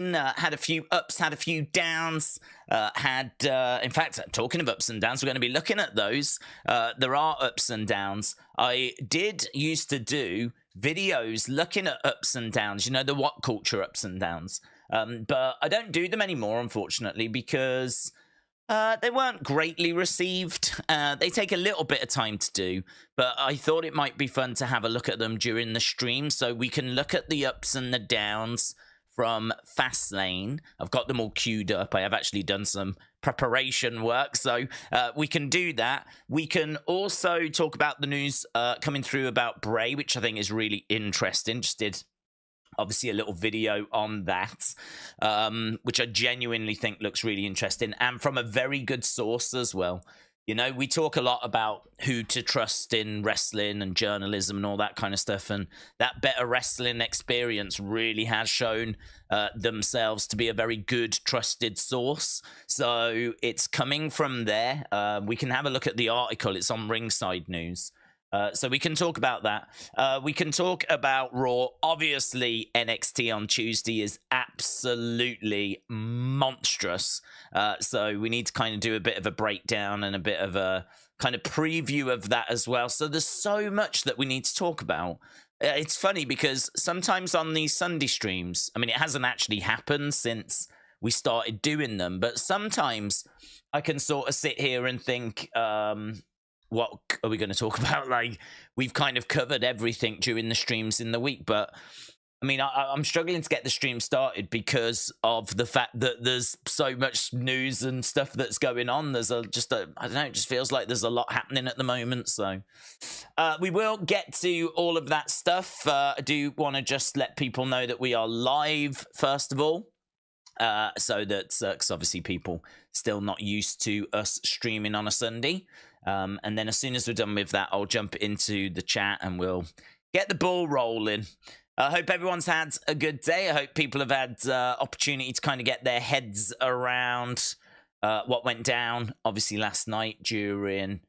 had a few ups, had a few downs, in fact, talking of ups and downs, we're going to be looking at those. There are ups and downs. I did used to do videos looking at ups and downs, you know, the what culture ups and downs. But I don't do them anymore, unfortunately, because they weren't greatly received. They take a little bit of time to do, but I thought it might be fun to have a look at them during the stream so we can look at the ups and the downs from Fastlane. I've got them all queued up. I have actually done some preparation work, so we can do that. We can also talk about the news coming through about Bray, which I think is really interesting. Just did obviously a little video on that, which I genuinely think looks really interesting, and from a very good source as well. You know, we talk a lot about who to trust in wrestling and journalism and all that kind of stuff, and that Better Wrestling Experience really has shown themselves to be a very good, trusted source. So it's coming from there. We can have a look at the article. It's on Ringside News. So we can talk about that. We can talk about Raw. Obviously, NXT on Tuesday is absolutely monstrous. So we need to kind of do a bit of a breakdown and a bit of a kind of preview of that as well. So there's so much that we need to talk about. It's funny because sometimes on these Sunday streams, I mean, it hasn't actually happened since we started doing them, but sometimes I can sort of sit here and think, what are we going to talk about? Like, we've kind of covered everything during the streams in the week, but I mean, I'm struggling to get the stream started because of the fact that there's so much news and stuff that's going on. There's I don't know, it just feels like there's a lot happening at the moment. So we will get to all of that stuff. I do want to just let people know that we are live, first of all. So that, because obviously people still not used to us streaming on a Sunday. And then as soon as we're done with that, I'll jump into the chat and we'll get the ball rolling. I hope everyone's had a good day. I hope people have had opportunity to kind of get their heads around what went down, obviously, last night during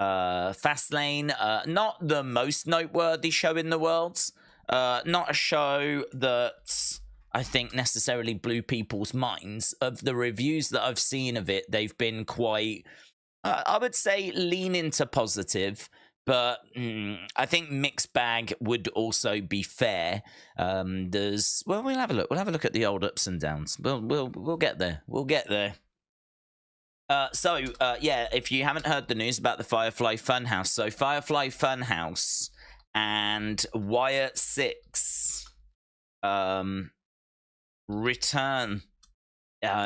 Fastlane. Not the most noteworthy show in the world. Not a show that I think necessarily blew people's minds. Of the reviews that I've seen of it, they've been quite, I would say, lean into positive, but I think mixed bag would also be fair. We'll have a look. We'll have a look at the old ups and downs. We'll get there. We'll get there. Yeah, if you haven't heard the news about the Firefly Funhouse, so Firefly Funhouse and Wyatt 6 return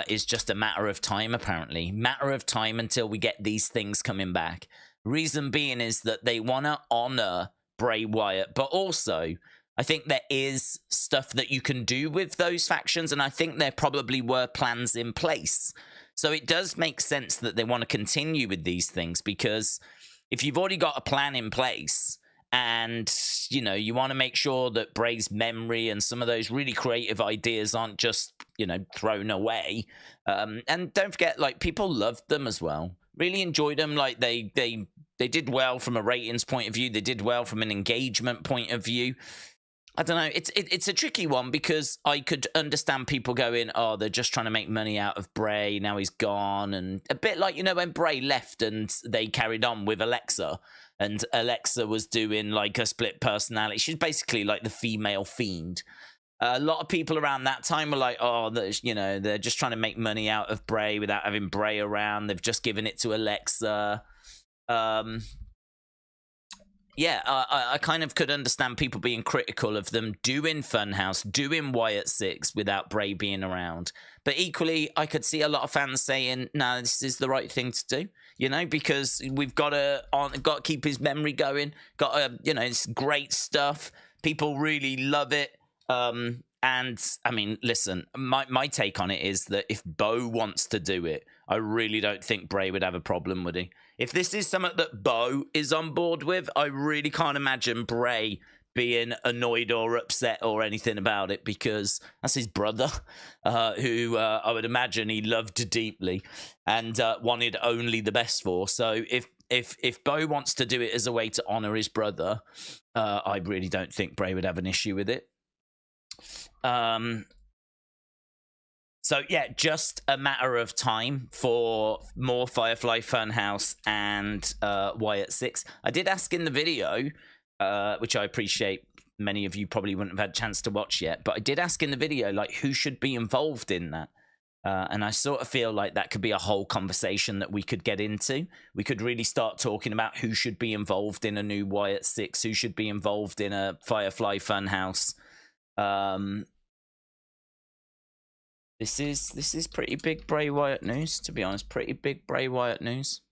is just a matter of time, apparently. Matter of time until we get these things coming back. Reason being is that they want to honor Bray Wyatt, but also I think there is stuff that you can do with those factions, and I think there probably were plans in place. So it does make sense that they want to continue with these things, because if you've already got a plan in place and, you know, you want to make sure that Bray's memory and some of those really creative ideas aren't just, you know, thrown away. And don't forget, like, people loved them as well. Really enjoyed them. Like, they did well from a ratings point of view. They did well from an engagement point of view. I don't know. It's a tricky one, because I could understand people going, oh, they're just trying to make money out of Bray. Now he's gone. And a bit like, you know, when Bray left and they carried on with Alexa, and Alexa was doing like a split personality. She's basically like the female Fiend. A lot of people around that time were like, oh, you know, they're just trying to make money out of Bray without having Bray around. They've just given it to Alexa. Yeah, I kind of could understand people being critical of them doing Funhouse, doing Wyatt 6 without Bray being around. But equally, I could see a lot of fans saying, no, this is the right thing to do, you know, because we've got to keep his memory going. Got to, you know, it's great stuff. People really love it. And I mean, listen, my take on it is that if Bo wants to do it, I really don't think Bray would have a problem, would he? If this is something that Bo is on board with, I really can't imagine Bray being annoyed or upset or anything about it, because that's his brother, who I would imagine he loved deeply and wanted only the best for. So if Bo wants to do it as a way to honor his brother, I really don't think Bray would have an issue with it. So yeah, just a matter of time for more Firefly Funhouse and Wyatt 6. I did ask in the video, which I appreciate many of you probably wouldn't have had a chance to watch yet, but I did ask in the video, like, who should be involved in that? And I sort of feel like that could be a whole conversation that we could get into. We could really start talking about who should be involved in a new Wyatt 6, who should be involved in a Firefly Funhouse. This is pretty big Bray Wyatt news, to be honest. Pretty big Bray Wyatt news.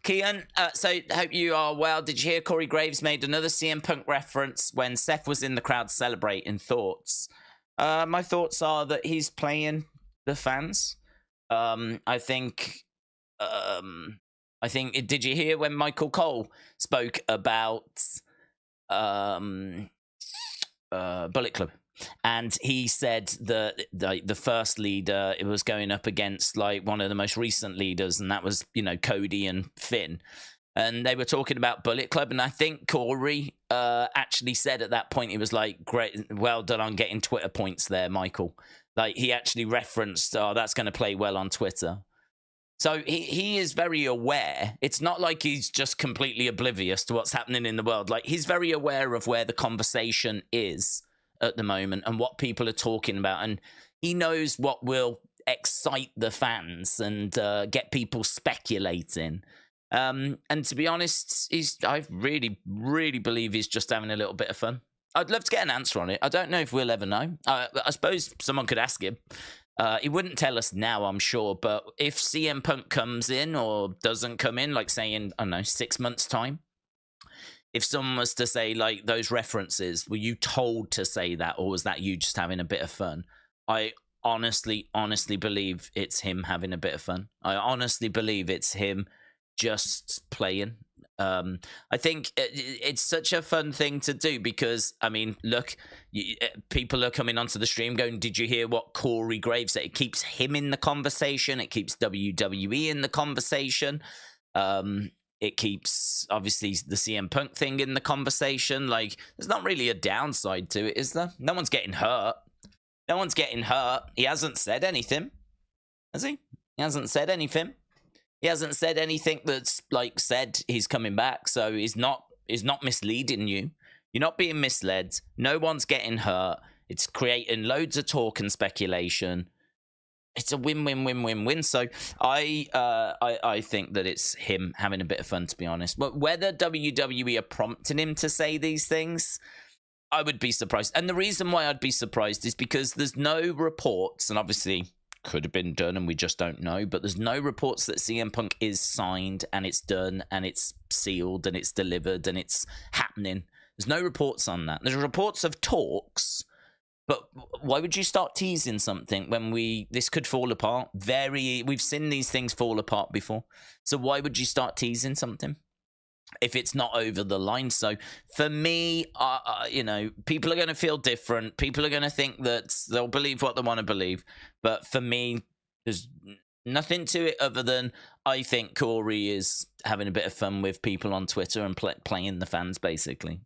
Kian, so hope you are well. Did you hear Corey Graves made another CM Punk reference when Seth was in the crowd celebrating? Thoughts? My thoughts are that he's playing the fans. I think. Did you hear when Michael Cole spoke about Bullet Club? And he said that the first leader, it was going up against like one of the most recent leaders, and that was, you know, Cody and Finn. And they were talking about Bullet Club, and I think Corey actually said at that point, he was like, "Great, well done on getting Twitter points there, Michael." Like, he actually referenced, "Oh, that's going to play well on Twitter." So he is very aware. It's not like he's just completely oblivious to what's happening in the world. Like, he's very aware of where the conversation is at the moment and what people are talking about, and he knows what will excite the fans and get people speculating. And to be honest, I really believe he's just having a little bit of fun. I'd love to get an answer on it. I don't know if we'll ever know. I suppose someone could ask him. He wouldn't tell us now, I'm sure, but if CM Punk comes in or doesn't come in, like say in, I don't know, 6 months' time, if someone was to say, like, those references, were you told to say that, or was that you just having a bit of fun? I honestly believe it's him having a bit of fun. I honestly believe it's him just playing. I think it's such a fun thing to do because, I mean, look, people are coming onto the stream going, "Did you hear what Corey Graves said?" It keeps him in the conversation. It keeps WWE in the conversation. It keeps, obviously, the CM Punk thing in the conversation. Like, there's not really a downside to it, is there? No one's getting hurt. No one's getting hurt. He hasn't said anything, has he? He hasn't said anything. He hasn't said anything that's, like, said he's coming back, so he's not misleading you. You're not being misled. No one's getting hurt. It's creating loads of talk and speculation. It's a win-win-win-win-win. So I think that it's him having a bit of fun, to be honest. But whether WWE are prompting him to say these things, I would be surprised. And the reason why I'd be surprised is because there's no reports, and obviously could have been done and we just don't know, but there's no reports that CM Punk is signed and it's done and it's sealed and it's delivered and it's happening. There's no reports on that. There's reports of talks. But why would you start teasing something when this could fall apart? We've seen these things fall apart before. So why would you start teasing something if it's not over the line? So for me, you know, people are going to feel different. People are going to think that they'll believe what they want to believe. But for me, there's nothing to it other than I think Corey is having a bit of fun with people on Twitter and playing the fans, basically.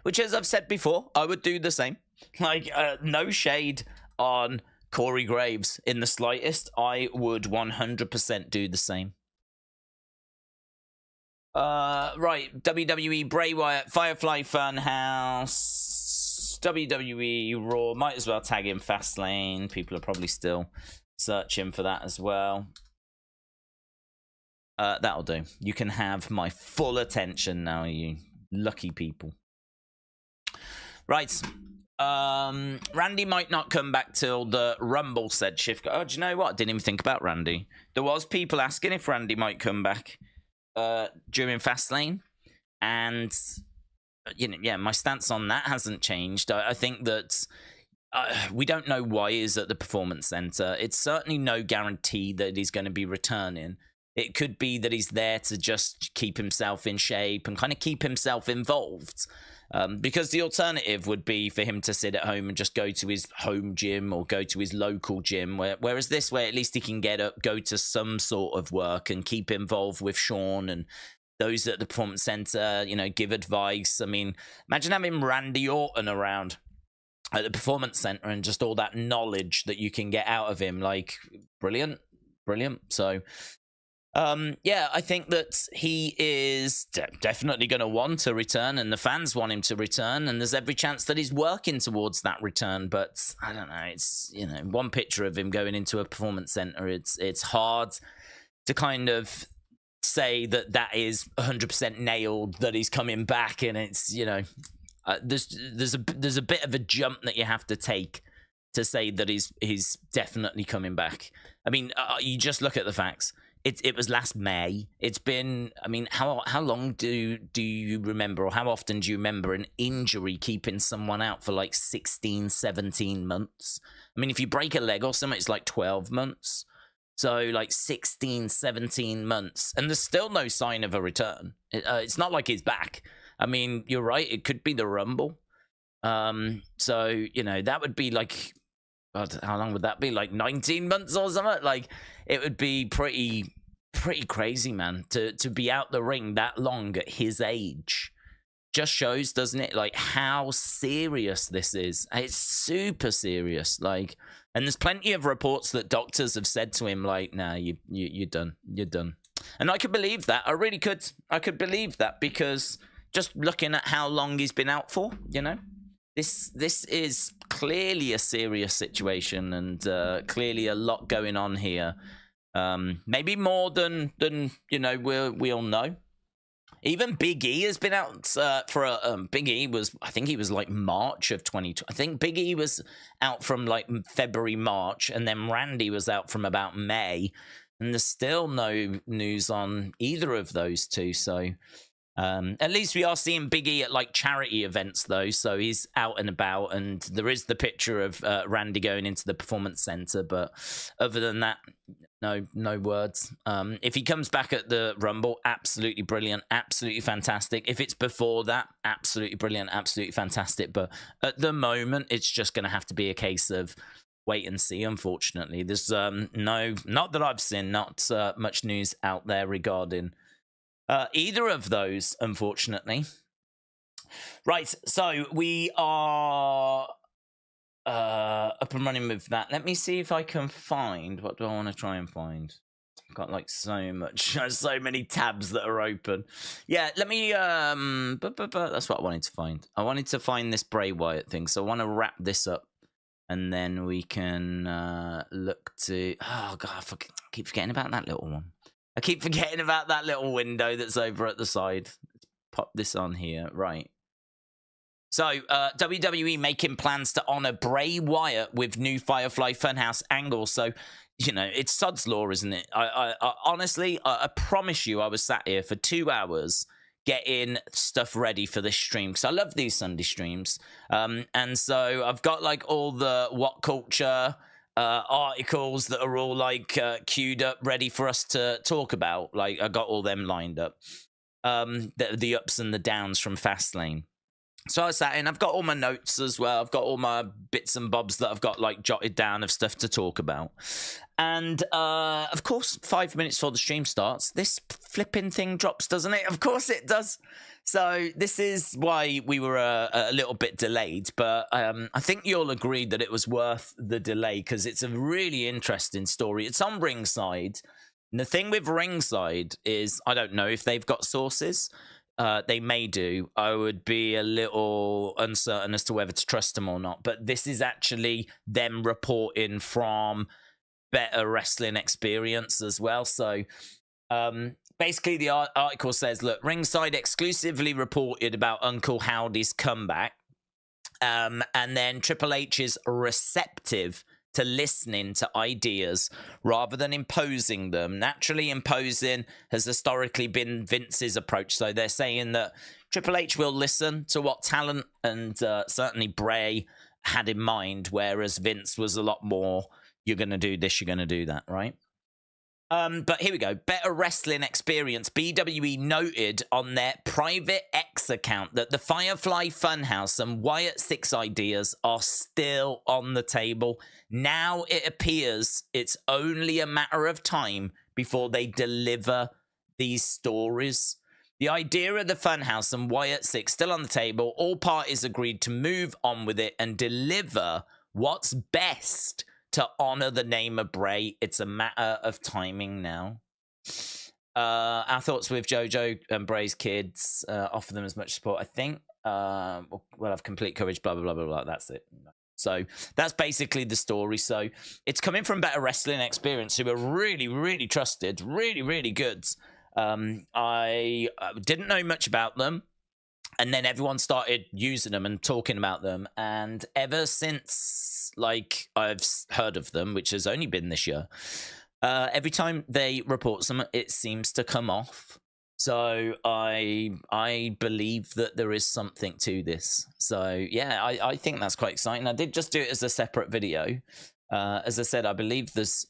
Which, as I've said before, I would do the same. Like, no shade on Corey Graves in the slightest. I would 100% do the same. Right, WWE, Bray Wyatt, Firefly Funhouse, WWE Raw. Might as well tag in Fastlane. People are probably still searching for that as well. That'll do. You can have my full attention now, you lucky people. Right. Randy might not come back till the Rumble, said Shift. Oh, do you know what? I didn't even think about Randy. There was people asking if Randy might come back during Fastlane. And, you know, yeah, my stance on that hasn't changed. I think that we don't know why he's at the Performance Center. It's certainly no guarantee that he's going to be returning. It could be that he's there to just keep himself in shape and kind of keep himself involved. Because the alternative would be for him to sit at home and just go to his home gym or go to his local gym. Whereas this way, at least he can get up, go to some sort of work and keep involved with Sean and those at the Performance Center, you know, give advice. I mean, imagine having Randy Orton around. at the Performance Center and just all that knowledge that you can get out of him. Like, brilliant. So, yeah, I think that he is definitely going to want to return, and the fans want him to return, and there's every chance that he's working towards that return. But I don't know. It's, you know, one picture of him going into a Performance Center. It's hard to kind of say that is 100% nailed, that he's coming back, and it's, you know, there's a bit of a jump that you have to take to say that he's definitely coming back. I mean, you just look at the facts. It was last May. It's been, I mean, how long do you remember, or how often do you remember an injury keeping someone out for like 16, 17 months? I mean, if you break a leg or something, it's like 12 months. So like 16, 17 months, and there's still no sign of a return. It's not like he's back. I mean, you're right. It could be the Rumble. So, you know, that would be like, God, how long would that be? Like 19 months or something? Like, it would be pretty crazy, man, to be out the ring that long at his age. Just shows, doesn't it, like how serious this is. It's super serious. Like, and there's plenty of reports that doctors have said to him, like, nah, you're done. And I could believe that. I really could. I could believe that, because just looking at how long he's been out for, you know, this is clearly a serious situation, and clearly a lot going on here. Maybe more than you know, we all know. Even Big E has been out for a Big E was, I think he was like March of 2020. I think Big E was out from like February, March, and then Randy was out from about May, and there's still no news on either of those two. So at least we are seeing Big E at like charity events, though, so he's out and about, and there is the picture of Randy going into the Performance Center, but other than that, no words. If he comes back at the Rumble, absolutely brilliant, absolutely fantastic. If it's before that, absolutely brilliant, absolutely fantastic. But at the moment, it's just going to have to be a case of wait and see, unfortunately. There's not that I've seen, not much news out there regarding either of those, unfortunately. Right, so we are up and running with that. Let me see if I can find, what do I want to try and find? I've got like so many tabs that are open. Yeah, let me that's what I wanted to find. I wanted to find this Bray Wyatt thing, so I want to wrap this up, and then we can look to, oh god, I keep forgetting about that little one. I keep forgetting about that little window that's over at the side. Let's pop this on here. Right. So, WWE making plans to honor Bray Wyatt with new Firefly Funhouse angles. So, you know, it's Sod's Law, isn't it? I honestly, I promise you, I was sat here for 2 hours getting stuff ready for this stream, because I love these Sunday streams. And so I've got like all the What Culture articles that are all like queued up, ready for us to talk about. Like, I got all them lined up. The ups and the downs from Fastlane. So I sat in, I've got all my notes as well. I've got all my bits and bobs that I've got like jotted down of stuff to talk about. And of course, 5 minutes before the stream starts, this flipping thing drops, doesn't it? Of course it does. So this is why we were a little bit delayed. But I think you'll agree that it was worth the delay, because it's a really interesting story. It's on Ringside. And the thing with Ringside is, I don't know if they've got sources. They may do. I would be a little uncertain as to whether to trust them or not. But this is actually them reporting from Better Wrestling Experience as well. So basically the article says, look, Ringside exclusively reported about Uncle Howdy's comeback. And then Triple H is receptive to listening to ideas rather than imposing them. Naturally, imposing has historically been Vince's approach. So they're saying that Triple H will listen to what talent and certainly Bray had in mind, whereas Vince was a lot more, you're going to do this, you're going to do that, right? But here we go. Better Wrestling Experience. BWE noted on their private X account that the Firefly Funhouse and Wyatt 6 ideas are still on the table. Now it appears it's only a matter of time before they deliver these stories. The idea of the Funhouse and Wyatt 6 still on the table. All parties agreed to move on with it and deliver what's best to honor the name of Bray. It's a matter of timing now. Our thoughts with JoJo and Bray's kids. Offer them as much support, I think. We'll have complete coverage, blah, blah, blah, blah, blah. That's it. So that's basically the story. So it's coming from Better Wrestling Experience, who are really, really trusted, really, really good. I didn't know much about them, and then everyone started using them and talking about them. And ever since, like, I've heard of them, which has only been this year, every time they report some, it seems to come off. So I believe that there is something to this. So yeah, I think that's quite exciting. I did just do it as a separate video. As I said, I believe there's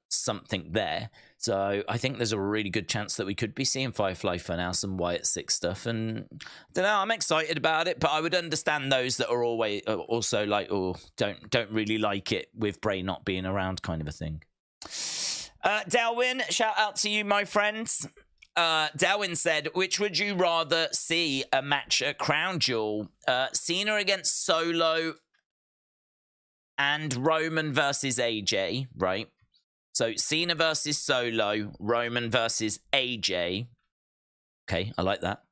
something there. So I think there's a really good chance that we could be seeing Firefly Funhouse and Wyatt 6 stuff. And I don't know, I'm excited about it, but I would understand those that are always also like, oh, don't really like it with Bray not being around, kind of a thing. Dalwin, shout out to you, my friends. Darwin said, which would you rather see a match at Crown Jewel? Cena against Solo and Roman versus AJ, right? So Cena versus Solo, Roman versus AJ. Okay, I like that.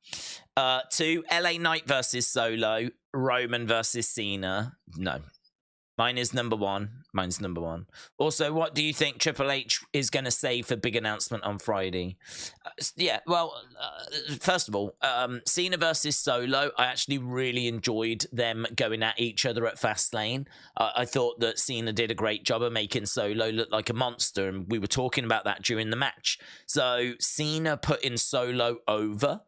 2, LA Knight versus Solo, Roman versus Cena. No. Mine is number 1. Mine's number 1. Also, what do you think Triple H is going to say for big announcement on Friday? Yeah, well, first of all, Cena versus Solo, I actually really enjoyed them going at each other at Fastlane. I thought that Cena did a great job of making Solo look like a monster, and we were talking about that during the match. So Cena putting Solo over,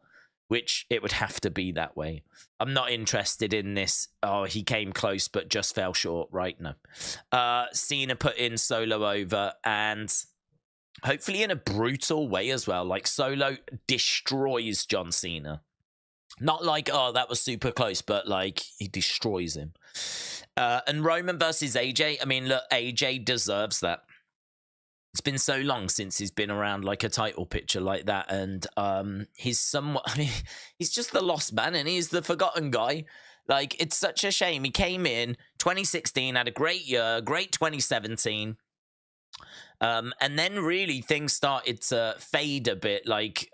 which it would have to be that way. I'm not interested in this, oh, he came close but just fell short, right? No. Cena put in Solo over, and hopefully in a brutal way as well. Like, Solo destroys John Cena. Not like, oh, that was super close, but like, he destroys him. And Roman versus AJ, I mean, look, AJ deserves that. It's been so long since he's been around like a title picture like that, and he's somewhat, I mean, he's just the lost man, and he's the forgotten guy. Like, it's such a shame. He came in 2016, had a great year, great 2017, and then really things started to fade a bit. Like,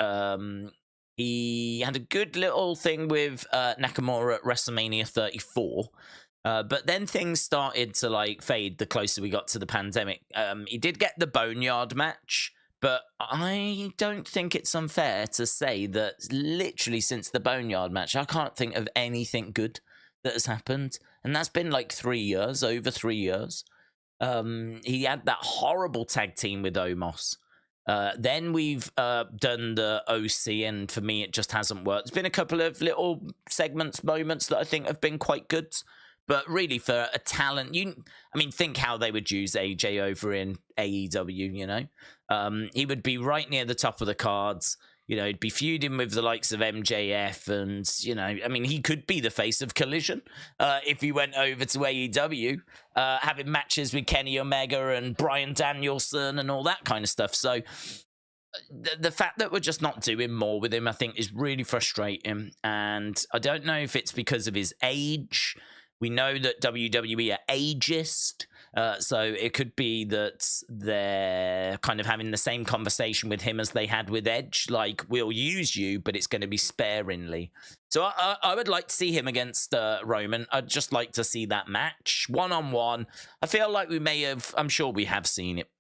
he had a good little thing with Nakamura at WrestleMania 34. But then things started to like fade the closer we got to the pandemic. He did get the Boneyard match, but I don't think it's unfair to say that literally since the Boneyard match, I can't think of anything good that has happened. And that's been like 3 years, over 3 years. He had that horrible tag team with Omos. Then we've done the OC, and for me, it just hasn't worked. There's been a couple of little segments, moments that I think have been quite good. But really, for a talent, I mean, think how they would use AJ over in AEW, you know? He would be right near the top of the cards. You know, he'd be feuding with the likes of MJF, and, you know, I mean, he could be the face of Collision if he went over to AEW, having matches with Kenny Omega and Bryan Danielson and all that kind of stuff. So the fact that we're just not doing more with him, I think, is really frustrating. And I don't know if it's because of his age. We know that WWE are ageist, so it could be that they're kind of having the same conversation with him as they had with Edge, like, we'll use you, but it's going to be sparingly. So I would like to see him against Roman. I'd just like to see that match, one-on-one. I feel like we may have, I'm sure we have seen it.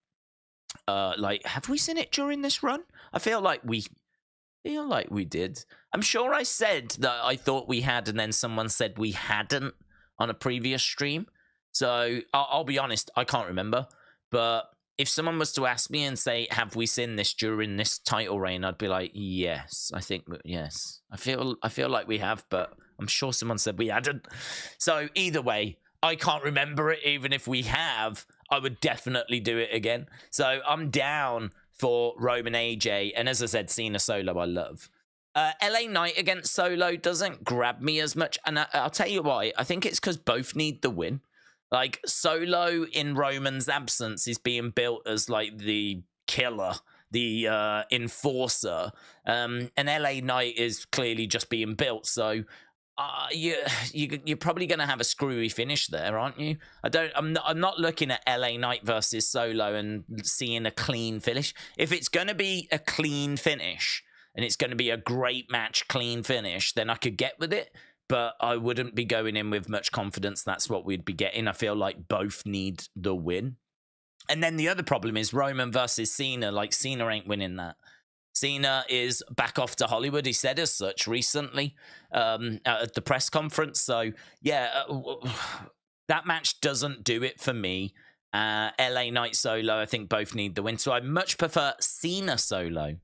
Like, have we seen it during this run? I feel like we did. I'm sure I said that I thought we had, and then someone said we hadn't on a previous stream. So I'll be honest, I can't remember. But if someone was to ask me and say, have we seen this during this title reign, I'd be like, yes, I think, yes. I feel like we have, but I'm sure someone said we hadn't. So either way, I can't remember it. Even if we have, I would definitely do it again. So I'm down for Roman AJ. And as I said, Cena Solo I love. LA Knight against Solo doesn't grab me as much. And I'll tell you why. I think it's because both need the win. Like, Solo in Roman's absence is being built as like the killer, the enforcer. And LA Knight is clearly just being built, so you're probably going to have a screwy finish there, aren't you? I'm not looking at LA Knight versus Solo and seeing a clean finish. If it's going to be a clean finish and it's going to be a great match, clean finish, then I could get with it. But I wouldn't be going in with much confidence that's what we'd be getting. I feel like both need the win. And then the other problem is Roman versus Cena. Like, Cena ain't winning that. Cena is back off to Hollywood. He said as such recently at the press conference. So, yeah, that match doesn't do it for me. LA Knight Solo, I think both need the win. So I much prefer Cena Solo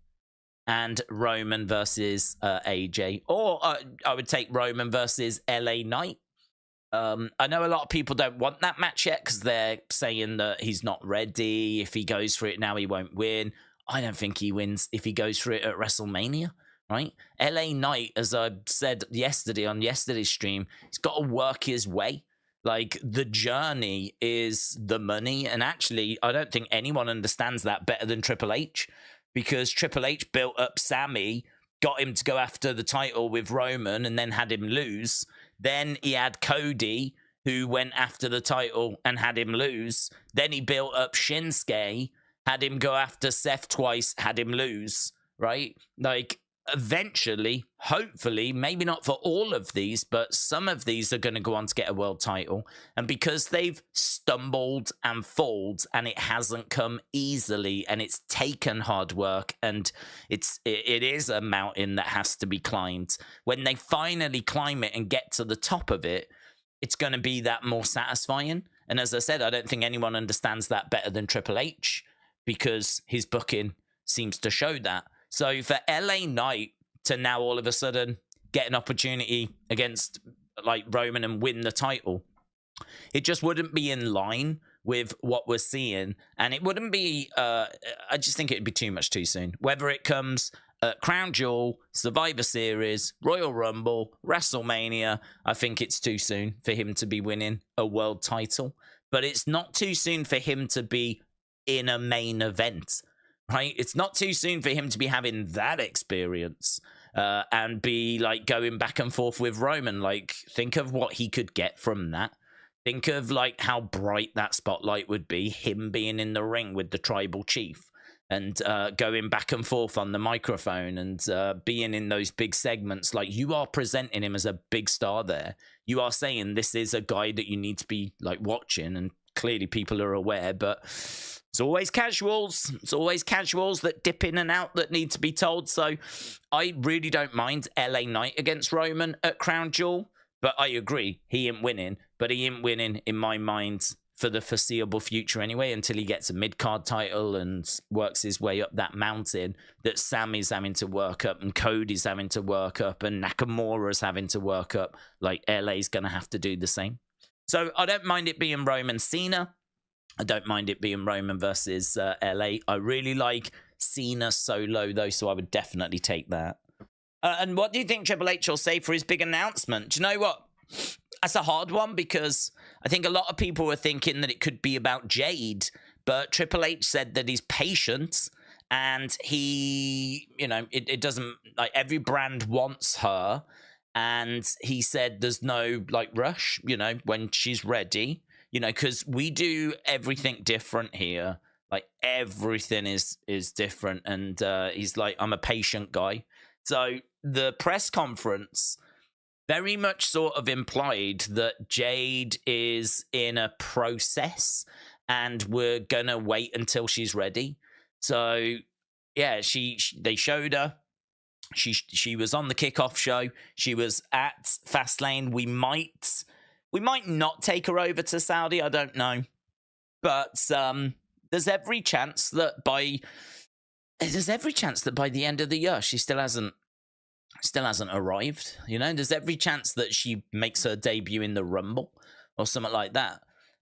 and Roman versus AJ. Or I would take Roman versus LA Knight. I know a lot of people don't want that match yet because they're saying that he's not ready. If he goes for it now, he won't win. I don't think he wins if he goes for it at WrestleMania, right? LA Knight, as I said yesterday on yesterday's stream, he's got to work his way. Like, the journey is the money. And actually, I don't think anyone understands that better than Triple H, because Triple H built up Sammy, got him to go after the title with Roman, and then had him lose. Then he had Cody, who went after the title and had him lose. Then he built up Shinsuke, had him go after Seth twice, had him lose, right? Like, eventually, hopefully, maybe not for all of these, but some of these are going to go on to get a world title. And because they've stumbled and fallen, and it hasn't come easily, and it's taken hard work, and it is a mountain that has to be climbed. When they finally climb it and get to the top of it, it's going to be that more satisfying. And as I said, I don't think anyone understands that better than Triple H, because his booking seems to show that. So for LA Knight to now all of a sudden get an opportunity against like Roman and win the title, it just wouldn't be in line with what we're seeing. And it wouldn't be, I just think it'd be too much too soon. Whether it comes at Crown Jewel, Survivor Series, Royal Rumble, WrestleMania, I think it's too soon for him to be winning a world title. But it's not too soon for him to be in a main event, right? It's not too soon for him to be having that experience and be like going back and forth with Roman. Like, think of what he could get from that. Think of like how bright that spotlight would be, him being in the ring with the tribal chief and going back and forth on the microphone and being in those big segments. Like, you are presenting him as a big star there. You are saying this is a guy that you need to be like watching, and clearly people are aware, but it's always casuals. It's always casuals that dip in and out that need to be told. So I really don't mind LA Knight against Roman at Crown Jewel, but I agree, he ain't winning. But he ain't winning in my mind for the foreseeable future anyway, until he gets a mid-card title and works his way up that mountain that Sammy's having to work up and Cody's having to work up and Nakamura's having to work up. Like, LA's going to have to do the same. So I don't mind it being Roman Cena. I don't mind it being Roman versus LA. I really like Cena Solo, though, so I would definitely take that. And what do you think Triple H will say for his big announcement? Do you know what? That's a hard one, because I think a lot of people were thinking that it could be about Jade, but Triple H said that he's patient and he, you know, it doesn't, like, every brand wants her. And he said there's no, like, rush, you know, when she's ready, you know, because we do everything different here. Like, everything is different. And he's like, I'm a patient guy. So the press conference very much sort of implied that Jade is in a process and we're going to wait until she's ready. So, yeah, they showed her. She was on the kickoff show. She was at Fastlane. We might not take her over to Saudi. I don't know, but there's every chance that by the end of the year she still hasn't arrived. You know, there's every chance that she makes her debut in the Rumble or something like that.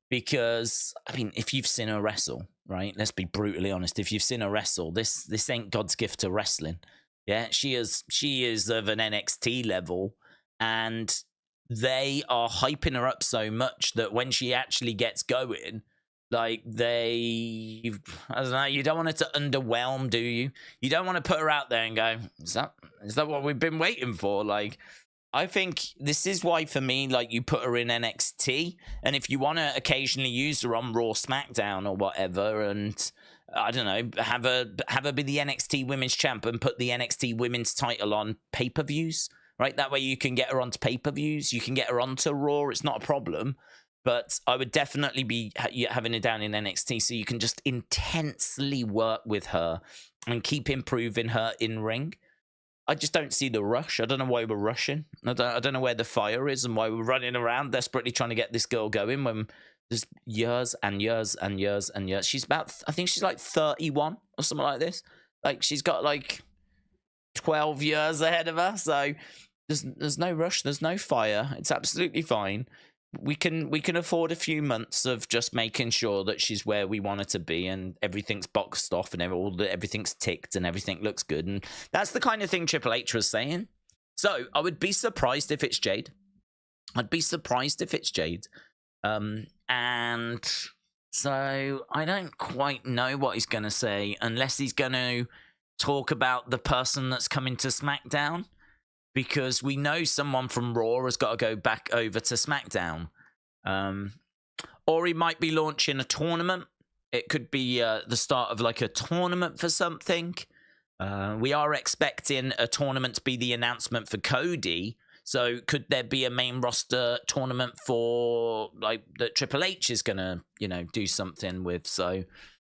Because, I mean, if you've seen her wrestle, right? Let's be brutally honest. If you've seen her wrestle, this ain't God's gift to wrestling. Yeah, she is of an NXT level, and they are hyping her up so much that when she actually gets going, Like I don't know, you don't want it to underwhelm, do you? You don't want to put her out there and go, is that what we've been waiting for? Like, I think this is why, for me, like, you put her in NXT, and if you want to occasionally use her on Raw, SmackDown, or whatever, and I don't know, have her be the NXT Women's Champ and put the NXT Women's title on pay-per-views, right? That way you can get her onto pay-per-views, you can get her onto Raw. It's not a problem. But I would definitely be having her down in NXT so you can just intensely work with her and keep improving her in ring. I just don't see the rush. I don't know why we're rushing. I don't know where the fire is and why we're running around desperately trying to get this girl going when there's years and years and years and years. She's I think she's like 31 or something like this. Like, she's got like 12 years ahead of her. So there's no rush. There's no fire. It's absolutely fine. We can afford a few months of just making sure that she's where we want her to be and everything's boxed off and everything's ticked and everything looks good. And that's the kind of thing Triple H was saying. So I would be surprised if it's Jade. I'd be surprised if it's Jade. And so I don't quite know what he's going to say unless he's going to talk about the person that's coming to SmackDown. Because we know someone from Raw has got to go back over to SmackDown. Or he might be launching a tournament. It could be the start of like a tournament for something. We are expecting a tournament to be the announcement for Cody. So could there be a main roster tournament for like that Triple H is going to, do something with? So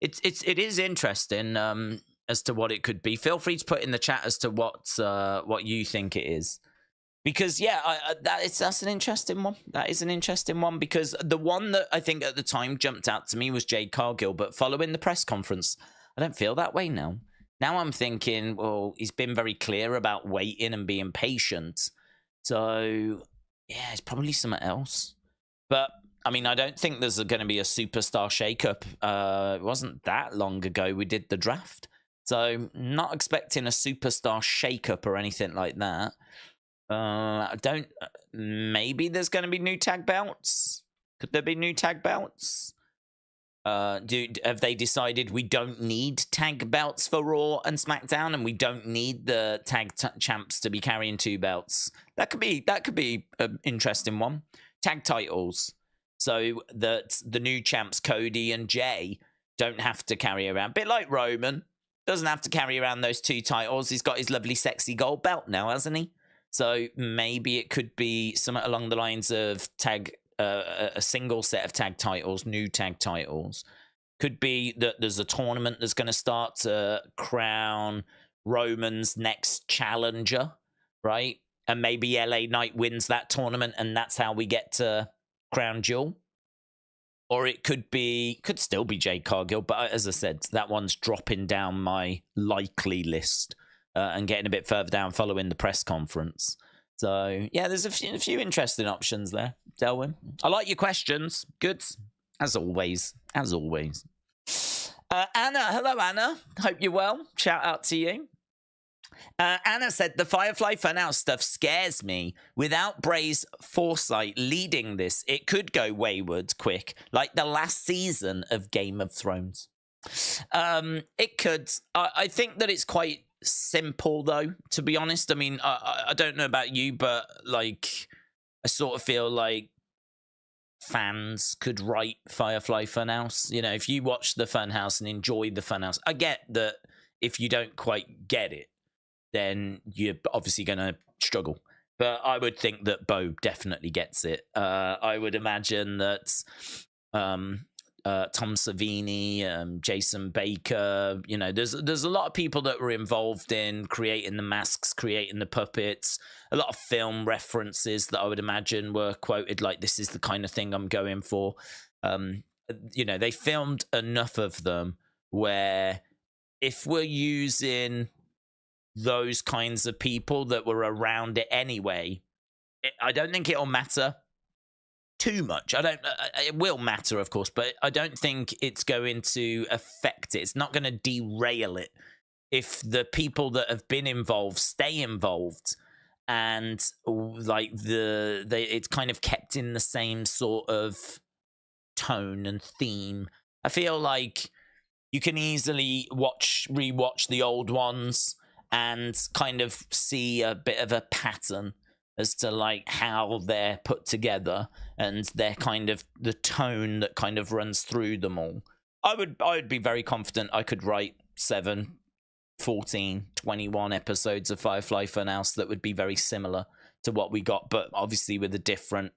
it is interesting. As to what it could be. Feel free to put in the chat as to what you think it is. Because, that's an interesting one. That is an interesting one because the one that I think at the time jumped out to me was Jade Cargill, but following the press conference, I don't feel that way now. Now I'm thinking, well, he's been very clear about waiting and being patient. So, yeah, it's probably something else. But I mean, I don't think there's going to be a superstar shakeup. It wasn't that long ago we did the draft. So, not expecting a superstar shakeup or anything like that. Maybe there's going to be new tag belts. Could there be new tag belts? Have they decided we don't need tag belts for Raw and SmackDown, and we don't need the tag champs to be carrying 2 belts? That could be an interesting one. Tag titles, so that the new champs Cody and Jey don't have to carry around. A bit like Roman. Doesn't have to carry around those 2 titles. He's got his lovely, sexy gold belt now, hasn't he? So maybe it could be something along the lines of a single set of tag titles, new tag titles. Could be that there's a tournament that's going to start to crown Roman's next challenger, right? And maybe LA Knight wins that tournament, and that's how we get to Crown Jewel. Or it could still be Jade Cargill, but as I said, that one's dropping down my likely list and getting a bit further down following the press conference. So, yeah, there's a few interesting options there, Delwyn. I like your questions. Good, as always. Anna, hello, Anna. Hope you're well. Shout out to you. Anna said, the Firefly Funhouse stuff scares me. Without Bray's foresight leading this, it could go wayward quick, like the last season of Game of Thrones. It could. I think that it's quite simple, though, to be honest. I mean, I don't know about you, but, like, I sort of feel like fans could write Firefly Funhouse. If you watch the Funhouse and enjoy the Funhouse, I get that if you don't quite get it, then you're obviously going to struggle. But I would think that Bo definitely gets it. I would imagine that Tom Savini, Jason Baker, there's a lot of people that were involved in creating the masks, creating the puppets, a lot of film references that I would imagine were quoted like, this is the kind of thing I'm going for. They filmed enough of them where if we're using those kinds of people that were around it anyway, I don't think it'll matter too much. It will matter, of course, but I don't think it's going to affect it. It's not going to derail it if the people that have been involved stay involved, and like it's kind of kept in the same sort of tone and theme I feel like you can easily rewatch the old ones and kind of see a bit of a pattern as to like how they're put together and their kind of the tone that kind of runs through them all. I would be very confident I could write 7, 14, 21 episodes of Firefly Funhouse that would be very similar to what we got, but obviously with a different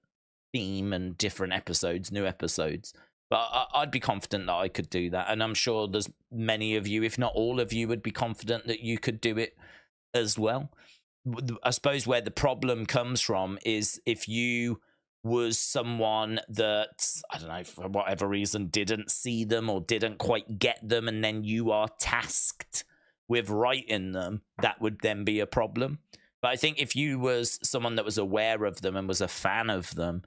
theme and different episodes, new episodes. But I'd be confident that I could do that, and I'm sure there's many of you, if not all of you, would be confident that you could do it as well. I suppose where the problem comes from is if you was someone that, I don't know, for whatever reason, didn't see them or didn't quite get them, and then you are tasked with writing them, that would then be a problem. But I think if you was someone that was aware of them and was a fan of them,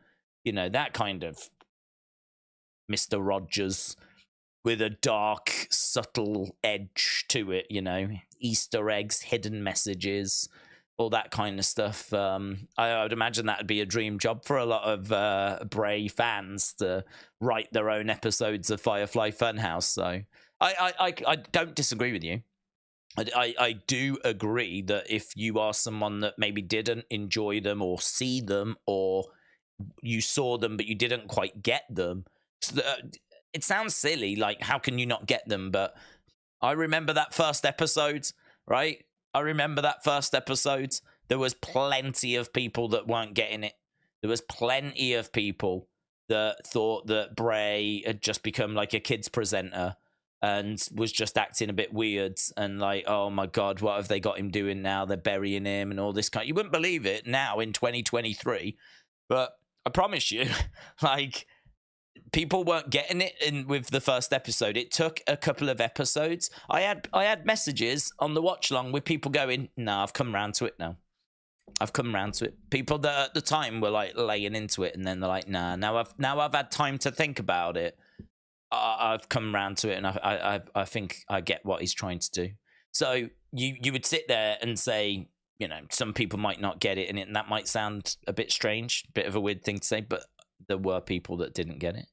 you know, that kind of Mr. Rogers with a dark, subtle edge to it, you know, Easter eggs, hidden messages, all that kind of stuff. I would imagine that would be a dream job for a lot of Bray fans to write their own episodes of Firefly Funhouse. So I don't disagree with you. I do agree that if you are someone that maybe didn't enjoy them or see them, or you saw them but you didn't quite get them, it sounds silly, like how can you not get them? But I remember that first episode, right? I remember that first episode. There was plenty of people that weren't getting it. There was plenty of people that thought that Bray had just become like a kids presenter and was just acting a bit weird, and like, oh my God, what have they got him doing now? They're burying him and all this kind. You wouldn't believe it now in 2023, but I promise you, like, people weren't getting it in with the first episode. It took a couple of episodes. I had messages on the watch long with people going, "Nah, I've come round to it now. I've come round to it." People that at the time were like laying into it, and then they're like, "Nah, now I've had time to think about it. I've come round to it, and I think I get what he's trying to do." So you would sit there and say, you know, some people might not get it, and that might sound a bit strange, bit of a weird thing to say, but there were people that didn't get it.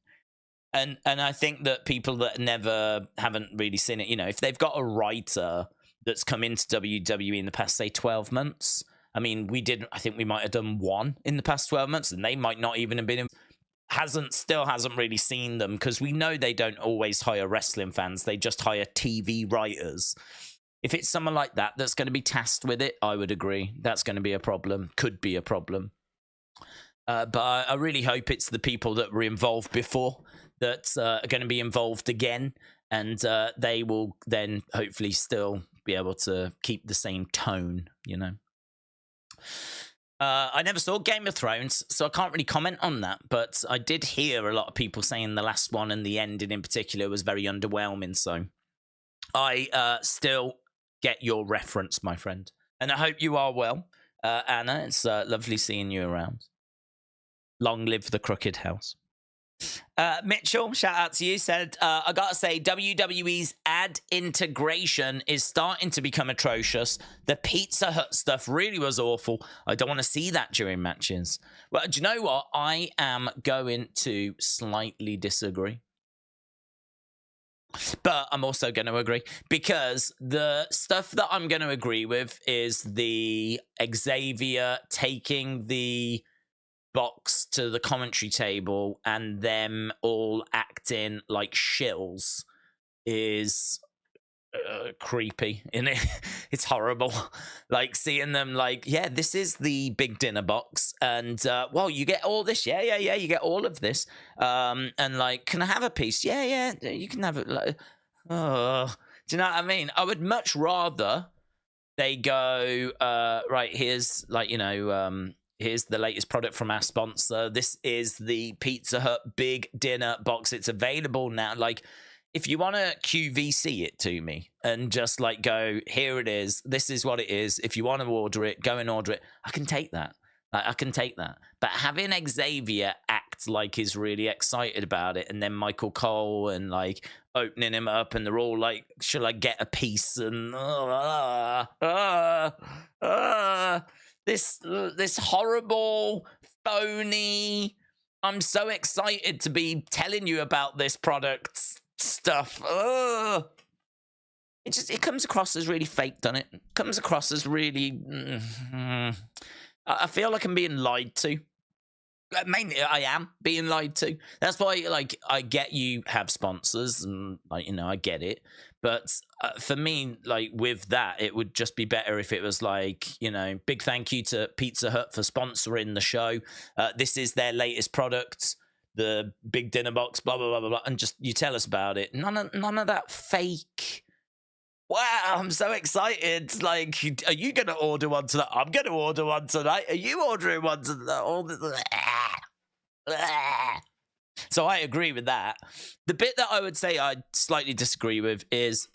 And I think that people that haven't really seen it, you know, if they've got a writer that's come into WWE in the past, say, 12 months, I mean, I think we might have done one in the past 12 months, and they might not even have been still hasn't really seen them, because we know they don't always hire wrestling fans. They just hire TV writers. If it's someone like that that's going to be tasked with it, I would agree. That's going to be a problem, could be a problem. But I really hope it's the people that were involved before that are going to be involved again, and they will then hopefully still be able to keep the same tone, you know. I never saw Game of Thrones, so I can't really comment on that, but I did hear a lot of people saying the last one and the ending in particular was very underwhelming, so I still get your reference, my friend. And I hope you are well, Anna. It's lovely seeing you around. Long live the Crooked House. Mitchell, shout out to you, said, I gotta say, WWE's ad integration is starting to become atrocious. The Pizza Hut stuff really was awful. I don't want to see that during matches. Well, do you know what? I am going to slightly disagree. But I'm also going to agree, because the stuff that I'm going to agree with is the Xavier taking the box to the commentary table and them all acting like shills is creepy, isn't it? It's horrible. Like seeing them like, yeah, this is the big dinner box, and well, you get all this, yeah, you get all of this, and like, can I have a piece? Yeah, you can have it. Like, oh, do you know what I mean? I would much rather they go, right, here's like, you know, here's the latest product from our sponsor. This is the Pizza Hut big dinner box. It's available now. Like, if you want to QVC it to me and just like go, here it is. This is what it is. If you want to order it, go and order it. I can take that. Like, I can take that. But having Xavier act like he's really excited about it, and then Michael Cole and like opening him up, and they're all like, shall I get a piece? And this horrible, phony, I'm so excited to be telling you about this product stuff. It comes across as really fake, doesn't it? Comes across as really. I feel like I'm being lied to. Mainly, I am being lied to. That's why, like, I get you have sponsors, and like, I get it. But for me, like with that, it would just be better if it was like, big thank you to Pizza Hut for sponsoring the show. This is their latest product, the big dinner box, blah blah blah blah blah, and just you tell us about it. None of that fake. Wow, I'm so excited. Like, are you going to order one tonight? I'm going to order one tonight. Are you ordering one tonight? So I agree with that. The bit that I would say I slightly disagree with is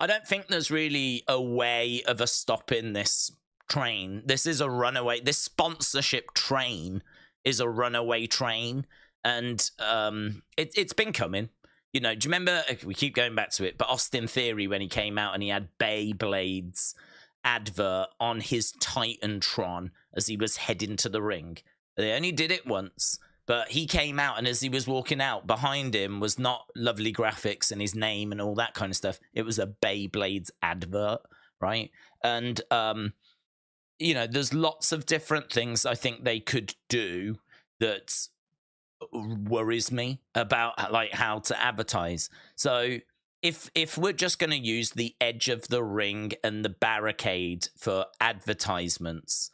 I don't think there's really a way of us stopping this train. This is a runaway. This sponsorship train is a runaway train. And it's been coming. Do you remember, we keep going back to it, but Austin Theory, when he came out and he had Beyblade's advert on his Titantron as he was heading to the ring. They only did it once, but he came out, and as he was walking out, behind him was not lovely graphics and his name and all that kind of stuff. It was a Beyblade's advert, right? And, there's lots of different things I think they could do that worries me about like how to advertise. So if we're just going to use the edge of the ring and the barricade for advertisements,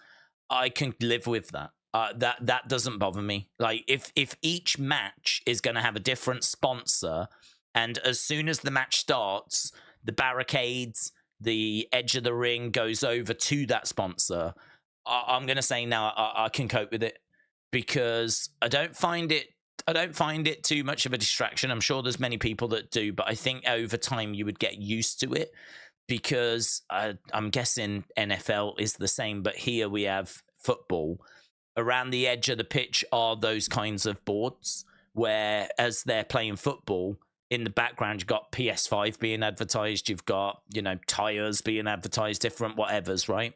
I can live with that. That doesn't bother me. Like if each match is going to have a different sponsor, and as soon as the match starts, the barricades, the edge of the ring goes over to that sponsor, I'm going to say now I can cope with it. Because I don't find it too much of a distraction. I'm sure there's many people that do, but I think over time you would get used to it, because I'm guessing NFL is the same, but here we have football. Around the edge of the pitch are those kinds of boards where, as they're playing football, in the background you've got PS5 being advertised, you've got, tires being advertised, different whatevers, right?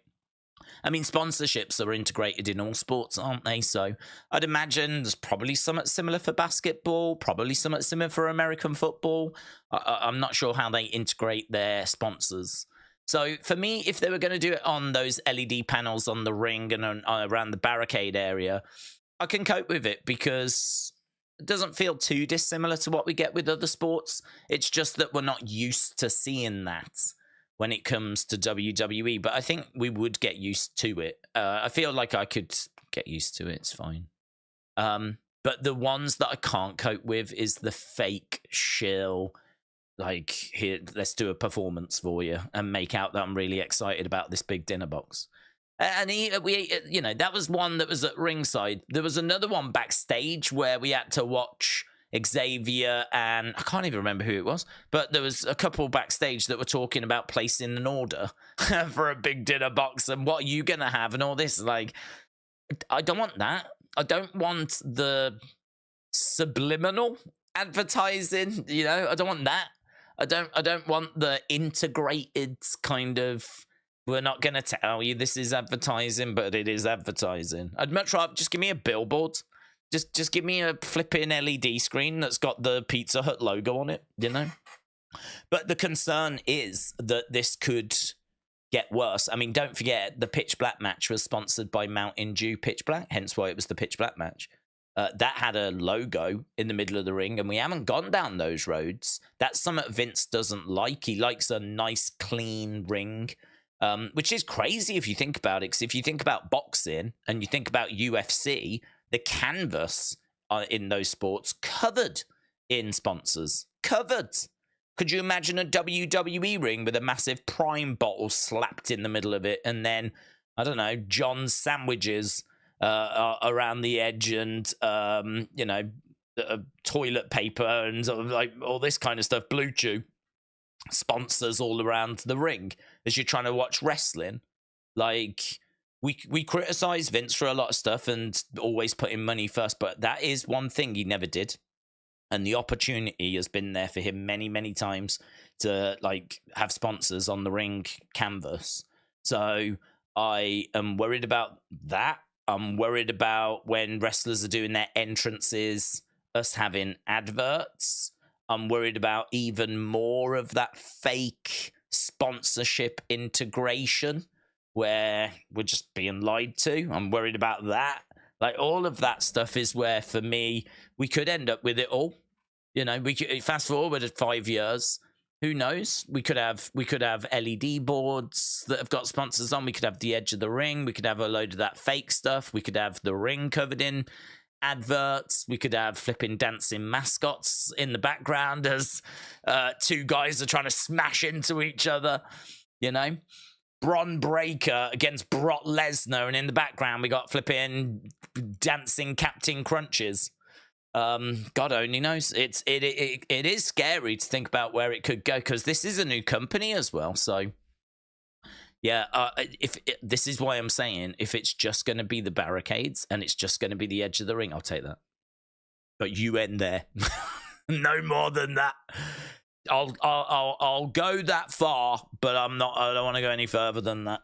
I mean, sponsorships are integrated in all sports, aren't they? So I'd imagine there's probably something similar for basketball, probably something similar for American football. I'm not sure how they integrate their sponsors. So for me, if they were going to do it on those LED panels on the ring and around the barricade area, I can cope with it because it doesn't feel too dissimilar to what we get with other sports. It's just that we're not used to seeing that when it comes to WWE, but I think we would get used to it. I feel like I could get used to it. It's fine. But the ones that I can't cope with is the fake shill, like, here, let's do a performance for you and make out that I'm really excited about this big dinner box. And that was one that was at ringside. There was another one backstage where we had to watch Xavier and I can't even remember who it was, but there was a couple backstage that were talking about placing an order for a big dinner box and what are you gonna have and all this. Like, I don't want that. I don't want the subliminal advertising. I don't want that. I don't want the integrated kind of, we're not going to tell you this is advertising, but it is advertising. I'd much rather just give me a billboard. Just give me a flipping LED screen that's got the Pizza Hut logo on it, But the concern is that this could get worse. I mean, don't forget, the Pitch Black match was sponsored by Mountain Dew Pitch Black, hence why it was the Pitch Black match. That had a logo in the middle of the ring, and we haven't gone down those roads. That's something Vince doesn't like. He likes a nice, clean ring, which is crazy if you think about it, because if you think about boxing and you think about UFC, the canvas in those sports covered in sponsors. Covered. Could you imagine a WWE ring with a massive Prime bottle slapped in the middle of it, and then, I don't know, John's sandwiches around the edge, and toilet paper and sort of like all this kind of stuff, Blue Chew, sponsors all around the ring as you're trying to watch wrestling. Like, we criticize Vince for a lot of stuff and always putting money first, but that is one thing he never did. And the opportunity has been there for him many, many times to like have sponsors on the ring canvas. So I am worried about that. I'm worried about when wrestlers are doing their entrances, us having adverts. I'm worried about even more of that fake sponsorship integration where we're just being lied to. I'm worried about that. Like, all of that stuff is where, for me, we could end up with it all. You know, we could fast forward 5 years. Who knows? We could have LED boards that have got sponsors on. We could have the edge of the ring. We could have a load of that fake stuff. We could have the ring covered in adverts. We could have flipping dancing mascots in the background as two guys are trying to smash into each other. You know, Bron Breakker against Brock Lesnar, and in the background we got flipping dancing Captain Crunches. God only knows. It is scary to think about where it could go, because this is a new company as well. So yeah, this is why I'm saying, if it's just going to be the barricades and it's just going to be the edge of the ring, I'll take that. But you end there. No more than that. I'll go that far, but I don't want to go any further than that.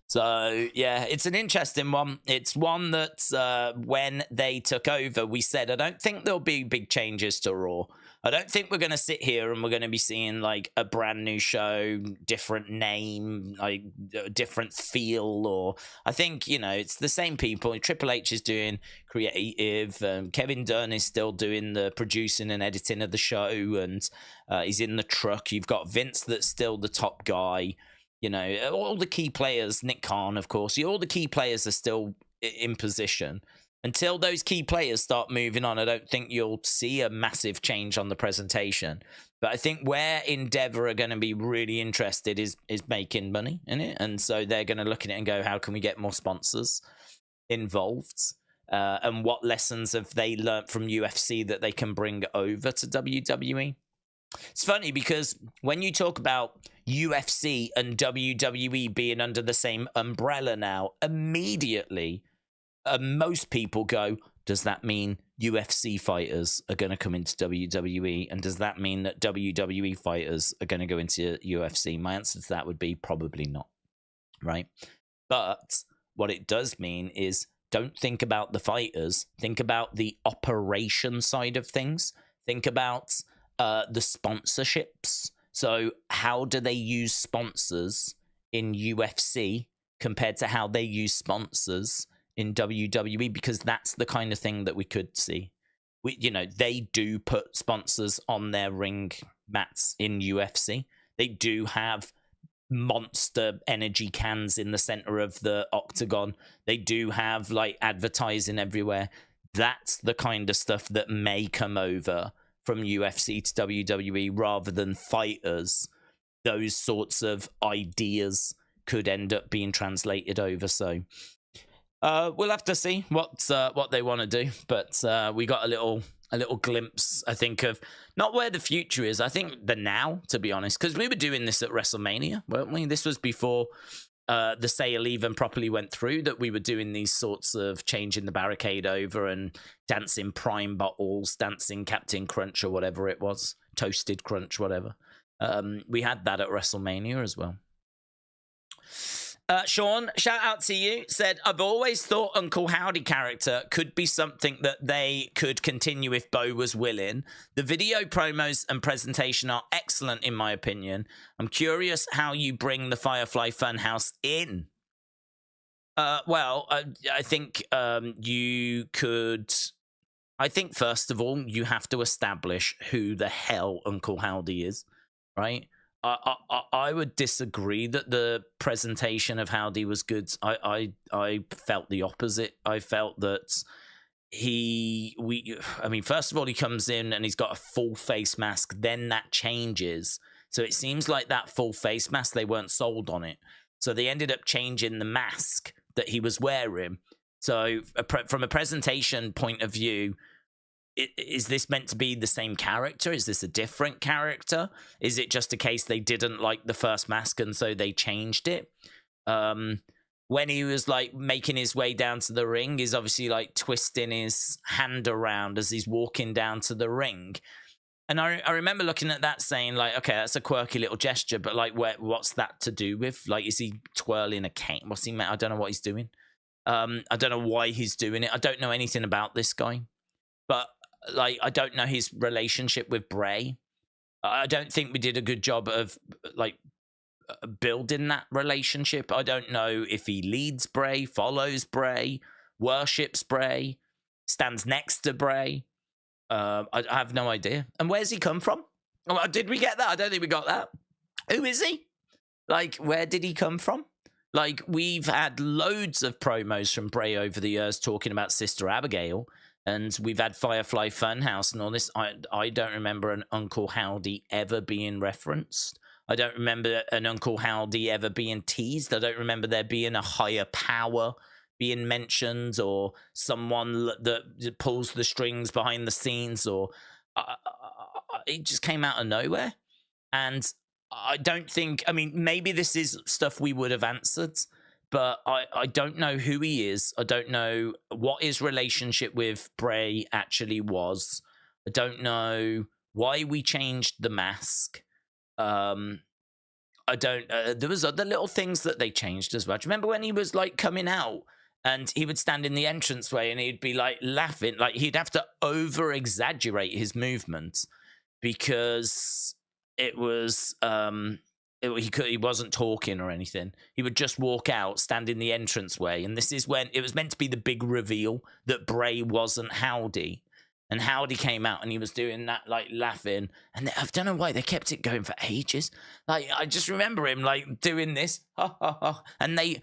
So, yeah, it's an interesting one. It's one that when they took over, we said, I don't think there'll be big changes to Raw. I don't think we're going to sit here and we're going to be seeing like a brand new show, different name, like a different feel. Or I think, you know, it's the same people. Triple H is doing creative. Kevin Dunn is still doing the producing and editing of the show. And he's in the truck. You've got Vince that's still the top guy. You know, all the key players, Nick Khan, of course, all the key players are still in position. Until those key players start moving on, I don't think you'll see a massive change on the presentation. But I think where Endeavor are going to be really interested is making money in it. And so they're going to look at it and go, how can we get more sponsors involved? And what lessons have they learned from UFC that they can bring over to WWE? It's funny because when you talk about UFC and WWE being under the same umbrella now, immediately most people go, does that mean UFC fighters are going to come into WWE? And does that mean that WWE fighters are going to go into UFC? My answer to that would be probably not, right? But what it does mean is, don't think about the fighters. Think about the operation side of things. Think about the sponsorships. So how do they use sponsors in UFC compared to how they use sponsors in WWE? Because that's the kind of thing that we could see. They do put sponsors on their ring mats in UFC. They do have monster energy cans in the center of the octagon. They do have like advertising everywhere. That's the kind of stuff that may come over from UFC to WWE rather than fighters. Those sorts of ideas could end up being translated over. So we'll have to see what they want to do. But we got a little glimpse, I think, of not where the future is. I think the now, to be honest, because we were doing this at WrestleMania, weren't we? This was before the sale even properly went through, that we were doing these sorts of changing the barricade over and dancing prime bottles, dancing Captain Crunch or whatever it was, Toasted Crunch, whatever. We had that at WrestleMania as well. Sean, shout out to you, said, I've always thought Uncle Howdy character could be something that they could continue if Bo was willing. The video promos and presentation are excellent in my opinion. I'm curious how you bring the Firefly Funhouse in. Well, I think you could... I think, first of all, you have to establish who the hell Uncle Howdy is, right? I would disagree that the presentation of Howdy was good. I felt the opposite. I felt that first of all, he comes in and he's got a full face mask. Then that changes. So it seems like that full face mask, they weren't sold on it. So they ended up changing the mask that he was wearing. So from a presentation point of view, is this meant to be the same character? Is this a different character? Is it just a case they didn't like the first mask and so they changed it? When he was like making his way down to the ring, he's obviously like twisting his hand around as he's walking down to the ring. And I remember looking at that saying like, okay, that's a quirky little gesture, but like, what's that to do with? Like, is he twirling a cane? I don't know what he's doing. I don't know why he's doing it. I don't know anything about this guy. But like, I don't know his relationship with Bray. I don't think we did a good job of like building that relationship. I don't know if he leads Bray, follows Bray, worships Bray, stands next to Bray. I have no idea. And where's he come from? Oh, did we get that? I don't think we got that. Who is he? Like, where did he come from? Like, we've had loads of promos from Bray over the years talking about Sister Abigail, and we've had Firefly Funhouse and all this. I don't remember an Uncle Howdy ever being referenced. I don't remember an Uncle Howdy ever being teased. I don't remember there being a higher power being mentioned, or someone that pulls the strings behind the scenes, or it just came out of nowhere. And I don't think, I mean, maybe this is stuff we would have answered, but I don't know who he is. I don't know what his relationship with Bray actually was. I don't know why we changed the mask. I don't, there was other little things that they changed as well. Do you remember when he was like coming out and he would stand in the entranceway and he'd be like laughing, like he'd have to over exaggerate his movements because it was, he wasn't talking or anything. He would just walk out, stand in the entranceway. And this is when it was meant to be the big reveal that Bray wasn't Howdy. And Howdy came out and he was doing that, like laughing. And I don't know why they kept it going for ages. Like, I just remember him like doing this. Ha, ha, ha. And they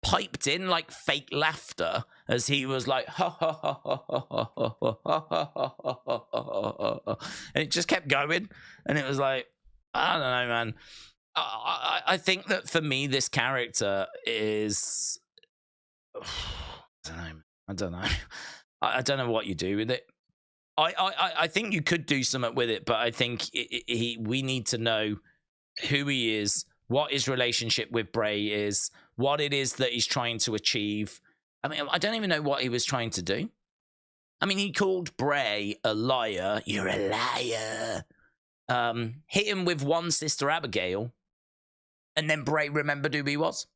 piped in like fake laughter as he was like, ha, ha, ha, ha, ha, ha, ha, ha, ha, ha, ha, ha. And it just kept going. And it was like, I don't know, man. I think that for me, this character is, I don't know. I don't know what you do with it. I think you could do something with it, but I think we need to know who he is, what his relationship with Bray is, what it is that he's trying to achieve. I mean, I don't even know what he was trying to do. I mean, he called Bray a liar. You're a liar. Hit him with one Sister Abigail, and then Bray remembered who he was.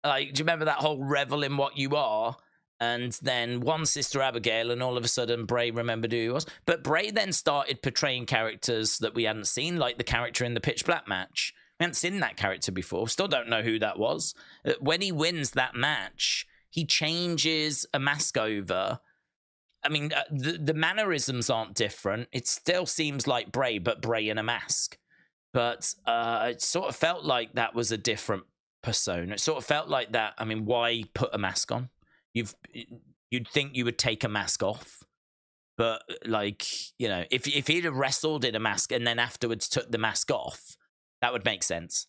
Like, do you remember that whole revel in what you are? And then one Sister Abigail, and all of a sudden Bray remembered who he was. But Bray then started portraying characters that we hadn't seen, like the character in the Pitch Black match. We hadn't seen that character before. Still don't know who that was. When he wins that match, he changes a mask over. I mean, the mannerisms aren't different. It still seems like Bray, but Bray in a mask. But it sort of felt like that was a different persona. It sort of felt like that. I mean, why put a mask on? You'd think you would take a mask off, but like, you know, if he'd have wrestled in a mask and then afterwards took the mask off, that would make sense.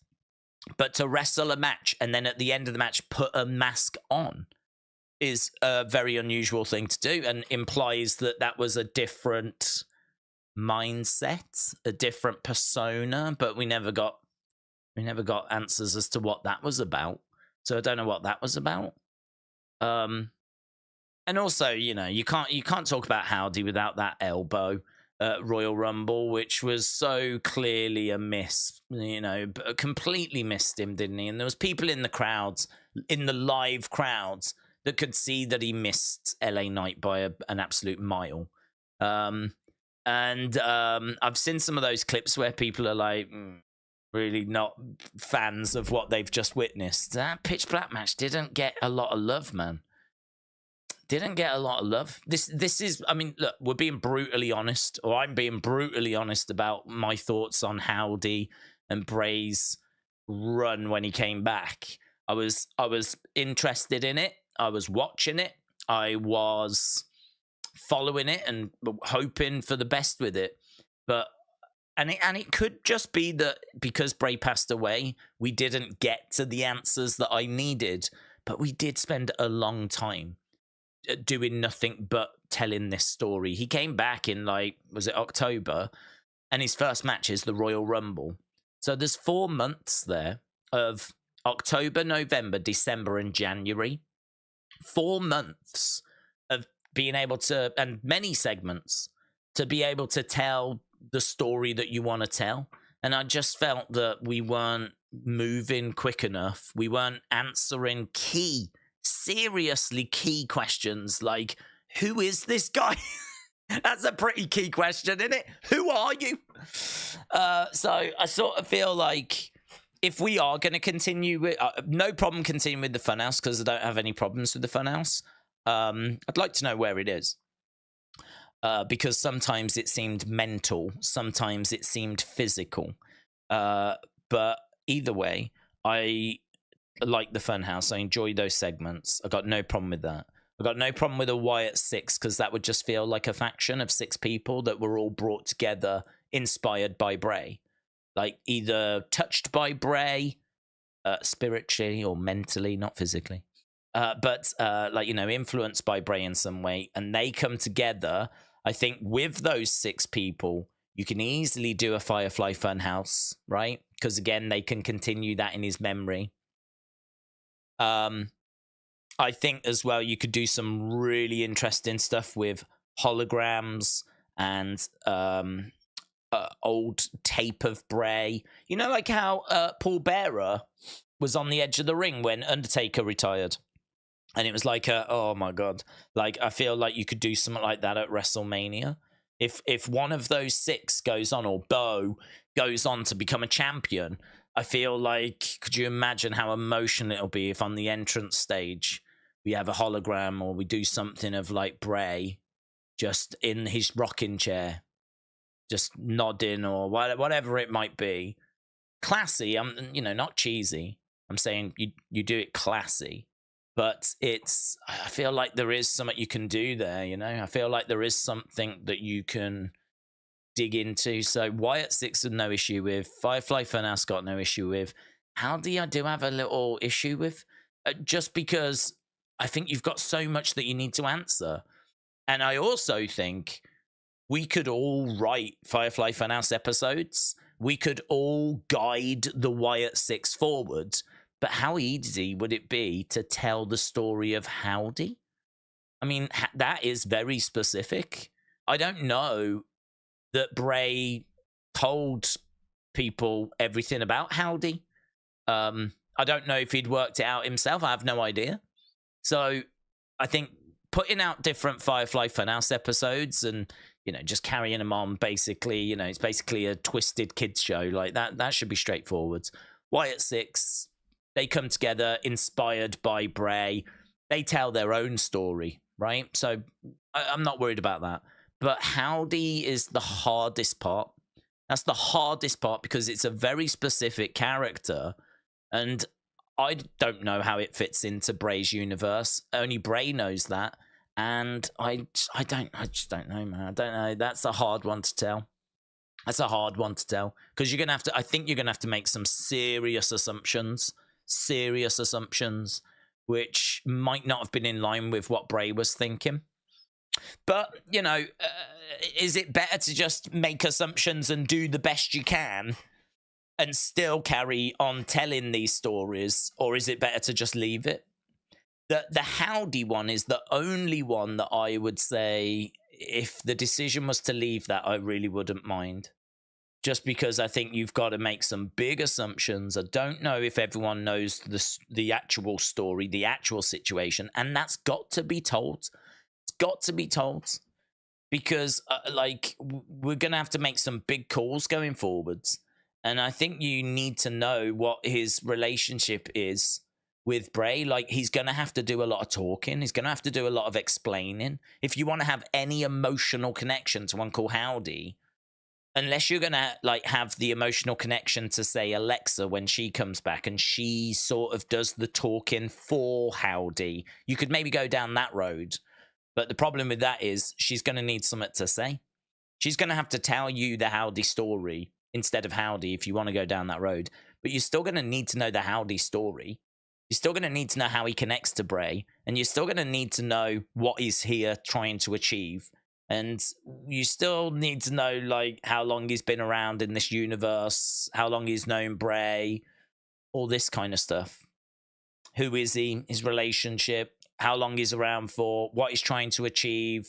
But to wrestle a match and then at the end of the match put a mask on is a very unusual thing to do, and implies that that was a different mindset, a different persona. But we never got answers as to what that was about. So I don't know what that was about. And also, you know, you can't talk about Howdy without that elbow at Royal Rumble, which was so clearly a miss, you know, completely missed him, didn't he? And there was people in the crowds, in the live crowds, that could see that he missed LA Knight by an absolute mile. And I've seen some of those clips where people are like, really not fans of what they've just witnessed. That Pitch Black match didn't get a lot of love, man. Didn't get a lot of love. This is, I mean, look, we're being brutally honest, or I'm being brutally honest about my thoughts on Howdy and Bray's run when he came back. I was interested in it. I was watching it. I was following it and hoping for the best with it. But And it could just be that because Bray passed away, we didn't get to the answers that I needed. But we did spend a long time doing nothing but telling this story. He came back in, like, was it October? And his first match is the Royal Rumble. So there's 4 months there of October, November, December, and January. 4 months of being able to, and many segments, to be able to tell the story that you want to tell. And I just felt that we weren't moving quick enough. We weren't answering seriously key questions like, who is this guy? That's a pretty key question, isn't it? Who are you? So I sort of feel like if we are going to continue with, no problem continuing with the Funhouse because I don't have any problems with the Funhouse. I'd like to know where it is. Because sometimes it seemed mental, sometimes it seemed physical. But either way, I like the Funhouse. I enjoy those segments. I got no problem with that. I got no problem with a Wyatt 6 because that would just feel like a faction of 6 people that were all brought together, inspired by Bray. Like either touched by Bray, spiritually or mentally, not physically. But like, you know, influenced by Bray in some way. And they come together. I think with those 6 people, you can easily do a Firefly Funhouse, right? Because again, they can continue that in his memory. I think as well, you could do some really interesting stuff with holograms and old tape of Bray. You know, like how Paul Bearer was on the edge of the ring when Undertaker retired. And it was like, oh my God. Like, I feel like you could do something like that at WrestleMania. If one of those 6 goes on, or Bo goes on to become a champion, I feel like, could you imagine how emotional it'll be if on the entrance stage we have a hologram, or we do something of like Bray just in his rocking chair, just nodding, or whatever it might be. Classy, you know, not cheesy. I'm saying you do it classy. But I feel like there is something you can do there, you know? I feel like there is something that you can dig into. So Wyatt 6 with no issue with. Firefly Funhouse got no issue with. Howdy I do have a little issue with. Just because I think you've got so much that you need to answer. And I also think we could all write Firefly Funhouse episodes. We could all guide the Wyatt 6 forward. But how easy would it be to tell the story of Howdy? I mean, that is very specific. I don't know that Bray told people everything about Howdy. I don't know if he'd worked it out himself. I have no idea. So I think putting out different Firefly Funhouse episodes and, you know, just carrying them on, basically, you know, it's basically a twisted kids show. Like that should be straightforward. Wyatt 6... they come together, inspired by Bray. They tell their own story, right? So I'm not worried about that. But Howdy is the hardest part. That's the hardest part because it's a very specific character. And I don't know how it fits into Bray's universe. Only Bray knows that. And I just don't know, man. I don't know. That's a hard one to tell. That's a hard one to tell. Because you're going to have to, I think you're going to have to make some serious assumptions, which might not have been in line with what Bray was thinking. But, you know, is it better to just make assumptions and do the best you can and still carry on telling these stories, or is it better to just leave it? The Howdy one is the only one that I would say, if the decision was to leave that, I really wouldn't mind. Just because I think you've got to make some big assumptions. I don't know if everyone knows the actual story, the actual situation, and that's got to be told. It's got to be told because, like, we're going to have to make some big calls going forwards. And I think you need to know what his relationship is with Bray. Like, he's going to have to do a lot of talking. He's going to have to do a lot of explaining. If you want to have any emotional connection to Uncle Howdy, unless you're going to like have the emotional connection to, say, Alexa when she comes back and she sort of does the talking for Howdy, you could maybe go down that road. But the problem with that is she's going to need something to say. She's going to have to tell you the Howdy story instead of Howdy if you want to go down that road. But you're still going to need to know the Howdy story. You're still going to need to know how he connects to Bray. And you're still going to need to know what he's here trying to achieve. And you still need to know, like, how long he's been around in this universe, how long he's known Bray, all this kind of stuff. Who is he? His relationship, how long he's around for, what he's trying to achieve,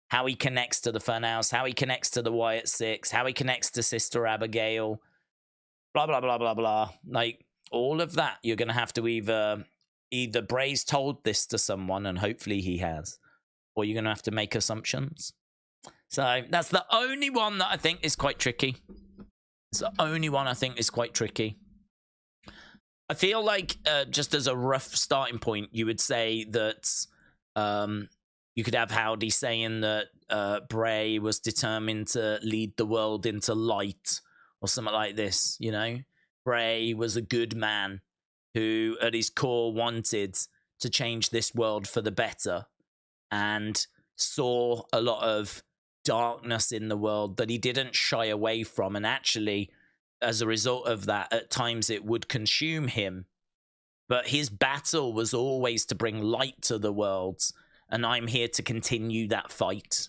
how he connects to the Funhouse, how he connects to the Wyatt 6, how he connects to Sister Abigail, blah, blah, blah, blah, blah. Like, all of that, you're going to have to either Bray's told this to someone, and hopefully he has, or you're going to have to make assumptions. So that's the only one that I think is quite tricky. It's the only one I think is quite tricky. I feel like just as a rough starting point, you would say that you could have Howdy saying that Bray was determined to lead the world into light or something like this, you know? Bray was a good man who at his core wanted to change this world for the better and saw a lot of darkness in the world that he didn't shy away from. And actually, as a result of that, at times it would consume him. But his battle was always to bring light to the world. And I'm here to continue that fight.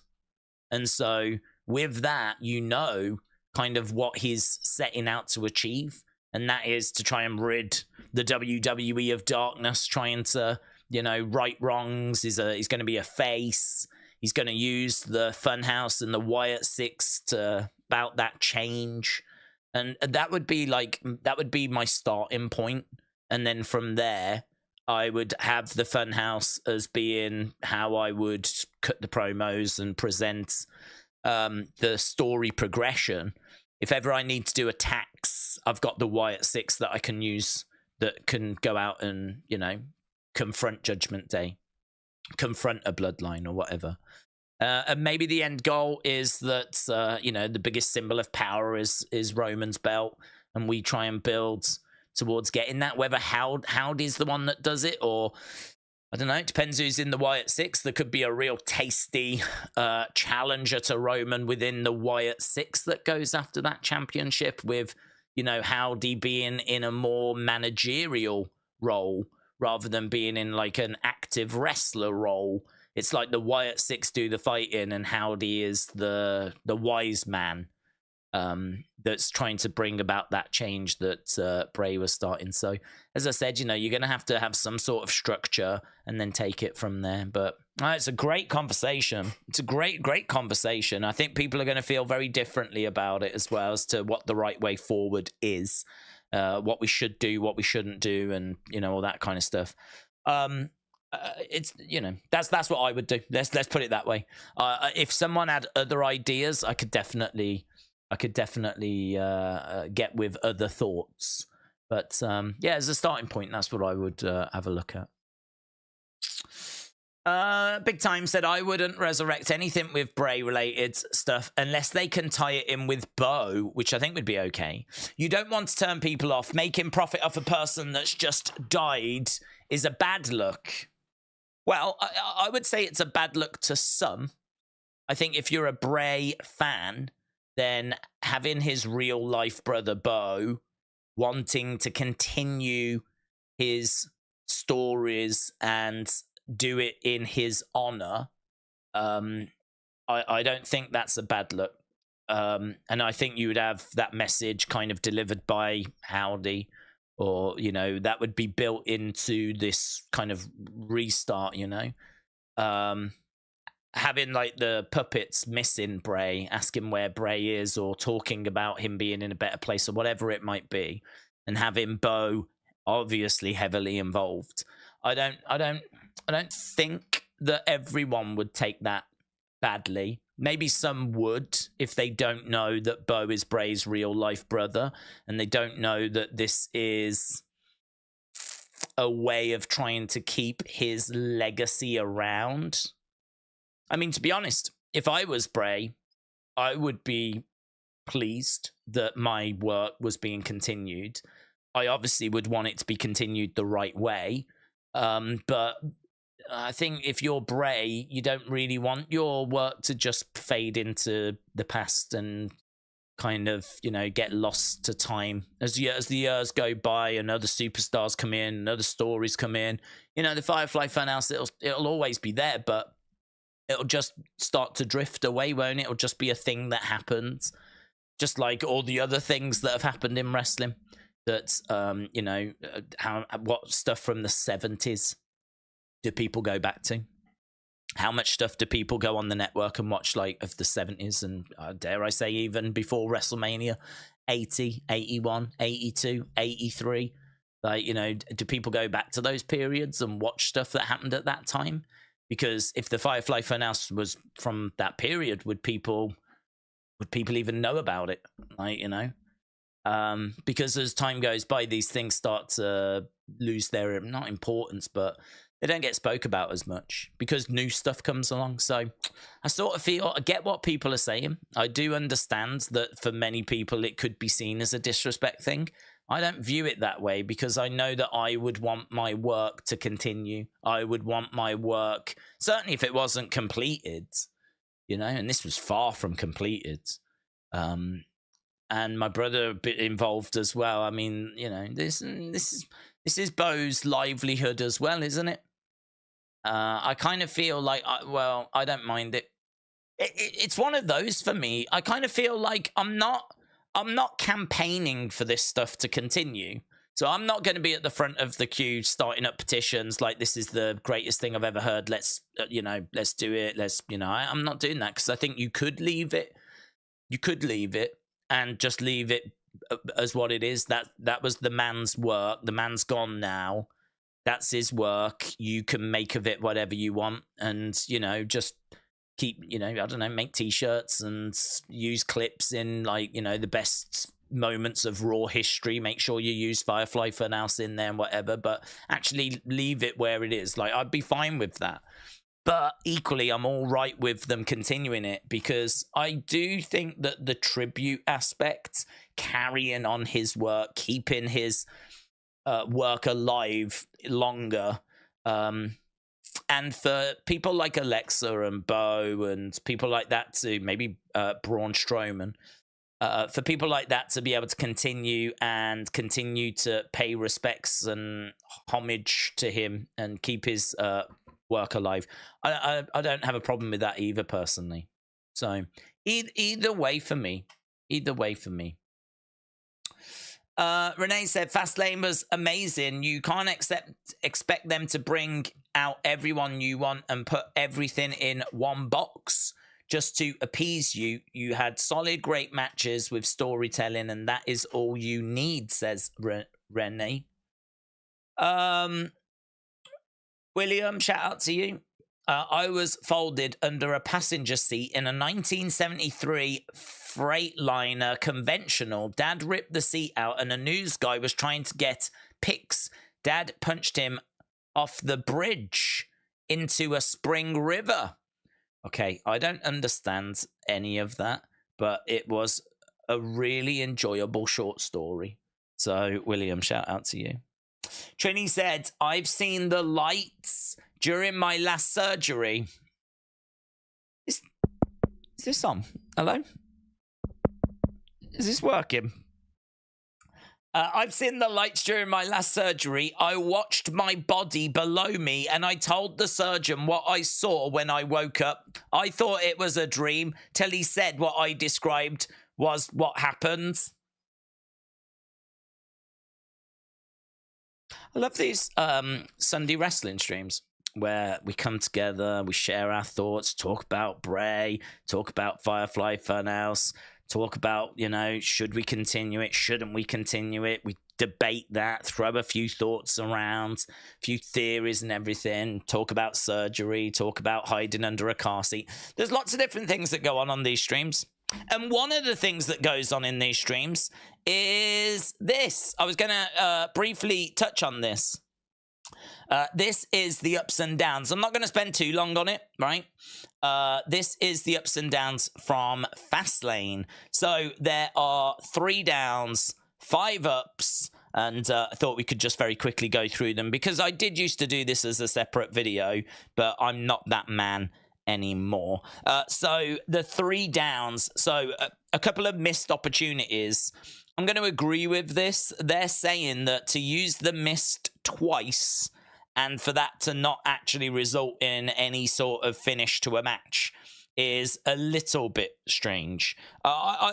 And so with that, you know, kind of what he's setting out to achieve. And that is to try and rid the WWE of darkness, trying to, you know, right wrongs. He's going to be a face. He's going to use the Funhouse and the Wyatt Six to bout that change. And that would be my starting point. And then from there, I would have the Funhouse as being how I would cut the promos and present the story progression. If ever I need to do attacks, I've got the Wyatt Six that I can use that can go out and, you know, confront Judgment Day, confront a Bloodline or whatever. And maybe the end goal is that, you know, the biggest symbol of power is Roman's belt, and we try and build towards getting that, whether Howdy's the one that does it, or I don't know, it depends who's in the Wyatt Six. There could be a real tasty challenger to Roman within the Wyatt Six that goes after that championship, with, you know, Howdy being in a more managerial role rather than being in like an active wrestler role. It's like the Wyatt Six do the fighting, and Howdy is the wise man that's trying to bring about that change that Bray was starting. So, as I said, you know, you're going to have some sort of structure and then take it from there. But it's a great conversation. It's a great conversation. I think people are going to feel very differently about it as well, as to what the right way forward is, what we should do, what we shouldn't do, and, you know, all that kind of stuff. It's, you know, that's what I would do. Let's put it that way. If someone had other ideas, I could definitely get with other thoughts. But yeah, as a starting point, that's what I would have a look at. Big Time said, I wouldn't resurrect anything with Bray related stuff unless they can tie it in with Bo, which I think would be okay. You don't want to turn people off. Making profit off a person that's just died is a bad look. Well, I would say it's a bad look to some. I think if you're a Bray fan, then having his real life brother Bo wanting to continue his stories and do it in his honor, I don't think that's a bad look. And I think you would have that message kind of delivered by Howdy, or, you know, that would be built into this kind of restart, you know. Having like the puppets missing Bray, asking where Bray is, or talking about him being in a better place, or whatever it might be, and having Bo obviously heavily involved. I don't think that everyone would take that badly. Maybe some would, if they don't know that Bo is Bray's real life brother, and they don't know that this is a way of trying to keep his legacy around. I mean, to be honest, if I was Bray, I would be pleased that my work was being continued. I obviously would want it to be continued the right way. But I think if you're Bray, you don't really want your work to just fade into the past and kind of, you know, get lost to time. As the years go by and other superstars come in and other stories come in, you know, the Firefly Funhouse, it'll always be there, but it'll just start to drift away, won't it? It'll just be a thing that happens, just like all the other things that have happened in wrestling. That, you know, what stuff from the 70s do people go back to? How much stuff do people go on the network and watch, like, of the 70s? And dare I say, even before WrestleMania, 80, 81, 82, 83. Like, you know, do people go back to those periods and watch stuff that happened at that time? Because if the Firefly Funhouse was from that period, would people even know about it? Like, you know, because as time goes by, these things start to lose their, not importance, but they don't get spoke about as much because new stuff comes along. So I sort of feel, I get what people are saying. I do understand that for many people it could be seen as a disrespect thing. I don't view it that way because I know that I would want my work to continue. I would want my work, certainly if it wasn't completed, you know, and this was far from completed. And my brother a bit involved as well. I mean, you know, this is Bo's livelihood as well, isn't it? I kind of feel like, I don't mind it. It's one of those for me. I kind of feel like I'm not campaigning for this stuff to continue. So I'm not going to be at the front of the queue starting up petitions like this is the greatest thing I've ever heard. Let's, let's do it. I'm not doing that because I think you could leave it. You could leave it and just leave it as what it is. That was the man's work. The man's gone now. That's his work. You can make of it whatever you want. And, just keep, make t-shirts and use clips in the best moments of Raw history. Make sure you use Firefly Funhouse in there and whatever, but actually leave it where it is. I'd be fine with that. But equally, I'm all right with them continuing it because I do think that the tribute aspect, carrying on his work, keeping his work alive longer, and for people like Alexa and Bo and people like that to maybe Braun Strowman, for people like that to be able to continue to pay respects and homage to him and keep his work alive, I don't have a problem with that either personally. So either way for me. Renee said Fastlane was amazing. You can't expect them to bring out everyone you want and put everything in one box just to appease you. You had solid, great matches with storytelling, and that is all you need, says Renee. William, shout out to you. I was folded under a passenger seat in a 1973 Freightliner conventional. Dad ripped the seat out and a news guy was trying to get pics. Dad punched him off the bridge into a spring river. Okay, I don't understand any of that, but it was a really enjoyable short story. So, William, shout out to you. Trini said, I've seen the lights during my last surgery. Is this on? Hello? Is this working? I've seen the lights during my last surgery. I watched my body below me and I told the surgeon what I saw when I woke up. I thought it was a dream till he said what I described was what happened. I love these Sunday wrestling streams where we come together, we share our thoughts, talk about Bray, talk about Firefly Funhouse, talk about, should we continue it, shouldn't we continue it? We debate that, throw a few thoughts around, a few theories and everything, talk about surgery, talk about hiding under a car seat. There's lots of different things that go on these streams. And one of the things that goes on in these streams is this. I was going to briefly touch on this. This is the ups and downs. I'm not going to spend too long on it, right? This is the ups and downs from Fastlane. So there are 3 downs, 5 ups, and I thought we could just very quickly go through them because I did used to do this as a separate video, but I'm not that man anymore. So the 3 downs. So a couple of missed opportunities. I'm going to agree with this. They're saying that to use the missed twice and for that to not actually result in any sort of finish to a match is a little bit strange.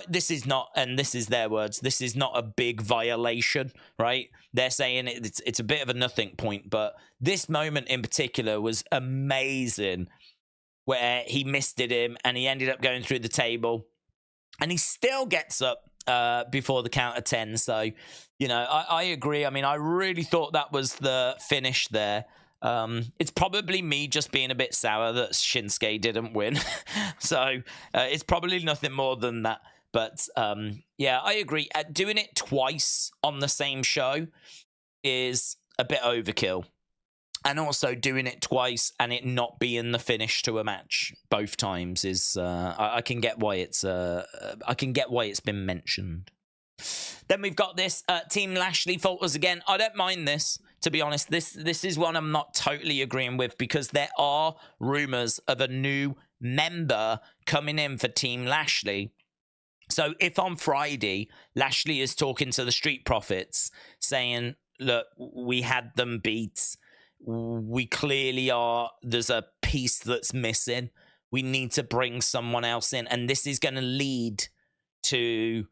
This is not, and this is their words, this is not a big violation, right? They're saying it's a bit of a nothing point, but this moment in particular was amazing where he missed him and he ended up going through the table and he still gets up before the count of 10. So, I agree. I mean, I really thought that was the finish there. It's probably me just being a bit sour that Shinsuke didn't win. So it's probably nothing more than that. But yeah, I agree. Doing it twice on the same show is a bit overkill. And also doing it twice and it not being the finish to a match both times is I can get why it's been mentioned. Then we've got this Team Lashley falters again. I don't mind this, to be honest. This is one I'm not totally agreeing with because there are rumors of a new member coming in for Team Lashley. So if on Friday Lashley is talking to the Street Profits saying, look, we had them beat. We clearly are. There's a piece that's missing. We need to bring someone else in. And this is going to lead to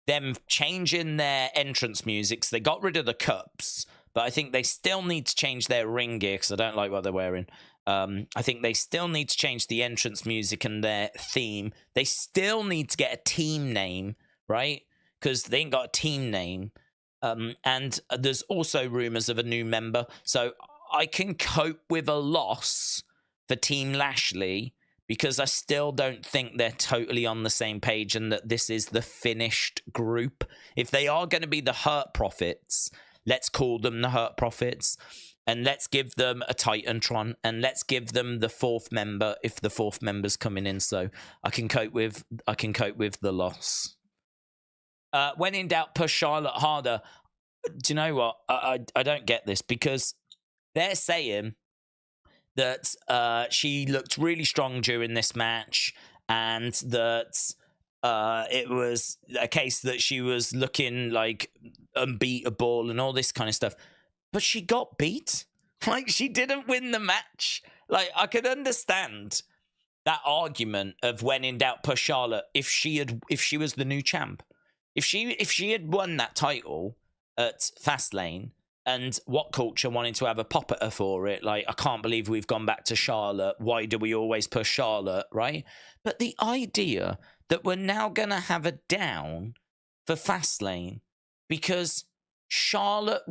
them changing their entrance music. So they got rid of the cups, but I think they still need to change their ring gear because I don't like what they're wearing. I think they still need to change the entrance music and their theme. They still need to get a team name, right? Because they ain't got a team name. And there's also rumors of a new member. So I can cope with a loss for Team Lashley because I still don't think they're totally on the same page and that this is the finished group. If they are going to be the Hurt Profits, let's call them the Hurt Profits and let's give them a Titantron and let's give them the fourth member if the fourth member's coming in. So I can cope with the loss. When in doubt, push Charlotte harder. Do you know what? I don't get this because they're saying that she looked really strong during this match and that it was a case that she was looking like unbeatable and all this kind of stuff. But she got beat. Like, she didn't win the match. Like, I could understand that argument of when in doubt, push Charlotte if she was the new champ. If she had won that title at Fastlane, and What Culture wanted to have a pop at her for it. Like, I can't believe we've gone back to Charlotte. Why do we always push Charlotte, right? But the idea that we're now going to have a down for Fastlane because Charlotte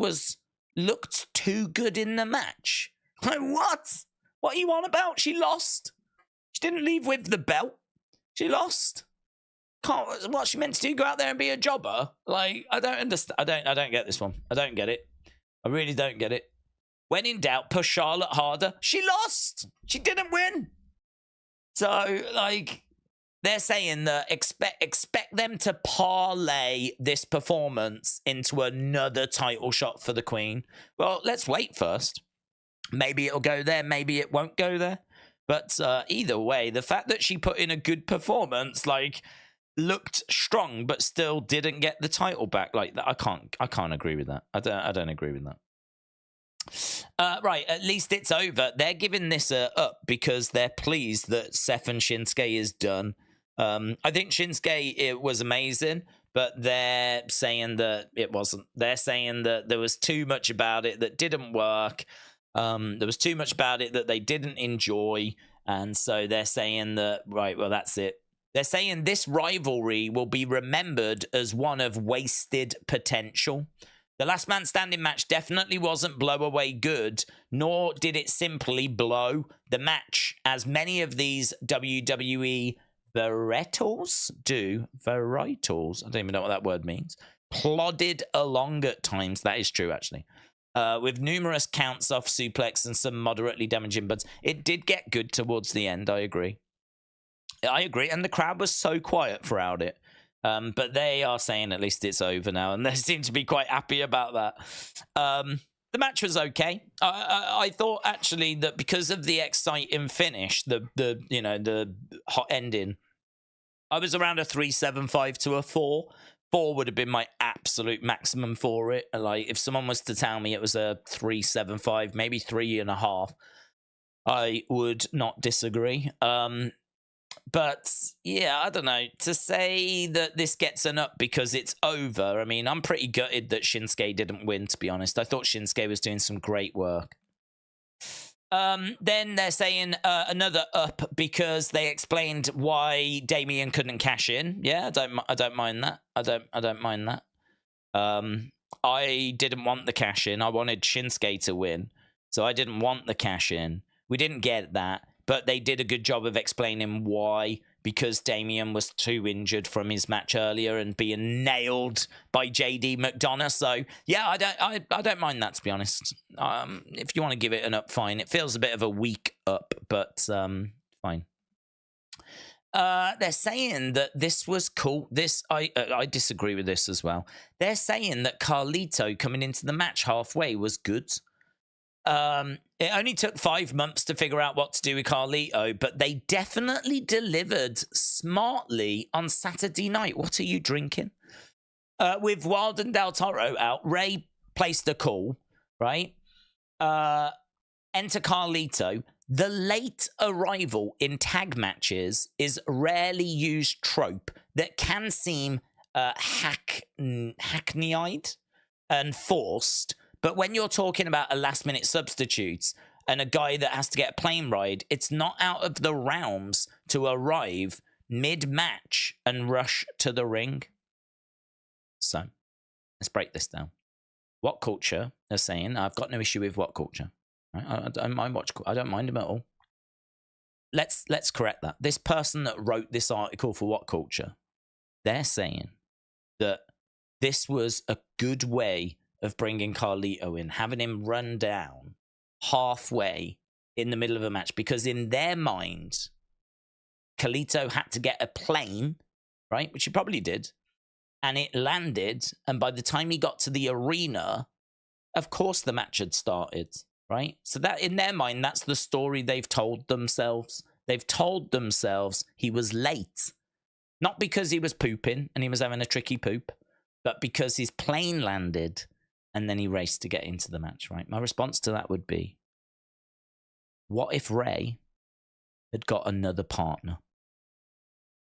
looked too good in the match. Like, what? What are you on about? She lost. She didn't leave with the belt. She lost. What she meant to do? Go out there and be a jobber? Like, I don't understand. I don't get this one. I don't get it. I really don't get it. When in doubt, push Charlotte harder. She lost. She didn't win. So, like, they're saying that expect them to parlay this performance into another title shot for the Queen. Well, let's wait first. Maybe it'll go there. Maybe it won't go there. But either way, the fact that she put in a good performance, like, looked strong, but still didn't get the title back. Like that, I can't agree with that. I don't agree with that. Right, at least it's over. They're giving this a up because they're pleased that Seth and Shinsuke is done. I think Shinsuke, it was amazing, but they're saying that it wasn't. They're saying that there was too much about it that didn't work. There was too much about it that they didn't enjoy, and so they're saying that, right, well, that's it. They're saying this rivalry will be remembered as one of wasted potential. The Last Man Standing match definitely wasn't blow away good, nor did it simply blow the match, as many of these WWE varietals do. Varietals? I don't even know what that word means. Plodded along at times. That is true, actually. With numerous counts off suplex and some moderately damaging butts. It did get good towards the end, I agree. And the crowd was so quiet throughout it. But they are saying at least it's over now, and they seem to be quite happy about that. The match was okay. I thought actually that because of the exciting finish, the hot ending, I was around a 3.75 to a 4. 4 would have been my absolute maximum for it. Like, if someone was to tell me it was a 3.75, maybe 3.5, I would not disagree. But yeah, I don't know. To say that this gets an up because it's over, I mean, I'm pretty gutted that Shinsuke didn't win, to be honest. I thought Shinsuke was doing some great work. Then they're saying another up because they explained why Damian couldn't cash in. Yeah, I don't mind that. I don't mind that. I didn't want the cash in. I wanted Shinsuke to win. so I didn't want the cash in. We didn't get that, but they did a good job of explaining why, because Damian was too injured from his match earlier and being nailed by JD McDonough. So yeah, I don't mind that, to be honest. If you want to give it an up, fine. It feels a bit of a weak up, but fine. They're saying that this was cool. I disagree with this as well. They're saying that Carlito coming into the match halfway was good. It only took 5 months to figure out what to do with Carlito, but they definitely delivered smartly on Saturday night. What are you drinking? With Wild and Del Toro out, Ray placed a call, right? Enter Carlito. The late arrival in tag matches is rarely used trope that can seem hackneyed and forced. But when you're talking about a last-minute substitute and a guy that has to get a plane ride, it's not out of the realms to arrive mid-match and rush to the ring. So, let's break this down. What Culture are saying, I've got no issue with What Culture. Right? I don't mind I don't mind him at all. Let's correct that. This person that wrote this article for What Culture, they're saying that this was a good way of bringing Carlito in, having him run down halfway in the middle of a match, because in their mind, Carlito had to get a plane, right, which he probably did, and it landed, and by the time he got to the arena, of course the match had started, right? So that, in their mind, that's the story they've told themselves. They've told themselves he was late, not because he was pooping and he was having a tricky poop, but because his plane landed and then he raced to get into the match, right? My response to that would be, what if Ray had got another partner,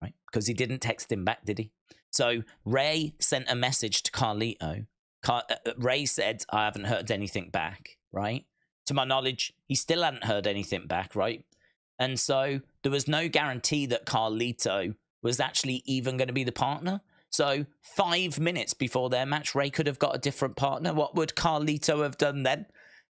right? Because he didn't text him back, did he? So Ray sent a message to Carlito. Ray said, I haven't heard anything back, right? To my knowledge, he still hadn't heard anything back, right? And so there was no guarantee that Carlito was actually even going to be the partner. So 5 minutes before their match, Ray could have got a different partner. What would Carlito have done then?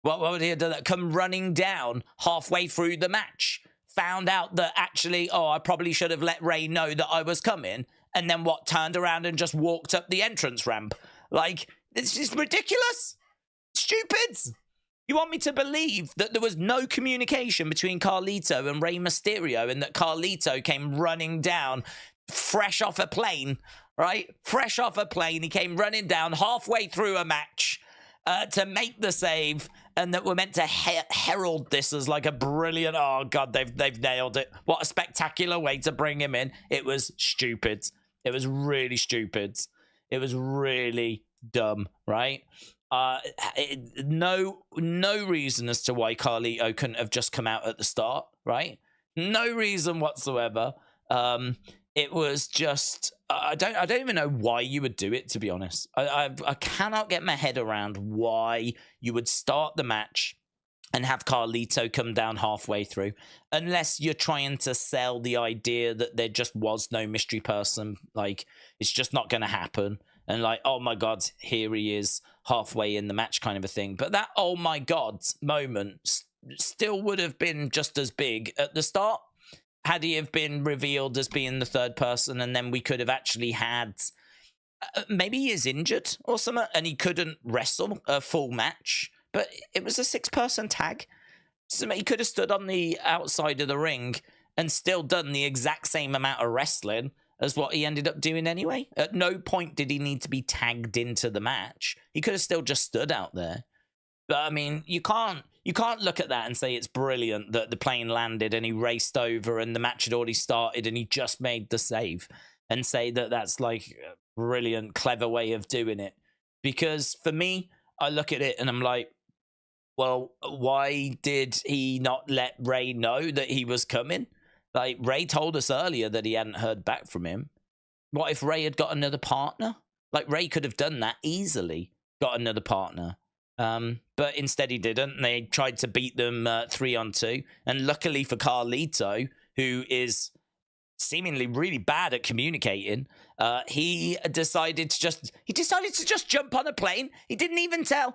What would he have done? Come running down halfway through the match, found out that actually, I probably should have let Ray know that I was coming, and then what, turned around and just walked up the entrance ramp. Like, it's just ridiculous. Stupid. You want me to believe that there was no communication between Carlito and Rey Mysterio, and that Carlito came running down fresh off a plane, right? Fresh off a plane. He came running down halfway through a match to make the save, and that we're meant to herald this as like a brilliant, oh God, they've nailed it. What a spectacular way to bring him in. It was stupid. It was really stupid. It was really dumb, right? No reason as to why Carlito couldn't have just come out at the start, right? No reason whatsoever. It was just, I don't even know why you would do it, to be honest. I cannot get my head around why you would start the match and have Carlito come down halfway through, unless you're trying to sell the idea that there just was no mystery person. Like, it's just not going to happen. And like, oh my God, here he is halfway in the match kind of a thing. But that, oh my God moment still would have been just as big at the start, had he have been revealed as being the third person, and then we could have actually had, maybe he is injured or something, and he couldn't wrestle a full match, but it was a 6-person tag. So he could have stood on the outside of the ring and still done the exact same amount of wrestling as what he ended up doing anyway. At no point did he need to be tagged into the match. He could have still just stood out there. But I mean, you can't look at that and say it's brilliant that the plane landed and he raced over and the match had already started and he just made the save, and say that that's like a brilliant, clever way of doing it. Because for me, I look at it and I'm like, well, why did he not let Ray know that he was coming? Like, Ray told us earlier that he hadn't heard back from him. What if Ray had got another partner? Like, Ray could have done that easily, got another partner. But instead he didn't. They tried to beat them 3-on-2. And luckily for Carlito, who is seemingly really bad at communicating, he decided to just jump on a plane. He didn't even tell.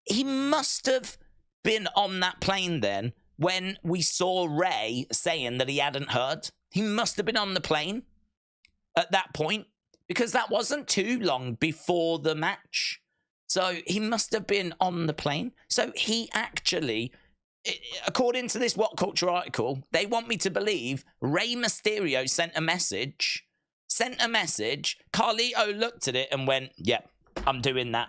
He must have been on that plane then when we saw Ray saying that he hadn't heard. He must have been on the plane at that point, because that wasn't too long before the match. So he must have been on the plane. So he actually, according to this What Culture article, they want me to believe Rey Mysterio sent a message. Carlito looked at it and went, yeah, I'm doing that.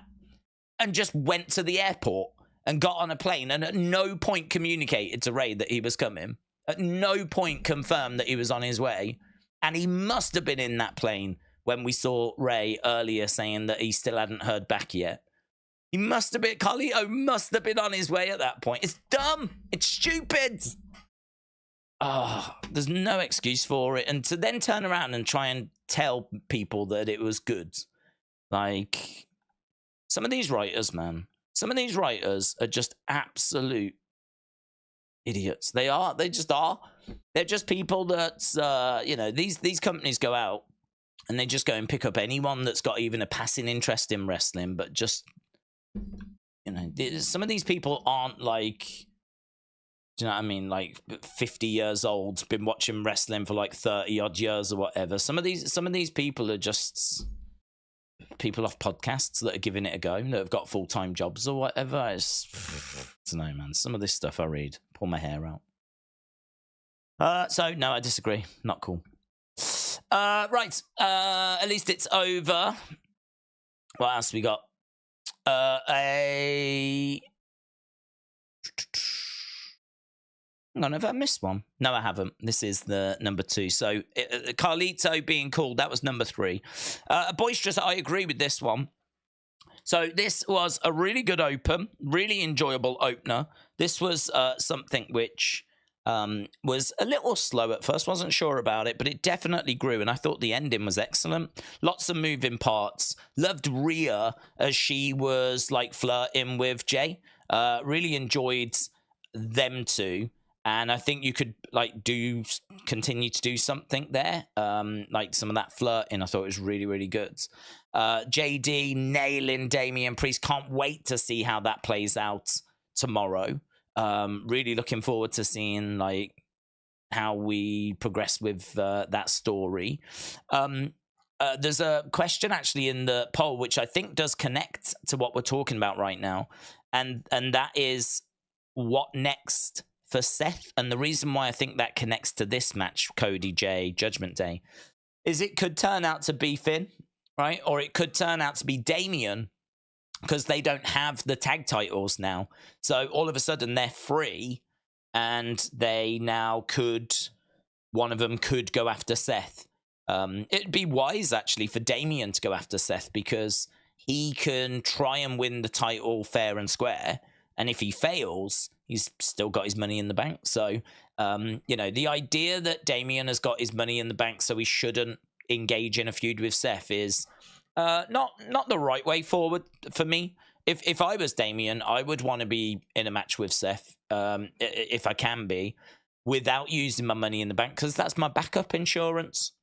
And just went to the airport and got on a plane, and at no point communicated to Rey that he was coming. At no point confirmed that he was on his way. And he must have been in that plane when we saw Rey earlier saying that he still hadn't heard back yet. He must have been, Carlito must have been on his way at that point. It's dumb. It's stupid. There's no excuse for it. And to then turn around and try and tell people that it was good. Like, some of these writers, man. Some of these writers are just absolute idiots. They just are. They're just people that, you know, these companies go out and they just go and pick up anyone that's got even a passing interest in wrestling, but just, you know, some of these people aren't like, do you know what I mean? Like 50 years old, been watching wrestling for like 30 odd years or whatever. Some of these people are just people off podcasts that are giving it a go, that have got full-time jobs or whatever. I don't know, man. Some of this stuff I read, pull my hair out. So no, I disagree. Not cool. Right. At least it's over. What else we got? Hang on, have I missed one? No, I haven't. This is the number 2. So, Carlito being called, that was number 3. Boisterous, I agree with this one. So, this was a really good open, really enjoyable opener. This was something which was a little slow at first. Wasn't sure about it, but it definitely grew, and I thought the ending was excellent. Lots of moving parts. Loved Rhea as she was, like, flirting with Jey. Really enjoyed them two. And I think you could like continue to do something there, like some of that flirting. I thought it was really, really good. JD nailing Damian Priest. Can't wait to see how that plays out tomorrow. Really looking forward to seeing like how we progress with that story. There's a question actually in the poll which I think does connect to what we're talking about right now, and that is what next for Seth. And the reason why I think that connects to this match, Cody Jey Judgment Day, is it could turn out to be Finn, right? Or it could turn out to be Damian, because they don't have the tag titles now. So all of a sudden they're free, and they now one of them could go after Seth. It'd be wise actually for Damian to go after Seth, because he can try and win the title fair and square. And if he fails, he's still got his money in the bank. So, you know, the idea that Damian has got his money in the bank so he shouldn't engage in a feud with Seth is not the right way forward for me. If I was Damian, I would want to be in a match with Seth, if I can be, without using my money in the bank, because that's my backup insurance.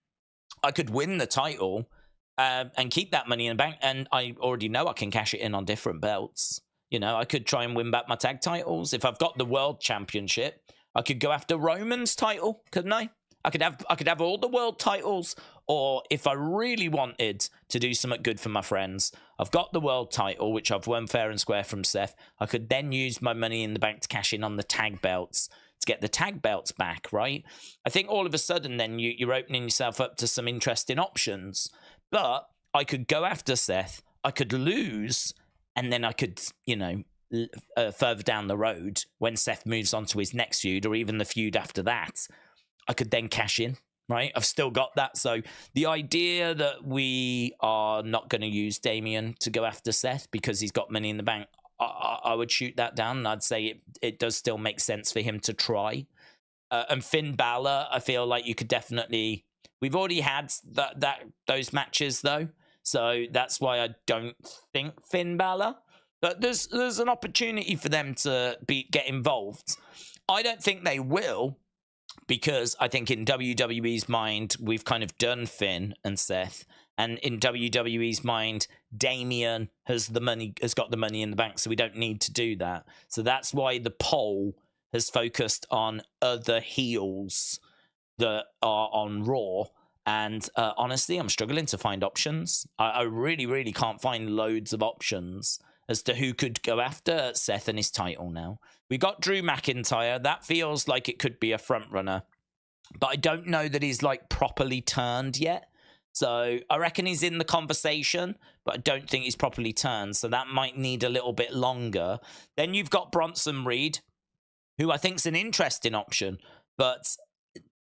I could win the title and keep that money in the bank, and I already know I can cash it in on different belts. You know, I could try and win back my tag titles. If I've got the world championship, I could go after Roman's title, couldn't I? I could have all the world titles, or if I really wanted to do something good for my friends, I've got the world title, which I've won fair and square from Seth. I could then use my money in the bank to cash in on the tag belts, to get the tag belts back, right? I think all of a sudden then you're opening yourself up to some interesting options. But I could go after Seth, I could lose, and then I could, you know, further down the road, when Seth moves on to his next feud, or even the feud after that, I could then cash in, right? I've still got that. So the idea that we are not going to use Damian to go after Seth because he's got money in the bank, I would shoot that down. And I'd say it does still make sense for him to try. And Finn Balor, I feel like you could definitely... We've already had those matches, though. So that's why I don't think Finn Balor. But there's an opportunity for them to get involved. I don't think they will, because I think in WWE's mind, we've kind of done Finn and Seth, And in WWE's mind, Damian has got the money in the bank, so we don't need to do that. So that's why the poll has focused on other heels that are on Raw. And honestly, I'm struggling to find options. I really, really can't find loads of options as to who could go after Seth and his title now. We got Drew McIntyre. That feels like it could be a front runner. But I don't know that he's like properly turned yet. So I reckon he's in the conversation, but I don't think he's properly turned. So that might need a little bit longer. Then you've got Bronson Reed, who I think is an interesting option, but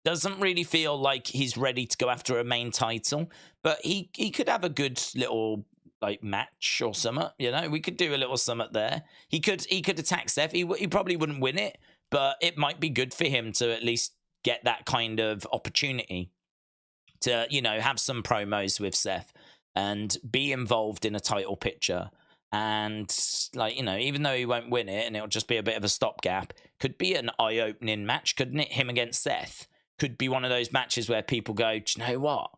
doesn't really feel like he's ready to go after a main title. But he could have a good little like match or something. You know, we could do a little something there. He could attack Seth. He probably wouldn't win it, but it might be good for him to at least get that kind of opportunity to, you know, have some promos with Seth and be involved in a title picture. And, like, you know, even though he won't win it and it'll just be a bit of a stopgap, could be an eye-opening match, couldn't it? Him against Seth could be one of those matches where people go, do you know what?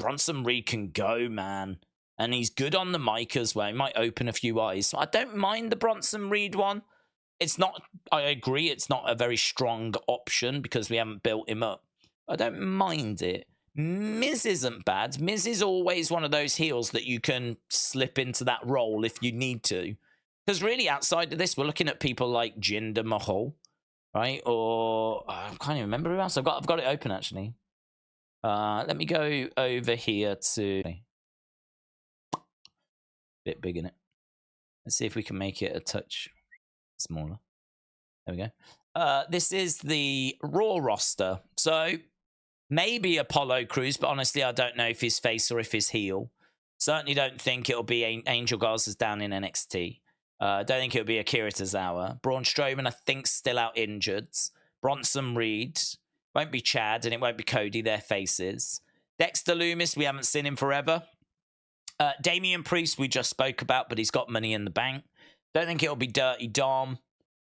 Bronson Reed can go, man. And he's good on the mic as well. He might open a few eyes. So I don't mind the Bronson Reed one. It's not, I agree, it's not a very strong option because we haven't built him up. I don't mind it. Miz isn't bad. Miz is always one of those heels that you can slip into that role if you need to. Because really, outside of this, we're looking at people like Jinder Mahal, right? Or I can't even remember who else. I've got it open actually. Let me go over here to bit big in it. Let's see if we can make it a touch smaller. There we go. This is the Raw roster. So maybe Apollo Crews, but honestly, I don't know if he's face or if he's heel. Certainly don't think it'll be Angel Garza's down in NXT. Don't think it'll be Akira Tozawa. Braun Strowman, I think, still out injured. Bronson Reed. Won't be Chad, and it won't be Cody. They're faces. Dexter Lumis, we haven't seen him forever. Damian Priest, we just spoke about, but he's got money in the bank. Don't think it'll be Dirty Dom.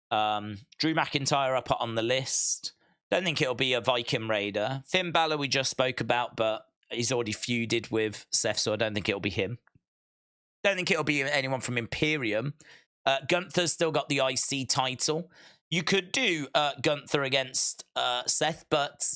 Drew McIntyre up on the list. Don't think it'll be a Viking Raider. Finn Balor we just spoke about, but he's already feuded with Seth, so I don't think it'll be him. Don't think it'll be anyone from Imperium. Gunther's still got the IC title. You could do Gunther against Seth, but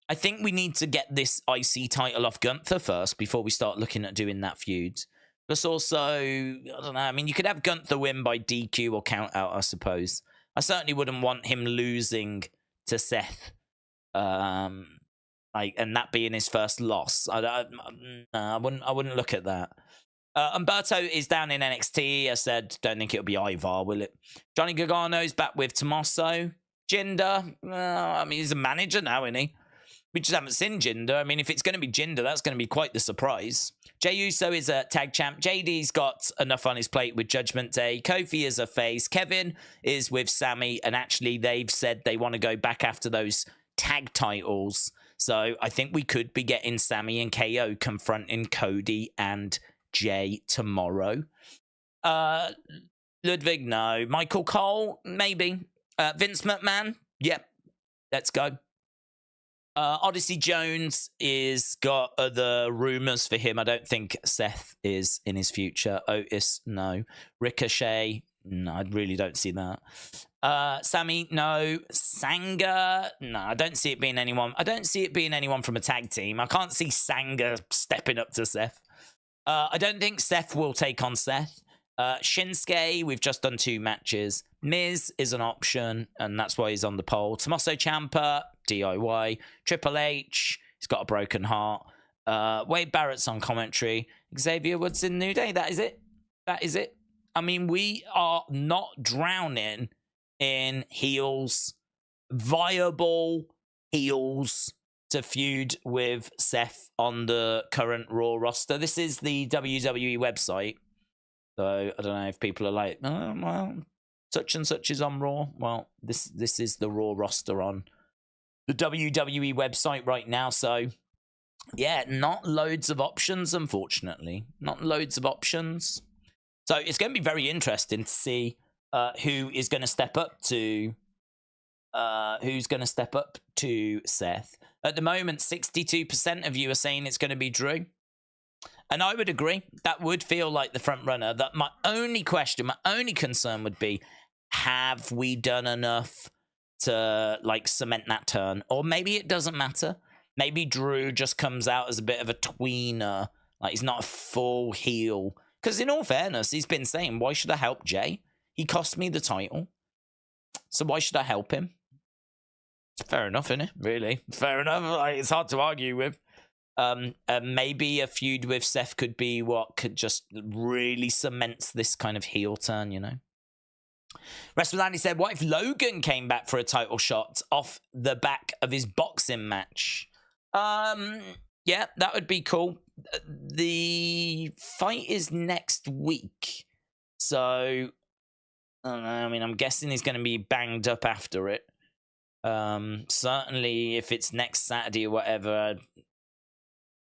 I think we need to get this IC title off Gunther first before we start looking at doing that feud. Plus also, I don't know, I mean, you could have Gunther win by DQ or count out, I suppose. I certainly wouldn't want him losing to Seth, and that being his first loss. I wouldn't look at that. Umberto is down in NXT. I said, don't think it'll be Ivar, will it? Johnny Gargano's back with Tommaso. Jinder, I mean, he's a manager now, isn't he? We just haven't seen Jinder. I mean, if it's going to be Jinder, that's going to be quite the surprise. Jey Uso is a tag champ. JD's got enough on his plate with Judgment Day. Kofi is a face. Kevin is with Sammy. And actually, they've said they want to go back after those tag titles. So I think we could be getting Sammy and KO confronting Cody and Jay tomorrow. Ludwig, no. Michael Cole, maybe. Vince McMahon, yep. Let's go. Odyssey Jones is got other rumors for him. I don't think Seth is in his future. Otis, no. Ricochet, no, I really don't see that. Sammy, no. Sanga, no, I don't see it being anyone. I don't see it being anyone from a tag team. I can't see Sanga stepping up to Seth. I don't think Seth will take on Seth. Shinsuke, we've just done 2 matches. Miz is an option, and that's why he's on the poll. Tommaso Ciampa, DIY. Triple H, he's got a broken heart. Wade Barrett's on commentary. Xavier Woods in New Day. That is it. That is it. I mean, we are not drowning in heels, viable heels to feud with Seth on the current Raw roster. This is the WWE website. So I don't know if people are like, oh, well, such and such is on Raw. Well, this is the Raw roster on the WWE website right now. So yeah, not loads of options, unfortunately. Not loads of options. So it's going to be very interesting to see who is going to step up to Seth. At the moment, 62% of you are saying it's going to be Drew. And I would agree. That would feel like the front runner. That my only question, my only concern would be, have we done enough to like cement that turn? Or maybe it doesn't matter. Maybe Drew just comes out as a bit of a tweener. Like he's not a full heel. Because in all fairness, he's been saying, why should I help Jey? He cost me the title. So why should I help him? It's fair enough, isn't it? Really? Fair enough. Like, it's hard to argue with. Maybe a feud with Seth could be what could just really cements this kind of heel turn, you know? WrestleMania said, what if Logan came back for a title shot off the back of his boxing match? Yeah, that would be cool. The fight is next week. So, I don't know. I mean, I'm guessing he's going to be banged up after it. Certainly if it's next Saturday or whatever.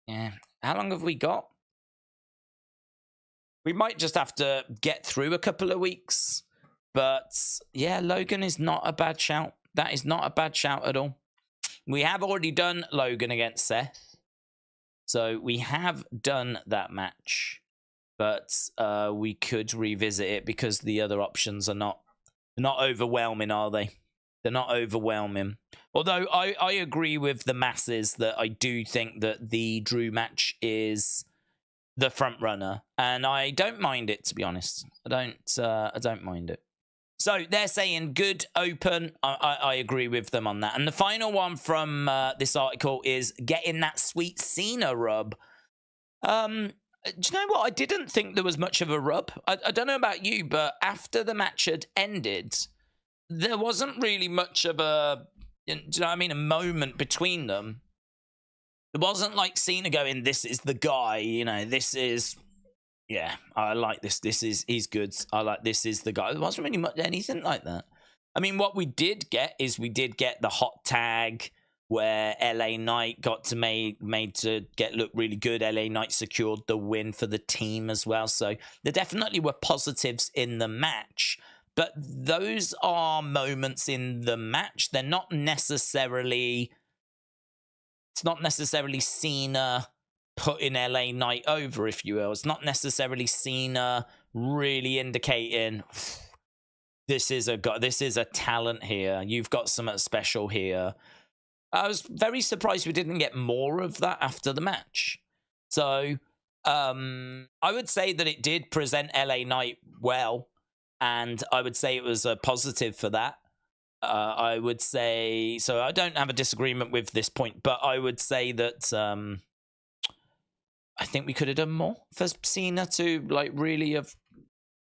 Yeah. How long have we got? We might just have to get through a couple of weeks. But yeah, Logan is not a bad shout. That is not a bad shout at all. We have already done Logan against Seth. So we have done that match. But we could revisit it because the other options are not overwhelming, are they? They're not overwhelming. Although I agree with the masses that I do think that the Drew match is the front runner. And I don't mind it, to be honest. I don't mind it. So they're saying good open. I agree with them on that. And the final one from this article is getting that sweet Cena rub. Do you know what? I didn't think there was much of a rub. I don't know about you, but after the match had ended, there wasn't really much of a, do you know what I mean, a moment between them. It wasn't like Cena going, this is the guy, you know, this is... Yeah, I like this. He's good. I like this is the guy. There wasn't really much anything like that. I mean, what we did get is the hot tag where LA Knight got to made to look really good. LA Knight secured the win for the team as well. So there definitely were positives in the match. But those are moments in the match. They're not necessarily... It's not necessarily Cena putting LA Knight over, if you will. It's not necessarily Cena really indicating this is a talent here. You've got something special here. I was very surprised we didn't get more of that after the match. So I would say that it did present LA Knight well, and I would say it was a positive for that. I would say, so I don't have a disagreement with this point, but I would say that I think we could have done more for Cena to like really have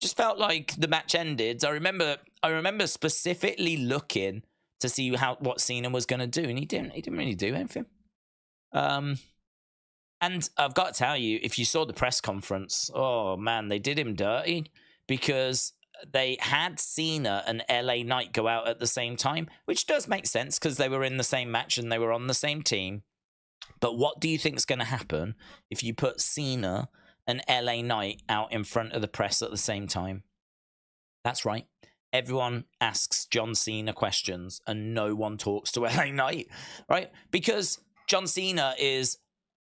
just felt like the match ended. I remember specifically looking to see what Cena was going to do, and he didn't really do anything. And I've got to tell you, if you saw the press conference, oh man, they did him dirty because they had Cena and LA Knight go out at the same time, which does make sense because they were in the same match and they were on the same team. But what do you think is going to happen if you put Cena and LA Knight out in front of the press at the same time? That's right. Everyone asks John Cena questions and no one talks to LA Knight, right? Because John Cena is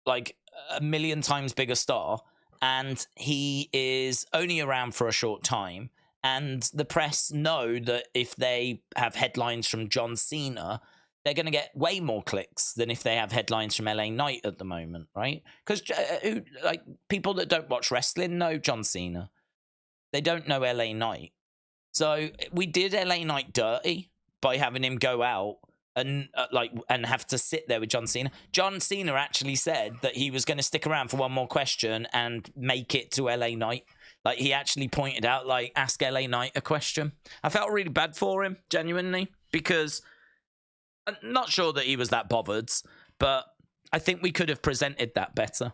like a million times bigger star and he is only around for a short time. And the press know that if they have headlines from John Cena, they're going to get way more clicks than if they have headlines from LA Knight at the moment, right? Because like people that don't watch wrestling know John Cena. They don't know LA Knight. So we did LA Knight dirty by having him go out and and have to sit there with John Cena. John Cena actually said that he was going to stick around for one more question and make it to LA Knight. Like he actually pointed out, like, ask LA Knight a question. I felt really bad for him, genuinely, because I'm not sure that he was that bothered, but I think we could have presented that better.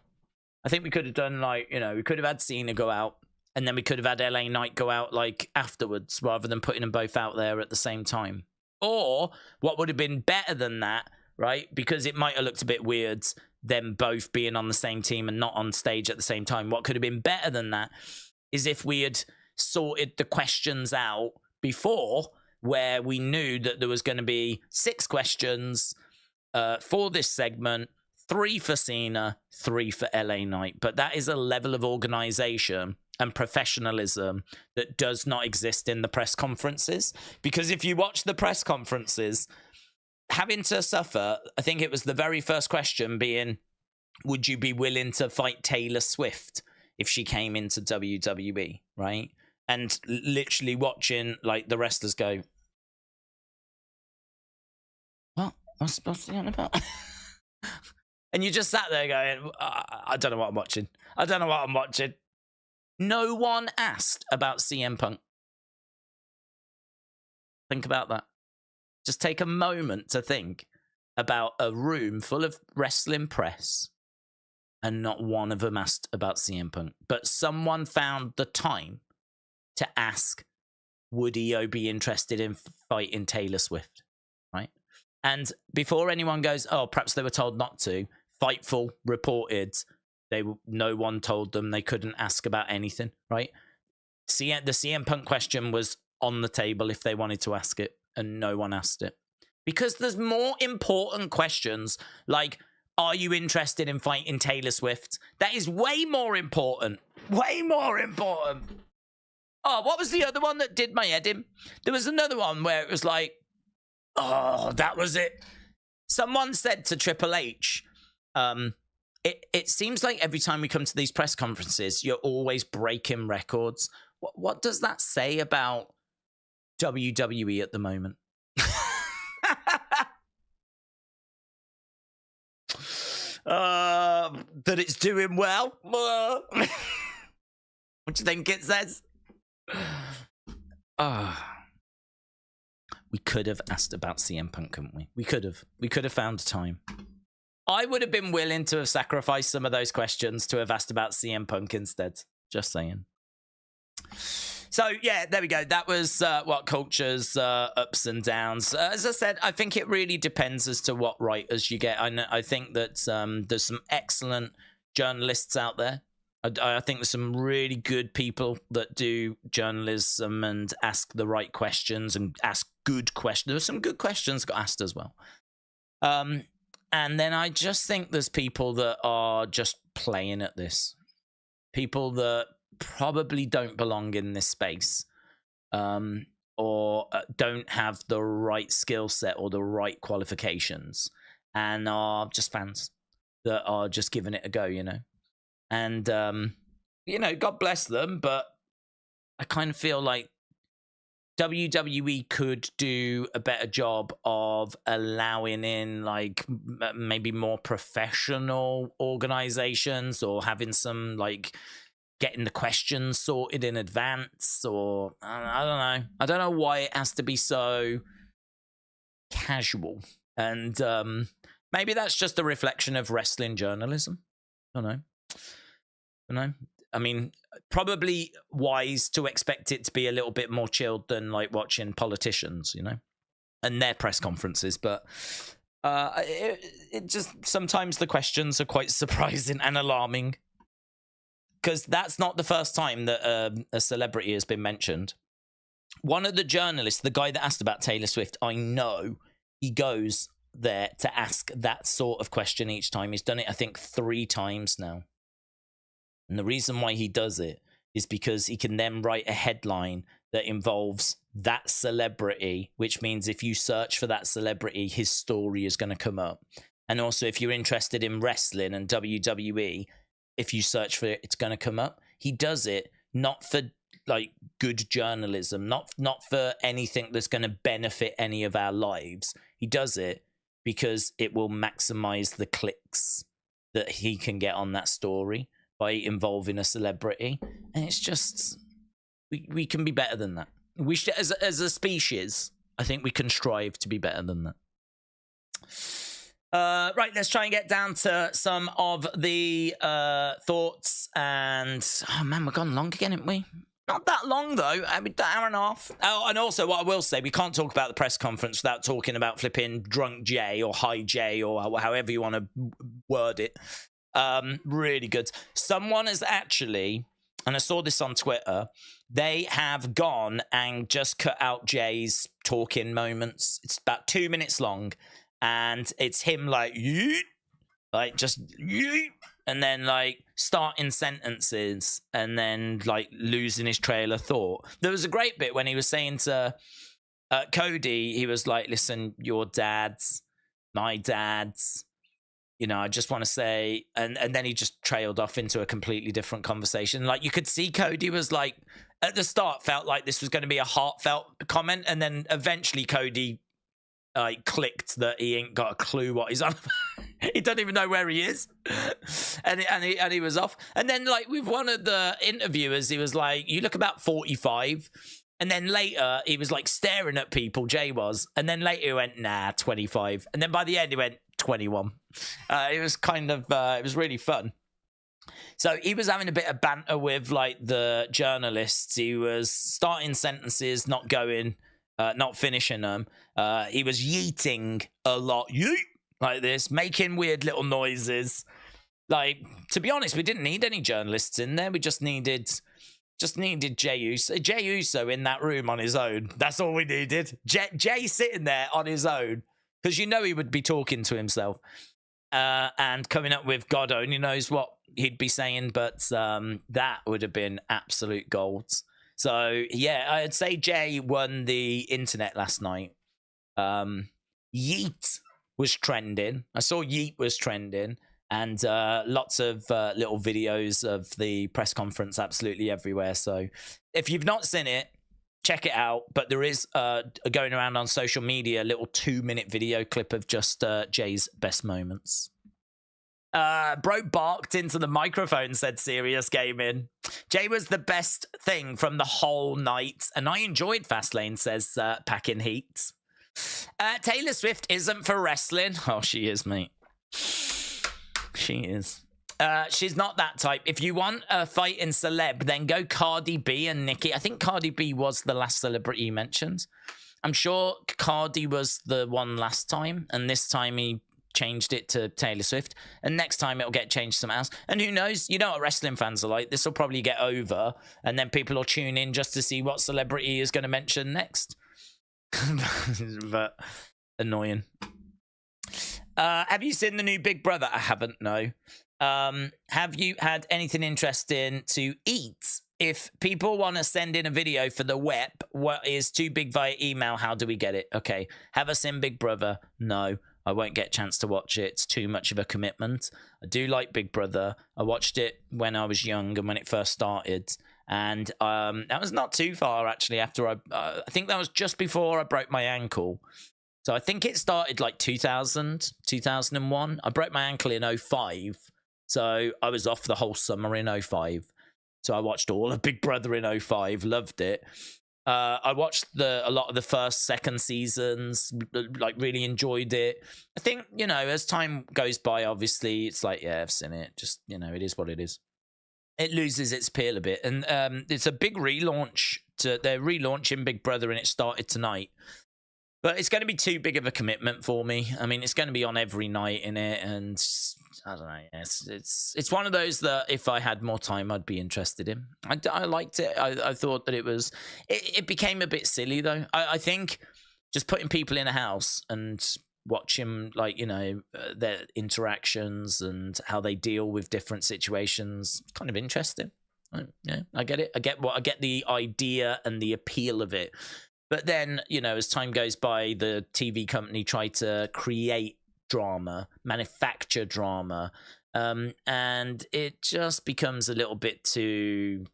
I think we could have done, like, you know, we could have had Cena go out and then we could have had LA Knight go out, like, afterwards rather than putting them both out there at the same time. Or what would have been better than that, right? Because it might have looked a bit weird, them both being on the same team and not on stage at the same time. What could have been better than that is if we had sorted the questions out before, where we knew that there was going to be 6 questions for this segment, 3 for Cena, 3 for LA Knight. But that is a level of organization and professionalism that does not exist in the press conferences. Because if you watch the press conferences, having to suffer, I think it was the very first question being, would you be willing to fight Taylor Swift if she came into WWE, right? And literally watching like the wrestlers go, what? What's he on about? And you just sat there going, I don't know what I'm watching. I don't know what I'm watching. No one asked about CM Punk. Think about that. Just take a moment to think about a room full of wrestling press and not one of them asked about CM Punk. But someone found the time to ask, would Iyo be interested in fighting Taylor Swift, right? And before anyone goes, oh, perhaps they were told not to, Fightful reported no one told them they couldn't ask about anything, right? The CM Punk question was on the table if they wanted to ask it, and no one asked it. Because there's more important questions, like, are you interested in fighting Taylor Swift? That is way more important. Way more important. Oh, what was the other one that did my head in? There was another one where it was like, oh, that was it. Someone said to Triple H, it seems like every time we come to these press conferences, you're always breaking records. What does that say about WWE at the moment? That it's doing well. What do you think it says? We could have asked about CM Punk, couldn't we? We could have found time. I would have been willing to have sacrificed some of those questions to have asked about CM Punk instead. Just saying. So, yeah, there we go. That was What Culture's ups and downs. As I said, I think it really depends as to what writers you get. I think that there's some excellent journalists out there. I think there's some really good people that do journalism and ask the right questions and ask good questions. There's some good questions got asked as well. And then I just think there's people that are just playing at this. People that probably don't belong in this space, or don't have the right skill set or the right qualifications, and are just fans that are just giving it a go, you know. And, God bless them, but I kind of feel like WWE could do a better job of allowing in, like, maybe more professional organizations, or having some, like, getting the questions sorted in advance, or I don't know. I don't know why it has to be so casual. And maybe that's just a reflection of wrestling journalism. I don't know. I mean, probably wise to expect it to be a little bit more chilled than like watching politicians, you know, and their press conferences. But it just, sometimes the questions are quite surprising and alarming, because that's not the first time that a celebrity has been mentioned. One of the journalists, the guy that asked about Taylor Swift, I know he goes there to ask that sort of question each time. He's done it, I think, 3 times now. And the reason why he does it is because he can then write a headline that involves that celebrity, which means if you search for that celebrity, his story is going to come up. And also, if you're interested in wrestling and WWE, if you search for it, it's going to come up. He does it not for like good journalism, not for anything that's going to benefit any of our lives. He does it because it will maximize the clicks that he can get on that story by involving a celebrity. And it's just, we can be better than that. We should, as a species, I think we can strive to be better than that. Right, let's try and get down to some of the thoughts. And, oh man, we've gone long again, haven't we? Not that long, though. I mean, an hour and a half. Oh, and also, what I will say, we can't talk about the press conference without talking about flipping Drunk Jay or High Jay or however you want to word it. Really good. Someone has actually, and I saw this on Twitter, they have gone and just cut out Jay's talking moments. It's about 2 minutes long, and it's him like, yeet, like just yeet, and then like starting sentences and then like losing his trail of thought. There was a great bit when he was saying to Cody, he was like, listen, your dad's, my dad's, you know, I just want to say, and then he just trailed off into a completely different conversation. Like you could see Cody was like, at the start felt like this was going to be a heartfelt comment, and then eventually Cody like clicked that he ain't got a clue what he's on about. He doesn't even know where he is. and he was off. And then like with one of the interviewers, he was like, you look about 45. And then later he was like staring at people, Jay was, and then later he went, nah, 25. And then by the end he went 21. It was kind of it was really fun. So he was having a bit of banter with like the journalists. He was starting sentences, not going, not finishing them. He was yeeting a lot, yeet, like this, making weird little noises. Like, to be honest, we didn't need any journalists in there. We just needed Jey Uso. Jey Uso in that room on his own. That's all we needed. Jey sitting there on his own, because you know he would be talking to himself and coming up with God only knows what he'd be saying, but that would have been absolute gold. So yeah, I'd say Jey won the internet last night. Yeet was trending. I saw Yeet was trending, and lots of little videos of the press conference absolutely everywhere. So if you've not seen it, check it out. But there is going around on social media a little 2-minute video clip of just Jey's best moments. Bro barked into the microphone, said Serious Gaming. Jey was the best thing from the whole night, and I enjoyed Fastlane, says Packing Heat. Taylor Swift isn't for wrestling. Oh, she is, mate. She is. She's not that type. If you want a fighting celeb, then go Cardi B and Nicki. I think Cardi B was the last celebrity you mentioned. I'm sure Cardi was the one last time, and this time he changed it to Taylor Swift, and next time it'll get changed to something else. And who knows? You know what wrestling fans are like. This will probably get over, and then people will tune in just to see what celebrity is going to mention next. But annoying. Have you seen the new Big Brother? I haven't, no. Have you had anything interesting to eat? If people want to send in a video for the web, what is too big via email? How do we get it? Okay. Have I seen Big Brother? No. I won't get a chance to watch it. It's too much of a commitment. I do like Big Brother. I watched it when I was young and when it first started. And that was not too far, actually, after I think that was just before I broke my ankle. So I think it started like 2000, 2001. I broke my ankle in 05. So I was off the whole summer in 05. So I watched all of Big Brother in 05. Loved it. I watched a lot of the first, second seasons, like really enjoyed it. I think, you know, as time goes by, obviously, it's like, yeah, I've seen it. Just, you know, it is what it is. It loses its appeal a bit. And it's a big relaunch. They're relaunching Big Brother, and it started tonight. But it's going to be too big of a commitment for me. I mean, it's going to be on every night in it, and I don't know. It's one of those that if I had more time, I'd be interested in. I liked it. I thought that it became a bit silly, though. I think just putting people in a house and watching, like, you know, their interactions and how they deal with different situations, kind of interesting. Yeah, I get it. I get the idea and the appeal of it. But then, you know, as time goes by, the TV company tried to create drama, manufacture drama, and it just becomes a little bit too,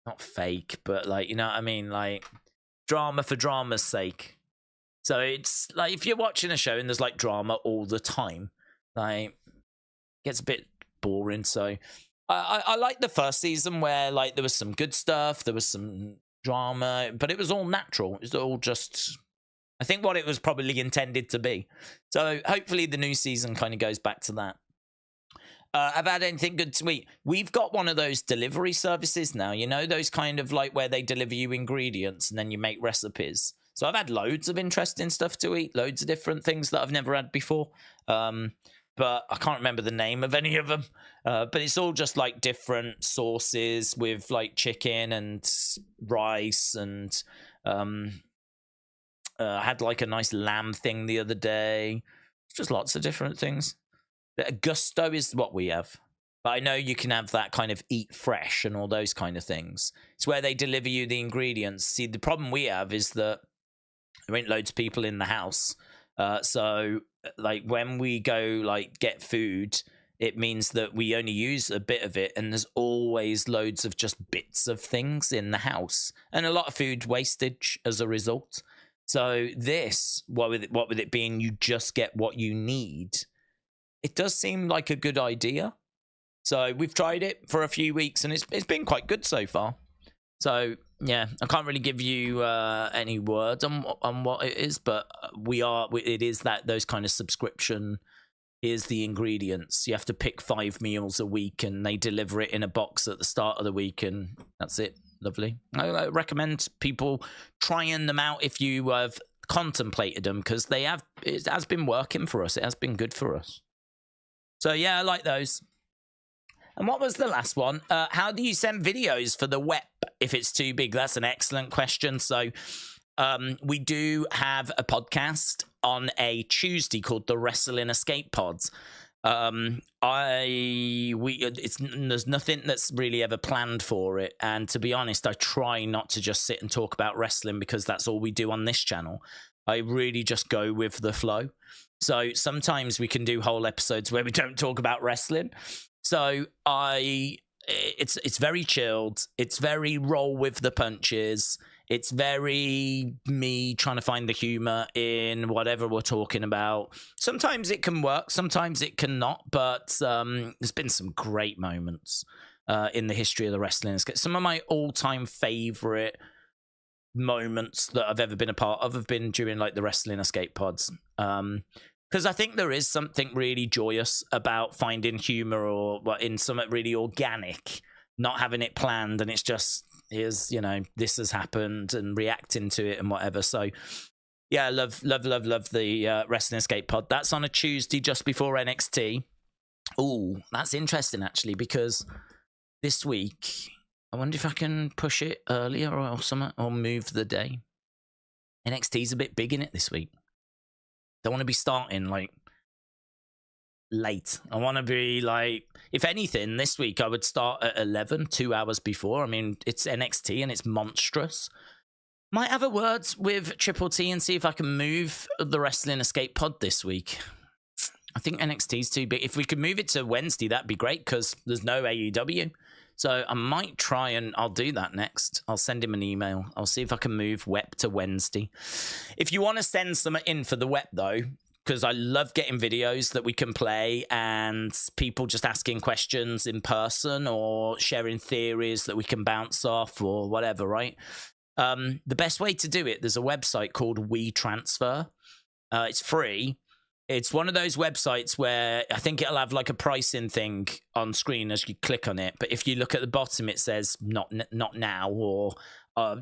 not fake, but like, you know what I mean? Like, drama for drama's sake. So it's like, if you're watching a show and there's like drama all the time, like, it gets a bit boring. So I like the first season where like there was some good stuff, there was some drama, but it was all natural. It was all just, I think, what it was probably intended to be. So hopefully the new season kind of goes back to that. I've had anything good to eat. We've got one of those delivery services now, you know, those kind of like where they deliver you ingredients and then you make recipes. So I've had loads of interesting stuff to eat, loads of different things that I've never had before. But I can't remember the name of any of them. But it's all just like different sauces with like chicken and rice. And I had like a nice lamb thing the other day. Just lots of different things. The Gusto is what we have. But I know you can have that kind of eat fresh and all those kind of things. It's where they deliver you the ingredients. See, the problem we have is that there ain't loads of people in the house. So, like, when we go, like, get food, it means that we only use a bit of it, and there's always loads of just bits of things in the house, and a lot of food wastage as a result. So this, what with it being you just get what you need, it does seem like a good idea. So we've tried it for a few weeks, and it's been quite good so far. So yeah, I can't really give you any words on what it is, but it is that those kind of subscription. Here's the ingredients. You have to pick 5 meals a week, and they deliver it in a box at the start of the week, and that's it. Lovely. I recommend people trying them out if you have contemplated them, because it has been working for us. It has been good for us. So yeah, I like those. And what was the last one? How do you send videos for the web if it's too big? That's an excellent question. So we do have a podcast on a Tuesday called the Wrestling Escape Pods. There's nothing that's really ever planned for it, and to be honest, I try not to just sit and talk about wrestling, because that's all we do on this channel. I really just go with the flow. So sometimes we can do whole episodes where we don't talk about wrestling. So it's very chilled. It's very roll with the punches. It's very me trying to find the humor in whatever we're talking about. Sometimes it can work, sometimes it cannot, but there's been some great moments in the history of the wrestling. Some of my all-time favorite moments that I've ever been a part of have been during like the Wrestling Escape Pods. Because I think there is something really joyous about finding humor or in something really organic, not having it planned, and it's just, here's, this has happened, and reacting to it and whatever. So yeah, love the Wrestling Escape Pod. That's on a Tuesday just before NXT. Oh, that's interesting actually, because this week, I wonder if I can push it earlier or something, or move the day. NXT's a bit big in it this week. Don't want to be starting like late. I want to be like, if anything, this week I would start at 11, 2 hours before. I mean, it's NXT and it's monstrous. Might have a words with Triple T and see if I can move the Wrestling Escape Pod this week. I think NXT's too big. If we could move it to Wednesday, that'd be great, because there's no AEW. So I might try, and I'll do that next. I'll send him an email. I'll see if I can move WEP to Wednesday. If you want to send some in for the WEP, though, because I love getting videos that we can play and people just asking questions in person or sharing theories that we can bounce off or whatever, right? The best way to do it, there's a website called WeTransfer. It's free. It's one of those websites where I think it'll have like a pricing thing on screen as you click on it. But if you look at the bottom, it says not now, or, I'll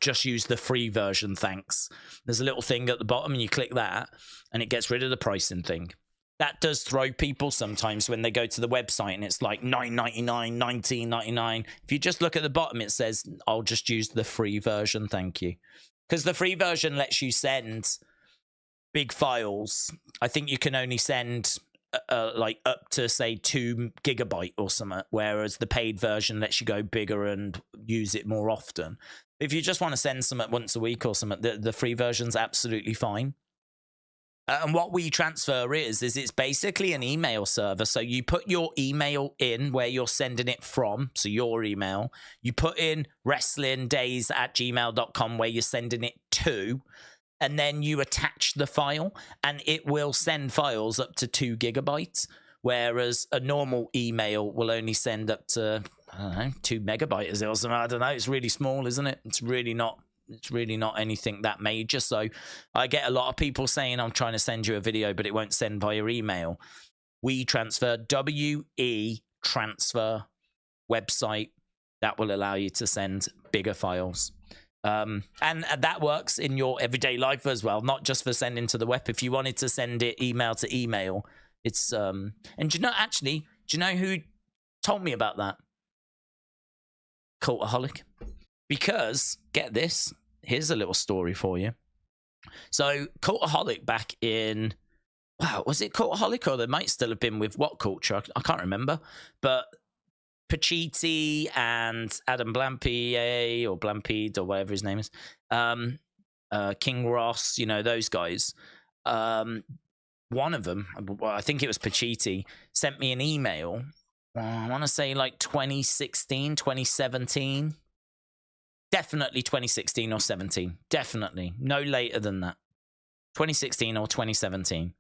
just use the free version, thanks. There's a little thing at the bottom and you click that and it gets rid of the pricing thing. That does throw people sometimes when they go to the website and it's like $9.99, $19.99. If you just look at the bottom, it says, I'll just use the free version, thank you. Because the free version lets you send big files. I think you can only send like up to say 2 gigabyte or something, whereas the paid version lets you go bigger and use it more often. If you just want to send something once a week or something, the free version's absolutely fine. And what WeTransfer is it's basically an email server. So you put your email in where you're sending it from, so your email. You put in wrestlingdaze@gmail.com where you're sending it to, and then you attach the file, and it will send files up to 2 gigabytes, whereas a normal email will only send up to, I don't know, 2 megabytes or something. I don't know. It's really small, isn't it? It's really not anything that major. So I get a lot of people saying, I'm trying to send you a video, but it won't send via email. WeTransfer, WE Transfer website that will allow you to send bigger files. And that works in your everyday life as well, not just for sending to the web. If you wanted to send it email to email, it's and do you know who told me about that? Cultaholic. Because get this, here's a little story for you. So Cultaholic back in wow, was it Cultaholic, or they might still have been with What Culture? I can't remember. But Pacitti and Adam Blampied or Blampede or whatever his name is, King Ross, you know, those guys. One of them, well, I think it was Pacitti, sent me an email. I want to say like 2016, 2017. Definitely 2016 or 17. Definitely. No later than that. 2016 or 2017.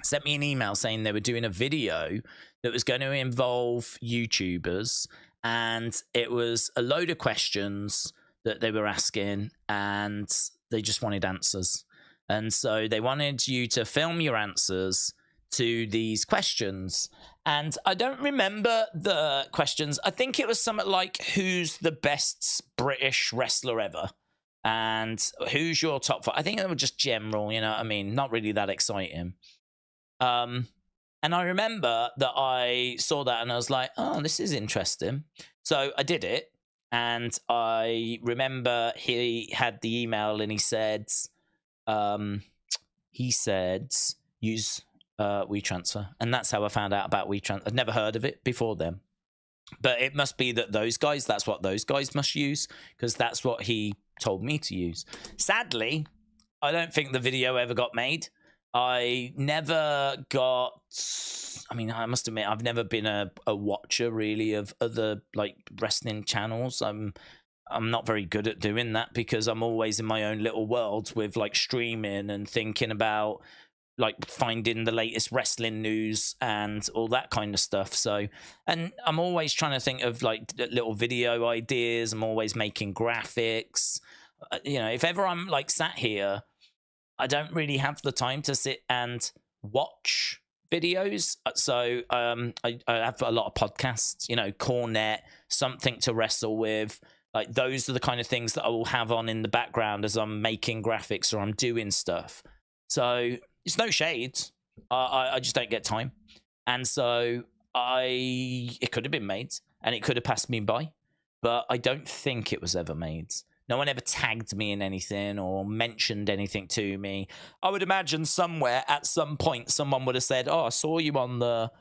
Sent me an email saying they were doing a video that was going to involve YouTubers, and it was a load of questions that they were asking, and they just wanted answers. And so they wanted you to film your answers to these questions. And I don't remember the questions. I think it was something like, who's the best British wrestler ever? And who's your top 5? I think they were just general, you know what I mean? Not really that exciting. And I remember that I saw that and I was like, oh, this is interesting. So I did it. And I remember he had the email and he said, use WeTransfer. And that's how I found out about WeTransfer. I'd never heard of it before then. But it must be that that's what those guys must use, because that's what he told me to use. Sadly, I don't think the video ever got made. I never got... I mean, I must admit, I've never been a watcher, really, of other, like, wrestling channels. I'm not very good at doing that because I'm always in my own little world with, like, streaming and thinking about, like, finding the latest wrestling news and all that kind of stuff. So, and I'm always trying to think of, like, little video ideas. I'm always making graphics. You know, if ever I'm, like, sat here, I don't really have the time to sit and watch videos. So I have a lot of podcasts, you know, Cornet, Something to Wrestle With. Like, those are the kind of things that I will have on in the background as I'm making graphics or I'm doing stuff. So it's no shade. I just don't get time. And so it could have been made and it could have passed me by, but I don't think it was ever made. No one ever tagged me in anything or mentioned anything to me. I would imagine somewhere at some point someone would have said, oh, I saw you on the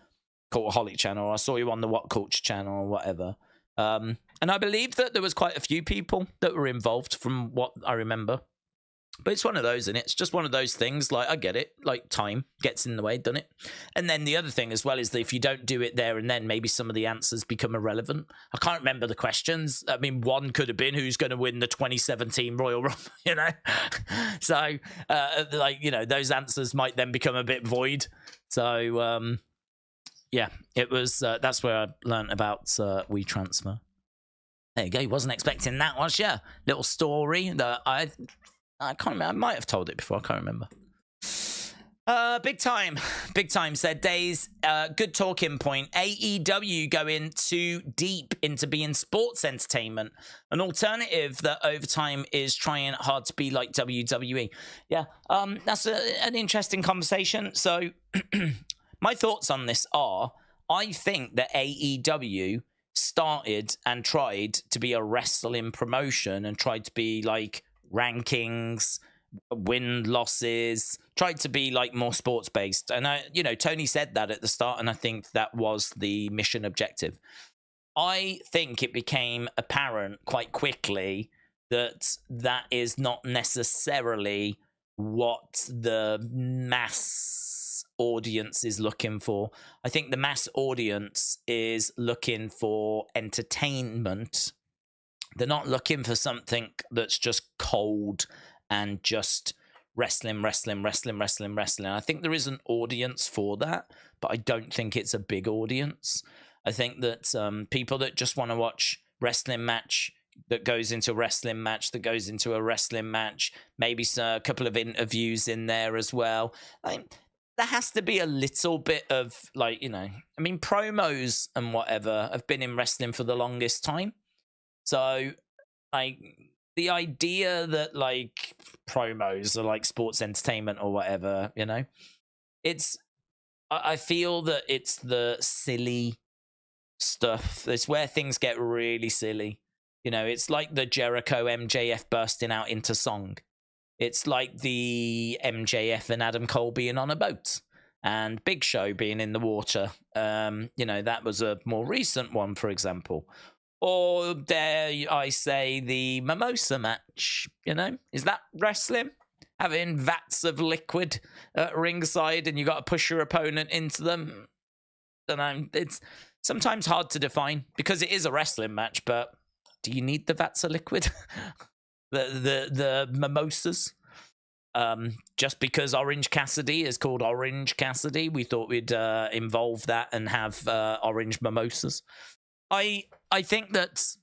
Cultaholic channel, or I saw you on the What Culture channel, or whatever. And I believe that there was quite a few people that were involved from what I remember. But it's one of those, and it's just one of those things. Like, I get it. Like, time gets in the way, doesn't it? And then the other thing as well is that if you don't do it there and then, maybe some of the answers become irrelevant. I can't remember the questions. I mean, one could have been, who's going to win the 2017 Royal Rumble, you know? So, like, you know, those answers might then become a bit void. So, yeah, it was, that's where I learned about WeTransfer. There you go. You wasn't expecting that, was you? Little story that I can't remember. I might have told it before. I can't remember. Big time, said Daze. Good talking point. AEW going too deep into being sports entertainment. An alternative that over time is trying hard to be like WWE. Yeah, that's an interesting conversation. So my thoughts on this are, I think that AEW started and tried to be a wrestling promotion and tried to be like rankings, win losses, tried to be like more sports based. And you know, Tony said that at the start, and I think that was the mission objective. I think it became apparent quite quickly that that is not necessarily what the mass audience is looking for. I think the mass audience is looking for entertainment. They're not looking for something that's just cold and just wrestling. I think there is an audience for that, but I don't think it's a big audience. I think that people that just want to watch wrestling match that goes into a wrestling match, maybe a couple of interviews in there as well. There has to be a little bit of, like, you know, I mean, promos and whatever have been in wrestling for the longest time. So, like, the idea that, like, promos are like sports entertainment or whatever, you know, I feel that it's the silly stuff. It's where things get really silly. You know, it's like the Jericho MJF bursting out into song. It's like the MJF and Adam Cole being on a boat. and Big Show being in the water. That was a more recent one, for example. Or dare I say the mimosa match, Is that wrestling? Having vats of liquid at ringside and you got to push your opponent into them. I don't know. It's sometimes hard to define because it is a wrestling match, but do you need the vats of liquid? the mimosas? Just because Orange Cassidy is called Orange Cassidy, we thought we'd involve that and have orange mimosas. I think that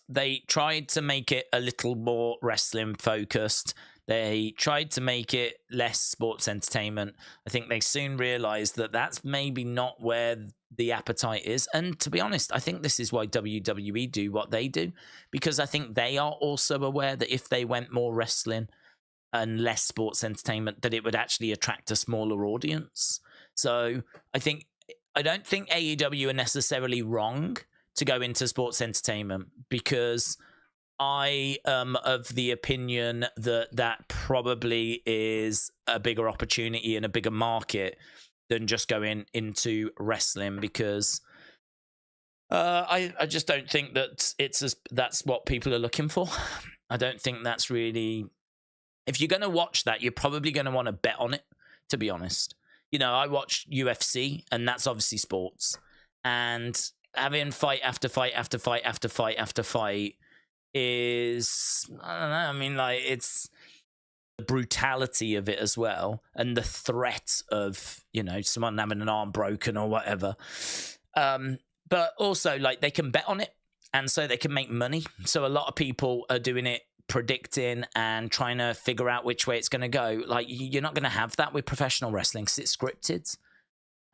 they tried to make it a little more wrestling focused. They tried to make it less sports entertainment. I think they soon realized that that's maybe not where the appetite is. And to be honest, I think this is why WWE do what they do, because I think they are also aware that if they went more wrestling and less sports entertainment, that it would actually attract a smaller audience. So I don't think AEW are necessarily wrong to go into sports entertainment, because I am of the opinion that probably is a bigger opportunity and a bigger market than just going into wrestling, because I just don't think that that's what people are looking for. I don't think that's really... If you're going to watch that, you're probably going to want to bet on it, to be honest. I watch UFC, and that's obviously sports. And having fight after fight after fight after fight after fight is, I don't know, I mean, like, it's the brutality of it as well, and the threat of, someone having an arm broken or whatever. But also, like, they can bet on it, and so they can make money. So a lot of people are doing it, predicting and trying to figure out which way it's going to go. Like, you're not going to have that with professional wrestling because it's scripted.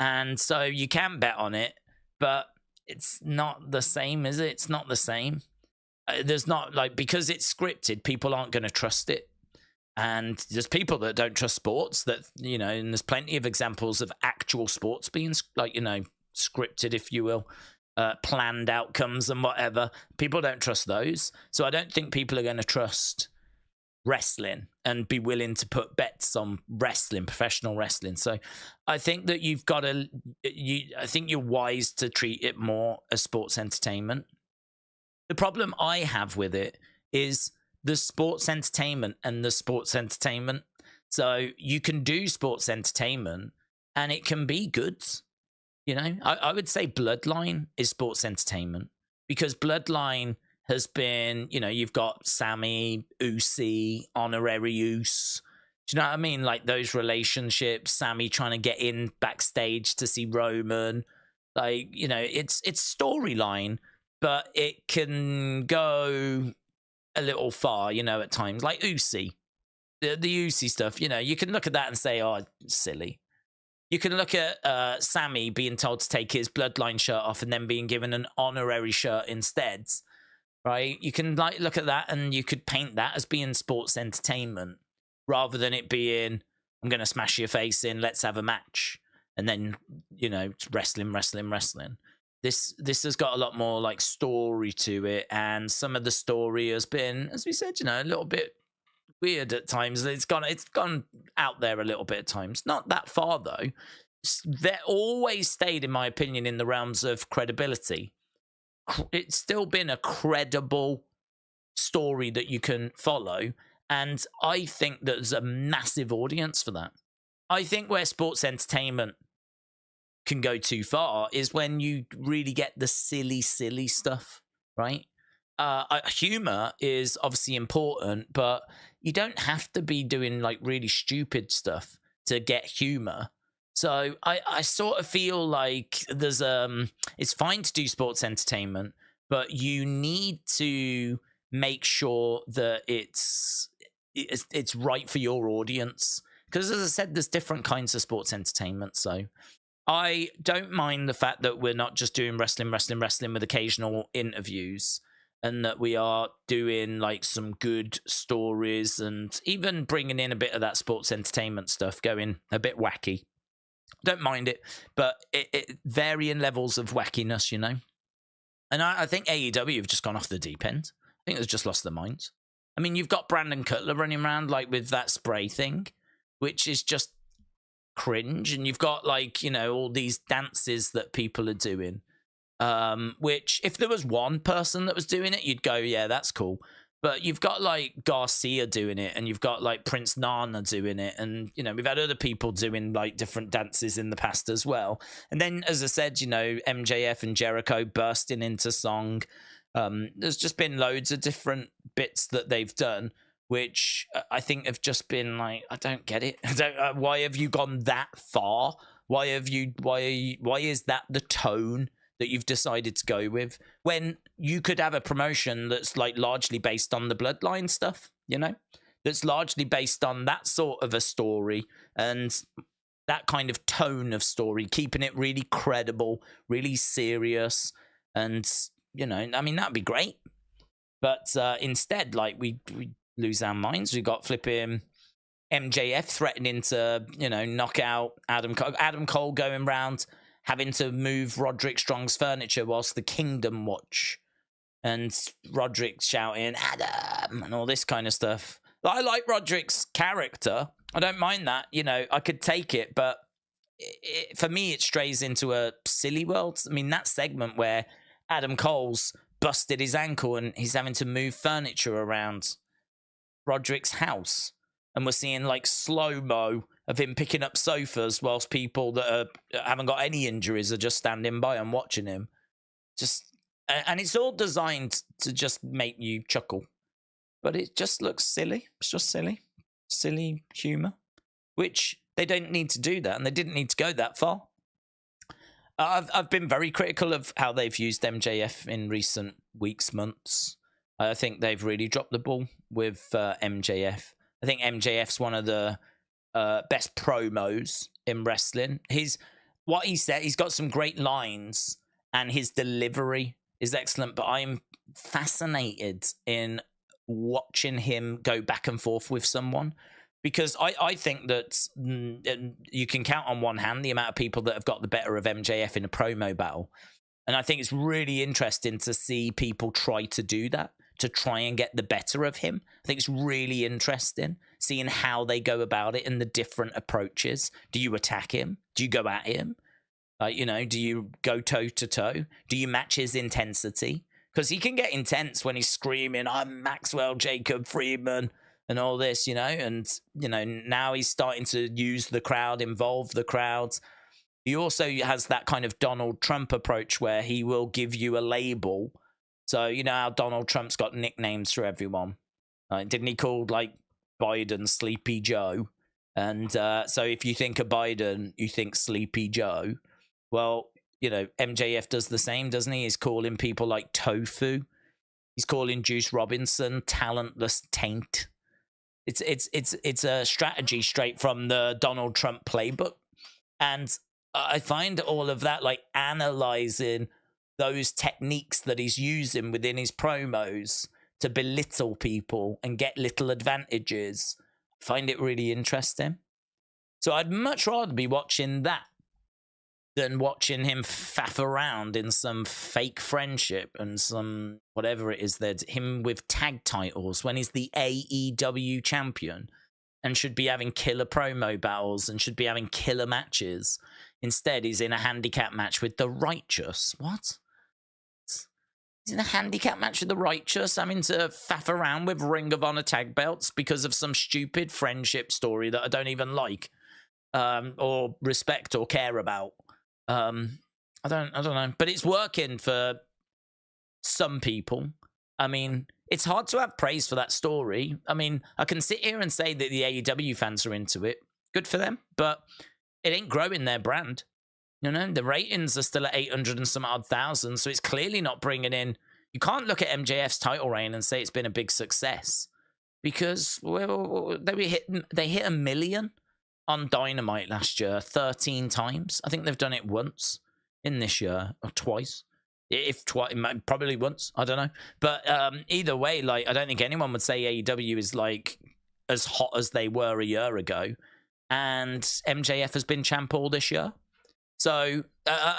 And so you can bet on it, but it's not the same, is it? It's not the same. There's not, like, because it's scripted, people aren't going to trust it. And there's people that don't trust sports, that, and there's plenty of examples of actual sports being, like, scripted, if you will. Planned outcomes and whatever. People don't trust those. So I don't think people are going to trust wrestling and be willing to put bets on wrestling, professional wrestling. So I think that you've got to, I think you're wise to treat it more as sports entertainment. The problem I have with it is the sports entertainment and the sports entertainment. So you can do sports entertainment and it can be good. I would say Bloodline is sports entertainment, because Bloodline has been, you've got Sammy, Usi, Honorary Us. Do you know what I mean? Like, those relationships, Sammy trying to get in backstage to see Roman. Like, it's storyline, but it can go a little far, at times. Like Usi, the Usi stuff, you can look at that and say, oh, it's silly. You can look at Sammy being told to take his Bloodline shirt off and then being given an honorary shirt instead, right? You can look at that and you could paint that as being sports entertainment, rather than it being, I'm going to smash your face in, let's have a match. And then, it's wrestling. This has got a lot more like story to it, and some of the story has been, as we said, a little bit weird at times. It's gone out there a little bit at times. Not that far though. They're always stayed, in my opinion, in the realms of credibility. It's still been a credible story that you can follow, and I think there's a massive audience for that. I think where sports entertainment can go too far is when you really get the silly stuff, right? Humor is obviously important, but you don't have to be doing like really stupid stuff to get humor. So I sort of feel like there's it's fine to do sports entertainment, but you need to make sure that it's right for your audience. Because as I said, there's different kinds of sports entertainment. So I don't mind the fact that we're not just doing wrestling with occasional interviews, and that we are doing like some good stories and even bringing in a bit of that sports entertainment stuff, going a bit wacky. Don't mind it, but it varying levels of wackiness, And I think AEW have just gone off the deep end. I think they've just lost their minds. I mean, you've got Brandon Cutler running around like with that spray thing, which is just cringe, and you've got like, you know, all these dances that people are doing, which if there was one person that was doing it, you'd go, yeah, that's cool. But you've got like Garcia doing it, and you've got like Prince Nana doing it, and you know, we've had other people doing like different dances in the past as well. And then, as I said, you know, MJF and Jericho bursting into song. There's just been loads of different bits that they've done, which I think have just been like, I don't get it. Why have you gone that far? Why is that the tone that you've decided to go with, when you could have a promotion that's like largely based on the Bloodline stuff, you know, that's largely based on that sort of a story and that kind of tone of story, keeping it really credible, really serious. And, you know, I mean, that'd be great. But instead, like, we lose our minds. We got flipping MJF threatening to, you know, knock out Adam Cole. Adam Cole going round having to move Roderick Strong's furniture whilst the Kingdom watch. And Roderick shouting, Adam, and all this kind of stuff. I like Roderick's character. I don't mind that. You know, I could take it, but for me, it strays into a silly world. I mean, that segment where Adam Cole's busted his ankle and he's having to move furniture around Roderick's house. And we're seeing like slow-mo of him picking up sofas whilst people that haven't got any injuries are just standing by and watching him. And it's all designed to just make you chuckle. But it just looks silly. It's just silly. Silly humour. Which they don't need to do that, and they didn't need to go that far. I've been very critical of how they've used MJF in recent weeks, months. I think they've really dropped the ball with MJF. I think MJF's one of the best promos in wrestling. What he said, he's got some great lines, and his delivery is excellent. But I'm fascinated in watching him go back and forth with someone, because I think that you can count on one hand the amount of people that have got the better of MJF in a promo battle. And I think it's really interesting to see people try to do that, to try and get the better of him. I think it's really interesting seeing how they go about it and the different approaches. Do you attack him? Do you go at him? You know, do you go toe to toe? Do you match his intensity? Because he can get intense when he's screaming, I'm Maxwell Jacob Friedman and all this, you know. And, you know, now he's starting to use the crowd, involve the crowds. He also has that kind of Donald Trump approach where he will give you a label. So, you know how Donald Trump's got nicknames for everyone. Didn't he call, like, Biden Sleepy Joe? And so if you think of Biden, you think Sleepy Joe. Well, you know, MJF does the same, doesn't he? He's calling people like Tofu. He's calling Juice Robinson Talentless Taint. It's a strategy straight from the Donald Trump playbook. And I find all of that, like, analyzing those techniques that he's using within his promos to belittle people and get little advantages, I find it really interesting. So I'd much rather be watching that than watching him faff around in some fake friendship and some whatever it is, that him with tag titles when he's the AEW champion and should be having killer promo battles and should be having killer matches. Instead, he's in a handicap match with the Righteous. What? He's in a handicap match with the Righteous, having to faff around with Ring of Honor tag belts because of some stupid friendship story that I don't even like or respect or care about. I don't know, but it's working for some people. I mean, it's hard to have praise for that story. I mean, I can sit here and say that the AEW fans are into it. Good for them, but it ain't growing their brand. You know, the ratings are still at 800 and some odd thousand, so it's clearly not bringing in. You can't look at MJF's title reign and say it's been a big success, because they hit 1 million on Dynamite last year 13 times. I think they've done it once in this year, or twice. If twice, probably once. I don't know. But either way, like, I don't think anyone would say AEW is like as hot as they were a year ago. And MJF has been champ all this year. So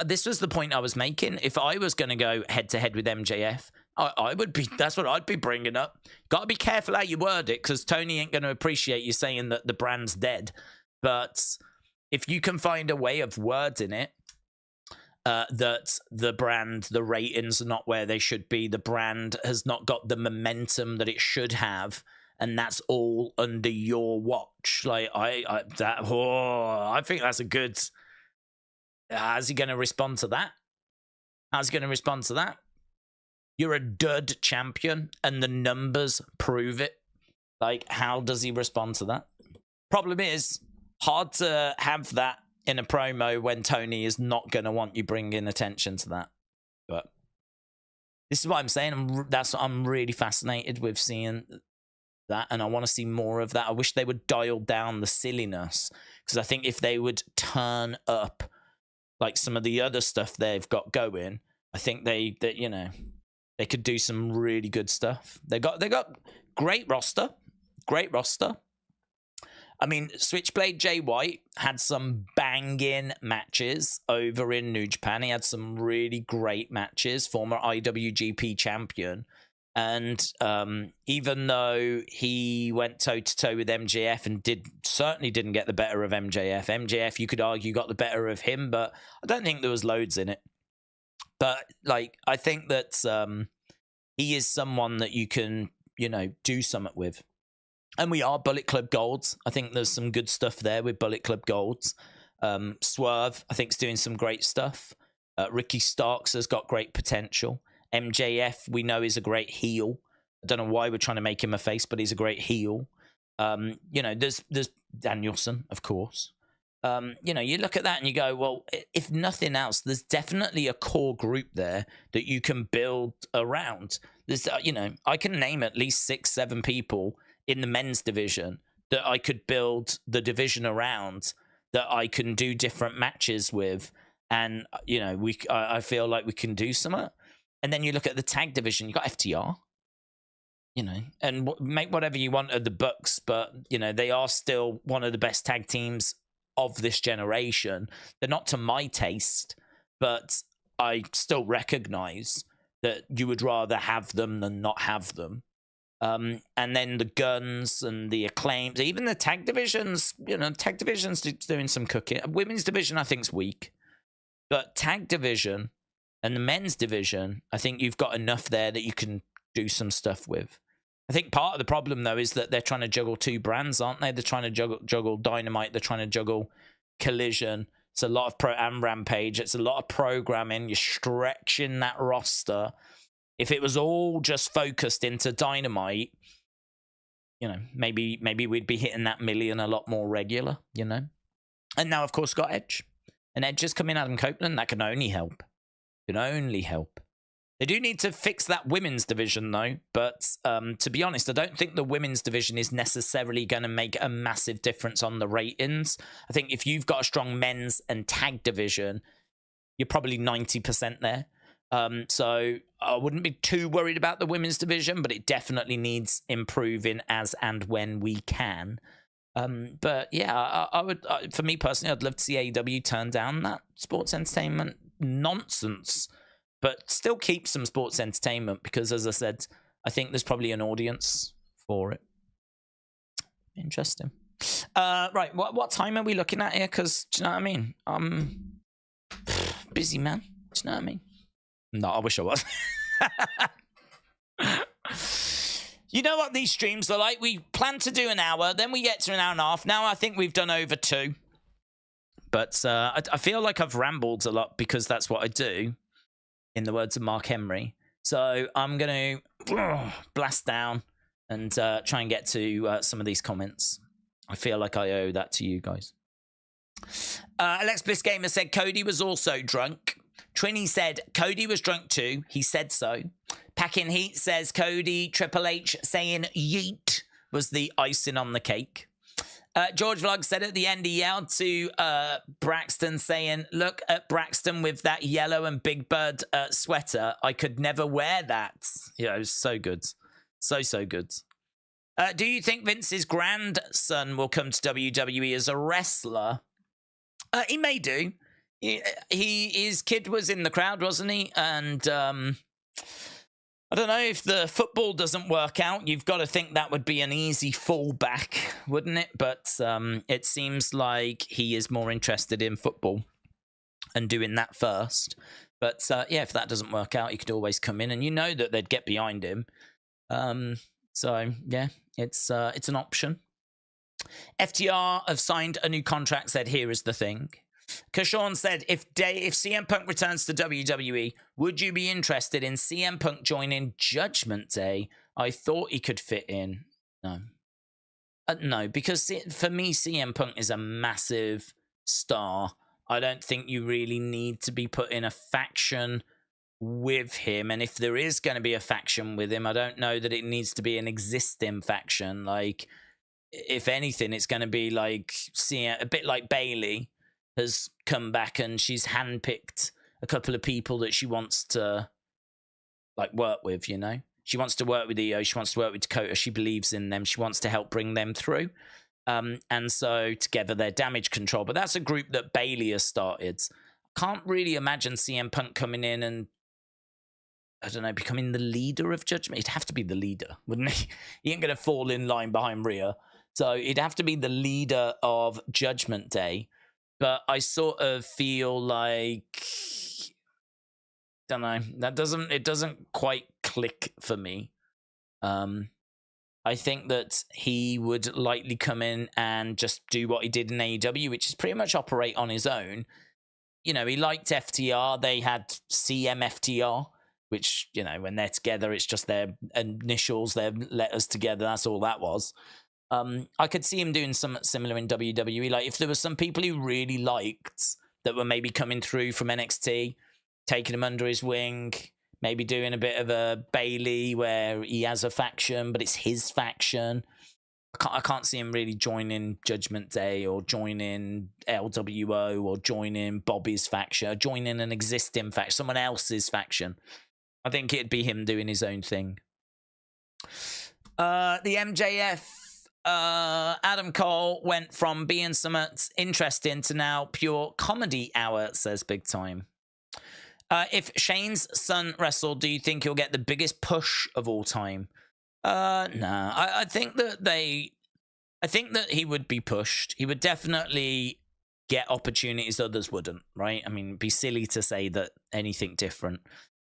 this was the point I was making. If I was going to go head to head with MJF, I would be. That's what I'd be bringing up. Got to be careful how you word it, because Tony ain't going to appreciate you saying that the brand's dead. But if you can find a way of wording it, that the brand, the ratings are not where they should be, the brand has not got the momentum that it should have, and that's all under your watch. Like I think that's a good. How's he going to respond to that? How's he going to respond to that? You're a dud champion, and the numbers prove it. Like, how does he respond to that? Problem is, hard to have that in a promo when Tony is not going to want you bringing attention to that. But this is what I'm saying. I'm really fascinated with seeing that, and I want to see more of that. I wish they would dial down the silliness, because I think if they would turn up like some of the other stuff they've got going, I think they could do some really good stuff. They got great roster. I mean, Switchblade Jay White had some banging matches over in New Japan. He had some really great matches, former IWGP champion. And even though he went toe-to-toe with MJF and certainly didn't get the better of MJF, you could argue, got the better of him, but I don't think there was loads in it. But, like, I think that he is someone that you can, do something with. And we are Bullet Club Golds. I think there's some good stuff there with Bullet Club Golds. Swerve, I think, is doing some great stuff. Ricky Starks has got great potential. MJF, we know, is a great heel. I don't know why we're trying to make him a face, but he's a great heel. There's Danielson, of course. You look at that and you go, well, if nothing else, there's definitely a core group there that you can build around. There's, I can name at least 6-7 people in the men's division that I could build the division around, that I can do different matches with, and I feel like we can do something. And then you look at the tag division, you got FTR, and make whatever you want of the Bucks, but they are still one of the best tag teams of this generation. They're not to my taste, but I still recognize that you would rather have them than not have them. And then the Guns and the Acclaims, even the tag divisions, tag division's doing some cooking. Women's division, I think, is weak. But tag division and the men's division, I think you've got enough there that you can do some stuff with. I think part of the problem, though, is that they're trying to juggle two brands, aren't they? They're trying to juggle Dynamite. They're trying to juggle Collision. It's a lot of and Rampage. It's a lot of programming. You're stretching that roster. If it was all just focused into Dynamite, maybe we'd be hitting that million a lot more regular, And now, of course, got Edge. And Edge is coming Adam Copeland. That can only help. They do need to fix that women's division, though. But to be honest, I don't think the women's division is necessarily going to make a massive difference on the ratings. I think if you've got a strong men's and tag division, you're probably 90% there. So I wouldn't be too worried about the women's division, but it definitely needs improving as and when we can. But yeah, I would, for me personally, I'd love to see AEW turn down that sports entertainment nonsense, but still keep some sports entertainment, because, as I said, I think there's probably an audience for it. Interesting. Right, what time are we looking at here? Because, do you know what I mean? I'm busy, man. Do you know what I mean? No, I wish I was. You know what these streams are like? We plan to do an hour, then we get to an hour and a half. Now I think we've done over 2. But I feel like I've rambled a lot, because that's what I do, in the words of Mark Henry. So I'm going to blast down and try and get to some of these comments. I feel like I owe that to you guys. Alex Bliss Gamer said Cody was also drunk. Trini said Cody was drunk too. He said so. Packing Heat says Cody, Triple H saying yeet was the icing on the cake. George Vlog said at the end, he yelled to Braxton saying, look at Braxton with that yellow and Big Bird sweater. I could never wear that. Yeah, it was so good. So good. Do you think Vince's grandson will come to WWE as a wrestler? He may do. His kid was in the crowd, wasn't he? And I don't know, if the football doesn't work out, you've got to think that would be an easy fallback, wouldn't it? But it seems like he is more interested in football and doing that first. But yeah, if that doesn't work out, he could always come in, and you know that they'd get behind him. So yeah, it's an option. FTR have signed a new contract, said, here is the thing. Kashawn said, if CM Punk returns to WWE, would you be interested in CM Punk joining Judgment Day? I thought he could fit in. No. No, because for me, CM Punk is a massive star. I don't think you really need to be put in a faction with him. And if there is going to be a faction with him, I don't know that it needs to be an existing faction. Like, if anything, it's going to be like a bit like Bayley has come back and she's handpicked a couple of people that she wants to like work with, you know? She wants to work with Iyo, she wants to work with Dakota, she believes in them, she wants to help bring them through. And so together they're Damage Control. But that's a group that Bayley has started. Can't really imagine CM Punk coming in and, I don't know, becoming the leader of Judgment. He'd have to be the leader, wouldn't he? He ain't going to fall in line behind Rhea. So he'd have to be the leader of Judgment Day. But I sort of feel like, don't know, it doesn't quite click for me. I think that he would likely come in and just do what he did in AEW, which is pretty much operate on his own. You know, he liked FTR. They had CMFTR, which, you know, when they're together, it's just their initials, their letters together. That's all that was. I could see him doing something similar in WWE. Like, if there were some people he really liked that were maybe coming through from NXT, taking him under his wing, maybe doing a bit of a Bayley where he has a faction, but it's his faction. I can't see him really joining Judgment Day or joining LWO or joining Bobby's faction or joining an existing faction, someone else's faction. I think it'd be him doing his own thing. The MJF, Adam Cole went from being somewhat interesting to now pure comedy hour, says Big Time. If Shane's son wrestled, do you think he'll get the biggest push of all time? No. I think that he would be pushed. He would definitely get opportunities others wouldn't, right? I mean, it'd be silly to say that anything different.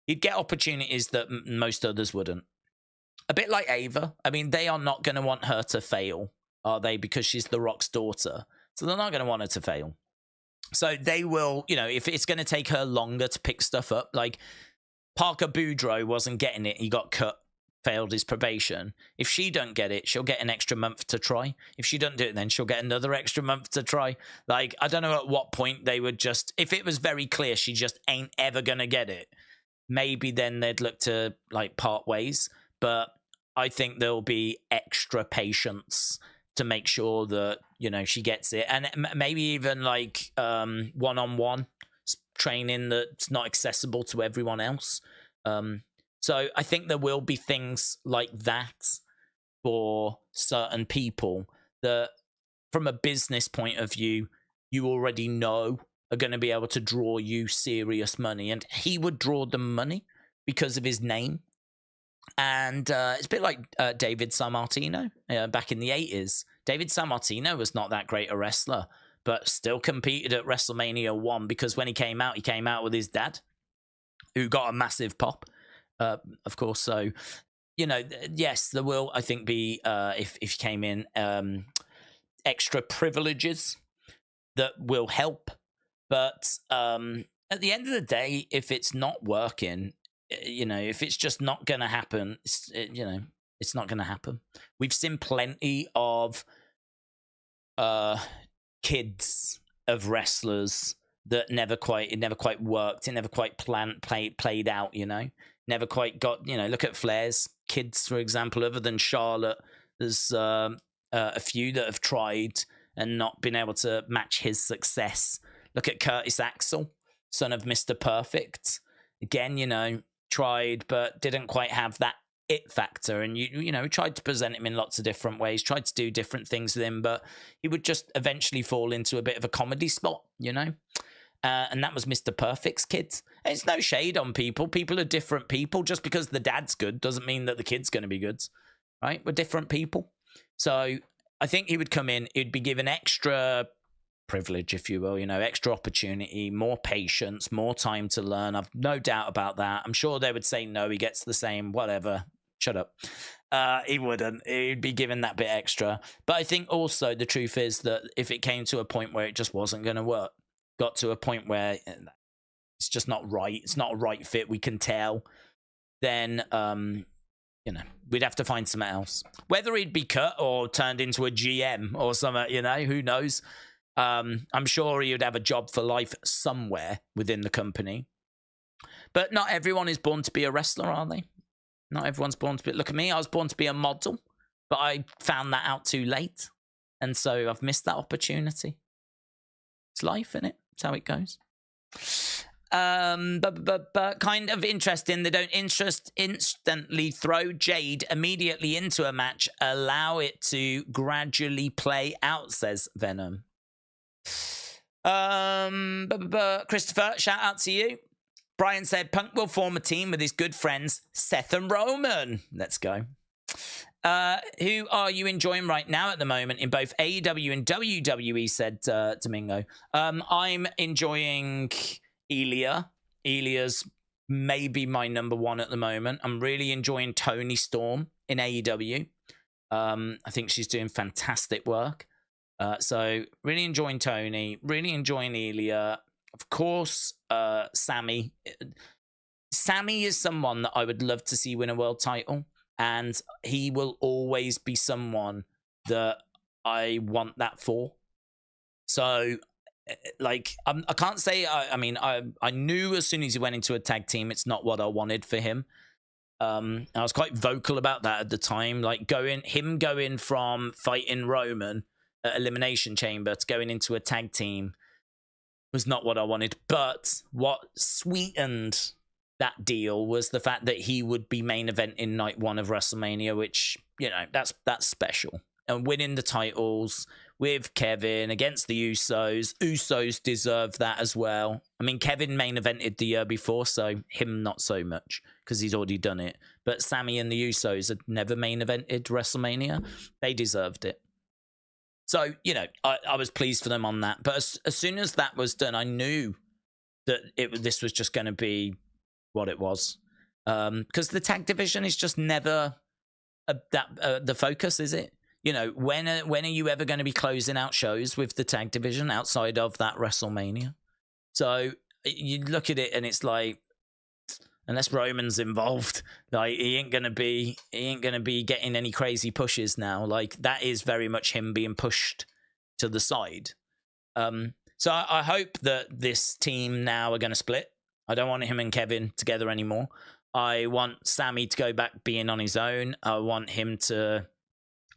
He'd get opportunities that most others wouldn't. A bit like Ava. I mean, they are not going to want her to fail, are they? Because she's The Rock's daughter. So they're not going to want her to fail. So they will, you know, if it's going to take her longer to pick stuff up, like Parker Boudreaux wasn't getting it. He got cut, failed his probation. If she don't get it, she'll get an extra month to try. If she don't do it, then she'll get another extra month to try. Like, I don't know at what point they would just, if it was very clear she just ain't ever going to get it, maybe then they'd look to like part ways. But I think there'll be extra patience to make sure that, you know, she gets it. And maybe even like one-on-one training that's not accessible to everyone else. So I think there will be things like that for certain people that from a business point of view, you already know are going to be able to draw you serious money. And he would draw the money because of his name. And it's a bit like David Sammartino back in the 80s. David Sammartino was not that great a wrestler, but still competed at WrestleMania 1 because when he came out with his dad, who got a massive pop, of course. So, you know, yes, there will, I think, be, if he came in, extra privileges that will help. But at the end of the day, if it's not working, you know, if it's just not going to happen, you know, it's not going to happen. We've seen plenty of kids of wrestlers that never quite worked. It never quite played out, you know, never quite got, you know, look at Flair's kids, for example. Other than Charlotte, there's a few that have tried and not been able to match his success. Look at Curtis Axel, son of Mr. Perfect. Again, you know, tried but didn't quite have that it factor, and you know, tried to present him in lots of different ways, tried to do different things with him, but he would just eventually fall into a bit of a comedy spot, you know. And that was Mr. Perfect's kids. And it's no shade on people. People are different people. Just because the dad's good doesn't mean that the kid's going to be good, right? We're different people. So I think he would come in. He'd be given extra privilege, if you will, extra opportunity, more patience, more time to learn. I've no doubt about that. I'm sure they would say no, he gets the same, whatever. Shut up. He wouldn't. He'd be given that bit extra. But I think also the truth is that if it came to a point where it just wasn't going to work, got to a point where it's just not right, it's not a right fit, we can tell, then, we'd have to find something else. Whether he'd be cut or turned into a GM or something, who knows? I'm sure he would have a job for life somewhere within the company. But not everyone is born to be a wrestler, are they? Not everyone's born to be... Look at me, I was born to be a model, but I found that out too late. And so I've missed that opportunity. It's life, isn't it? It's how it goes. But kind of interesting. They don't instantly throw Jade immediately into a match. Allow it to gradually play out, says Venom. Christopher, shout out to you. Brian said Punk will form a team with his good friends Seth and Roman. Let's go. Who are you enjoying right now at the moment in both AEW and WWE, said Domingo. I'm enjoying Ilya. Ilya's maybe my number one at the moment. I'm really enjoying Toni Storm in AEW. I think she's doing fantastic work. So really enjoying Tony, really enjoying Ilya. Of course, Sammy. Sammy is someone that I would love to see win a world title, and he will always be someone that I want that for. So, I can't say. I knew as soon as he went into a tag team, it's not what I wanted for him. I was quite vocal about that at the time. Going from fighting Roman at Elimination Chamber to going into a tag team was not what I wanted. But what sweetened that deal was the fact that he would be main event in night one of WrestleMania, which, that's special. And winning the titles with Kevin against the Usos. Usos deserve that as well. I mean, Kevin main evented the year before, so him not so much because he's already done it. But Sammy and the Usos had never main evented WrestleMania. They deserved it. So, I was pleased for them on that. But as soon as that was done, I knew that this was just going to be what it was. Because the tag division is just never the focus, is it? When are you ever going to be closing out shows with the tag division outside of that WrestleMania? So you look at it and it's like, unless Roman's involved, he ain't gonna be getting any crazy pushes now. That is very much him being pushed to the side. So I hope that this team now are gonna split. I don't want him and Kevin together anymore. I want Sammy to go back being on his own. I want him to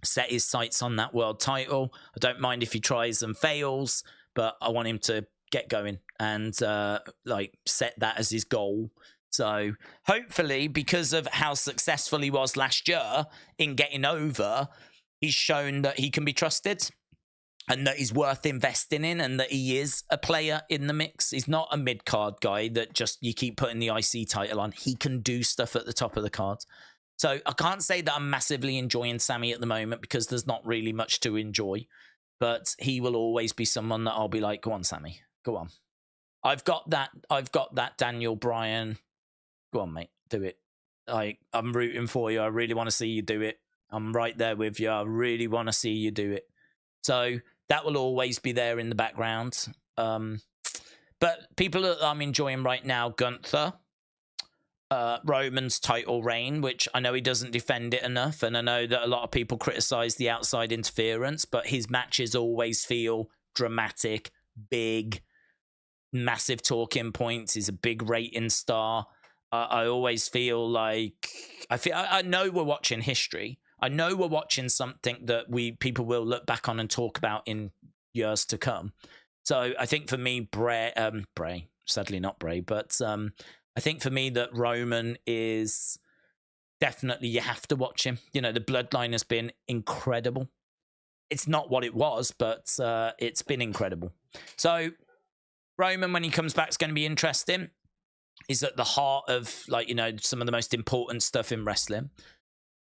set his sights on that world title. I don't mind if he tries and fails, but I want him to get going and set that as his goal. So hopefully, because of how successful he was last year in getting over, he's shown that he can be trusted and that he's worth investing in and that he is a player in the mix. He's not a mid-card guy that just you keep putting the IC title on. He can do stuff at the top of the card. So I can't say that I'm massively enjoying Sammy at the moment because there's not really much to enjoy. But he will always be someone that I'll be like, go on, Sammy, go on. I've got that Daniel Bryan. Go on, mate, do it. I'm rooting for you. I really want to see you do it. I'm right there with you. I really want to see you do it. So that will always be there in the background. But people that I'm enjoying right now, Gunther, Roman's title reign, which I know he doesn't defend it enough, and I know that a lot of people criticize the outside interference, but his matches always feel dramatic, big, massive talking points. He's a big rating star. I always feel like I know we're watching history. I know we're watching something that people will look back on and talk about in years to come. So I think for me, Bray, sadly not Bray, but I think for me that Roman is definitely, you have to watch him. The bloodline has been incredible. It's not what it was, but it's been incredible. So Roman, when he comes back, is going to be interesting. He's at the heart of, like, you know, some of the most important stuff in wrestling.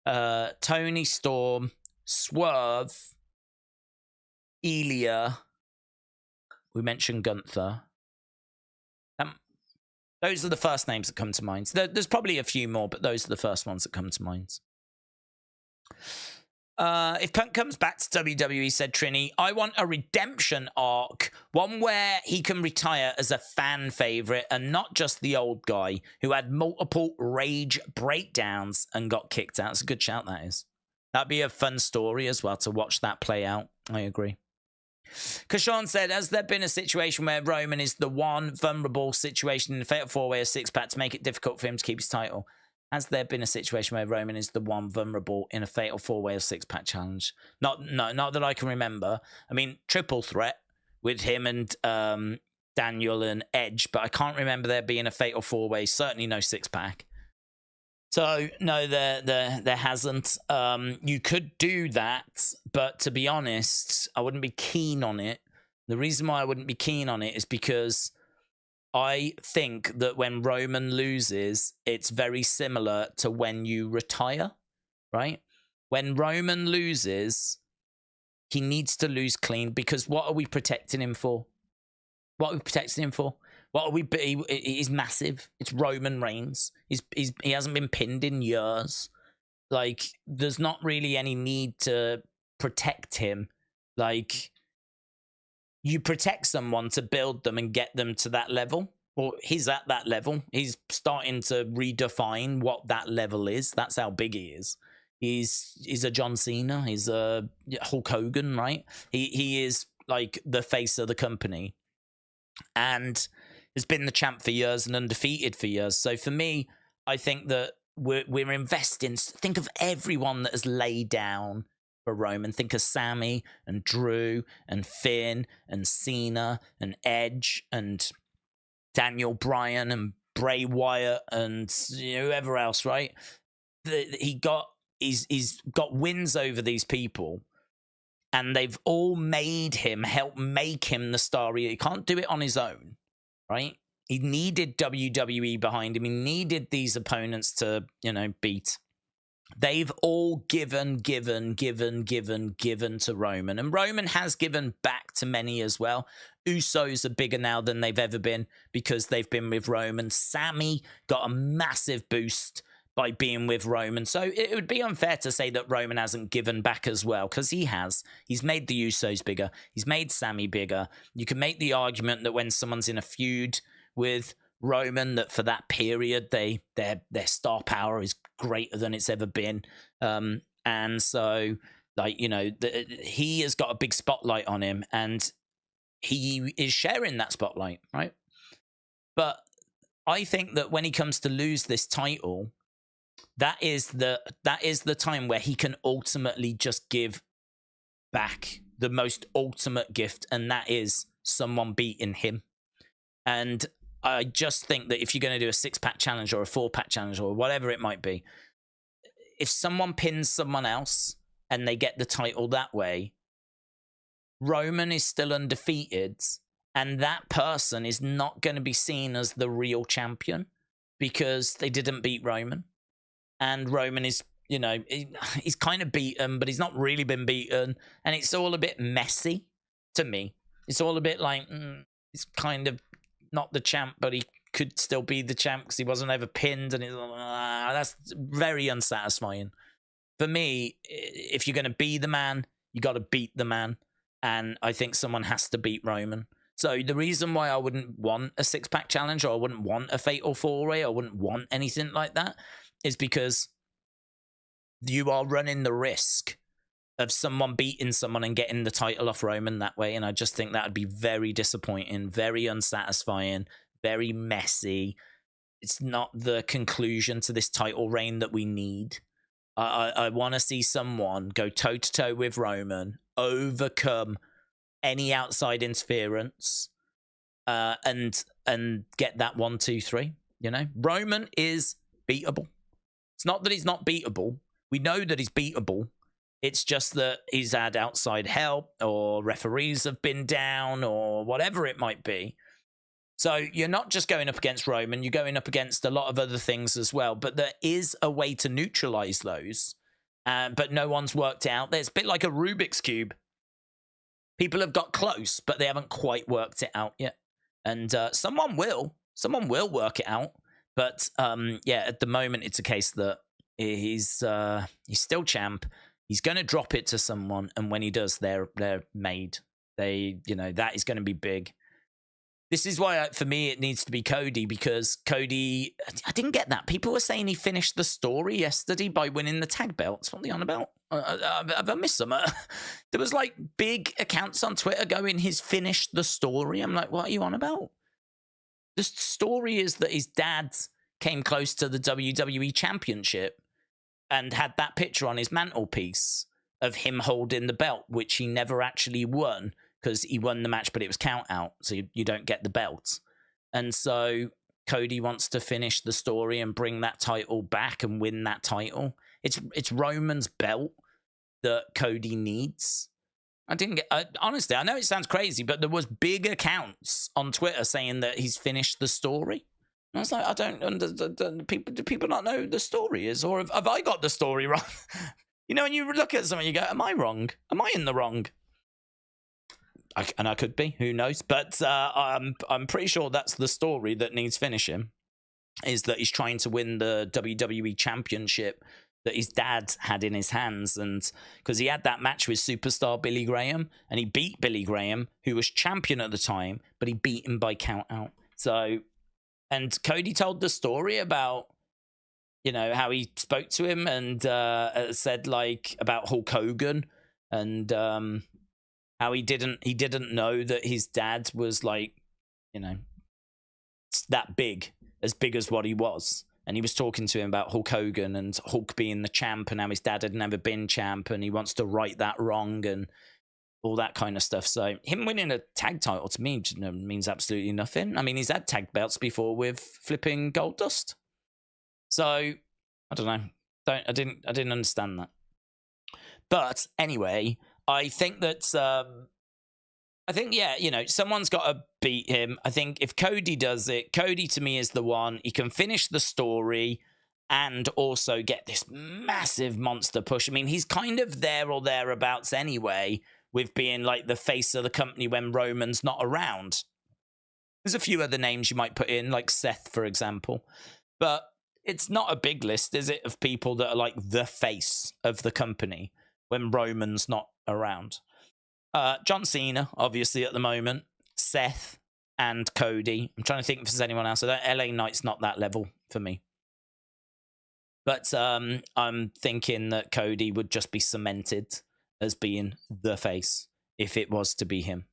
Tony Storm, Swerve, Ilya. We mentioned Gunther. Those are the first names that come to mind. There's probably a few more, but those are the first ones that come to mind. If Punk comes back to WWE, said Trini, I want a redemption arc, one where he can retire as a fan favorite and not just the old guy who had multiple rage breakdowns and got kicked out. It's a good shout, that is. That'd be a fun story as well to watch that play out. I agree. Kashawn said, has there been a situation where Roman is the one vulnerable situation in the Fatal 4-Way or 6-pack to make it difficult for him to keep his title? Has there been a situation where Roman is the one vulnerable in a Fatal 4-Way or 6-pack challenge? Not that I can remember. I mean, triple threat with him and Daniel and Edge, but I can't remember there being a Fatal 4-Way, certainly no 6-pack. So, no, there hasn't. You could do that, but to be honest, I wouldn't be keen on it. The reason why I wouldn't be keen on it is because I think that when Roman loses, it's very similar to when you retire, right? When Roman loses, he needs to lose clean, because what are we protecting him for? What are we protecting him for? What are we? He's massive. It's Roman Reigns. He hasn't been pinned in years. Like, there's not really any need to protect him. Like, you protect someone to build them and get them to that level. Well, he's at that level. He's starting to redefine what that level is. That's how big he is. He's a John Cena. He's a Hulk Hogan, right? He is like the face of the company, and has been the champ for years and undefeated for years. So for me, I think that we're investing. Think of everyone that has laid down for Roman. Think of Sammy and Drew and Finn and Cena and Edge and Daniel Bryan and Bray Wyatt and whoever else, right? He's got wins over these people, and they've all helped make him the star. He can't do it on his own, right? He needed WWE behind him. He needed these opponents to, beat. They've all given to Roman. And Roman has given back to many as well. Usos are bigger now than they've ever been because they've been with Roman. Sammy got a massive boost by being with Roman. So it would be unfair to say that Roman hasn't given back as well, because he has. He's made the Usos bigger. He's made Sammy bigger. You can make the argument that when someone's in a feud with Roman, that for that period, their star power is greater than it's ever been. And so, he has got a big spotlight on him, and he is sharing that spotlight, right? But I think that when he comes to lose this title, that is the time where he can ultimately just give back the most ultimate gift, and that is someone beating him. And I just think that if you're going to do a 6-pack challenge or a 4-pack challenge or whatever it might be, if someone pins someone else and they get the title that way, Roman is still undefeated, and that person is not going to be seen as the real champion because they didn't beat Roman. And Roman is, he's kind of beaten, but he's not really been beaten. And it's all a bit messy to me. It's all a bit like, he's kind of not the champ, but he could still be the champ because he wasn't ever pinned. And that's very unsatisfying. For me, if you're going to be the man, you got to beat the man. And I think someone has to beat Roman. So the reason why I wouldn't want a 6-pack challenge, or I wouldn't want a Fatal 4-Way, or I wouldn't want anything like that, is because you are running the risk of someone beating someone and getting the title off Roman that way. And I just think that would be very disappointing, very unsatisfying, very messy. It's not the conclusion to this title reign that we need. I want to see someone go toe-to-toe with Roman, overcome any outside interference, and get that 1, 2, 3. Roman is beatable. It's not that he's not beatable. We know that he's beatable. It's just that he's had outside help, or referees have been down, or whatever it might be. So you're not just going up against Roman, you're going up against a lot of other things as well. But there is a way to neutralize those. But no one's worked it out. There's a bit like a Rubik's Cube. People have got close, but they haven't quite worked it out yet. And someone will work it out. But yeah, at the moment, it's a case that he's still champ. He's going to drop it to someone, and when he does, they're made. That is going to be big. This is why, for me, it needs to be Cody, because Cody, I didn't get that. People were saying he finished the story yesterday by winning the tag belts. What are they on about? Have I missed some? There was like big accounts on Twitter going, he's finished the story. I'm like, what are you on about? The story is that his dad came close to the WWE Championship and had that picture on his mantelpiece of him holding the belt, which he never actually won. Because he won the match, but it was count out, so you don't get the belt. And so Cody wants to finish the story and bring that title back and win that title. It's Roman's belt that Cody needs. Honestly, I know it sounds crazy, but there was big accounts on Twitter saying that he's finished the story. And I was like, I don't understand. Do people not know the story is, or have I got the story wrong? When you look at something, you go, am I wrong? Am I in the wrong? And I could be, who knows? But I'm pretty sure that's the story that needs finishing, is that he's trying to win the WWE Championship that his dad had in his hands. And because he had that match with superstar Billy Graham, and he beat Billy Graham, who was champion at the time, but he beat him by count out. So, and Cody told the story about, how he spoke to him and said like about Hulk Hogan and, how he didn't know that his dad was like, that big as what he was. And he was talking to him about Hulk Hogan and Hulk being the champ, and how his dad had never been champ, and he wants to right that wrong and all that kind of stuff. So him winning a tag title to me means absolutely nothing. I mean, he's had tag belts before with flipping Goldust. So I don't know. I didn't understand that. But anyway, I think that, someone's got to beat him. I think if Cody does it, Cody to me is the one. He can finish the story and also get this massive monster push. I mean, he's kind of there or thereabouts anyway, with being like the face of the company when Roman's not around. There's a few other names you might put in, like Seth, for example. But it's not a big list, is it, of people that are like the face of the company when Roman's not around? John Cena, obviously, at the moment. Seth and Cody. I'm trying to think if there's anyone else. LA Knight's not that level for me. But I'm thinking that Cody would just be cemented as being the face if it was to be him.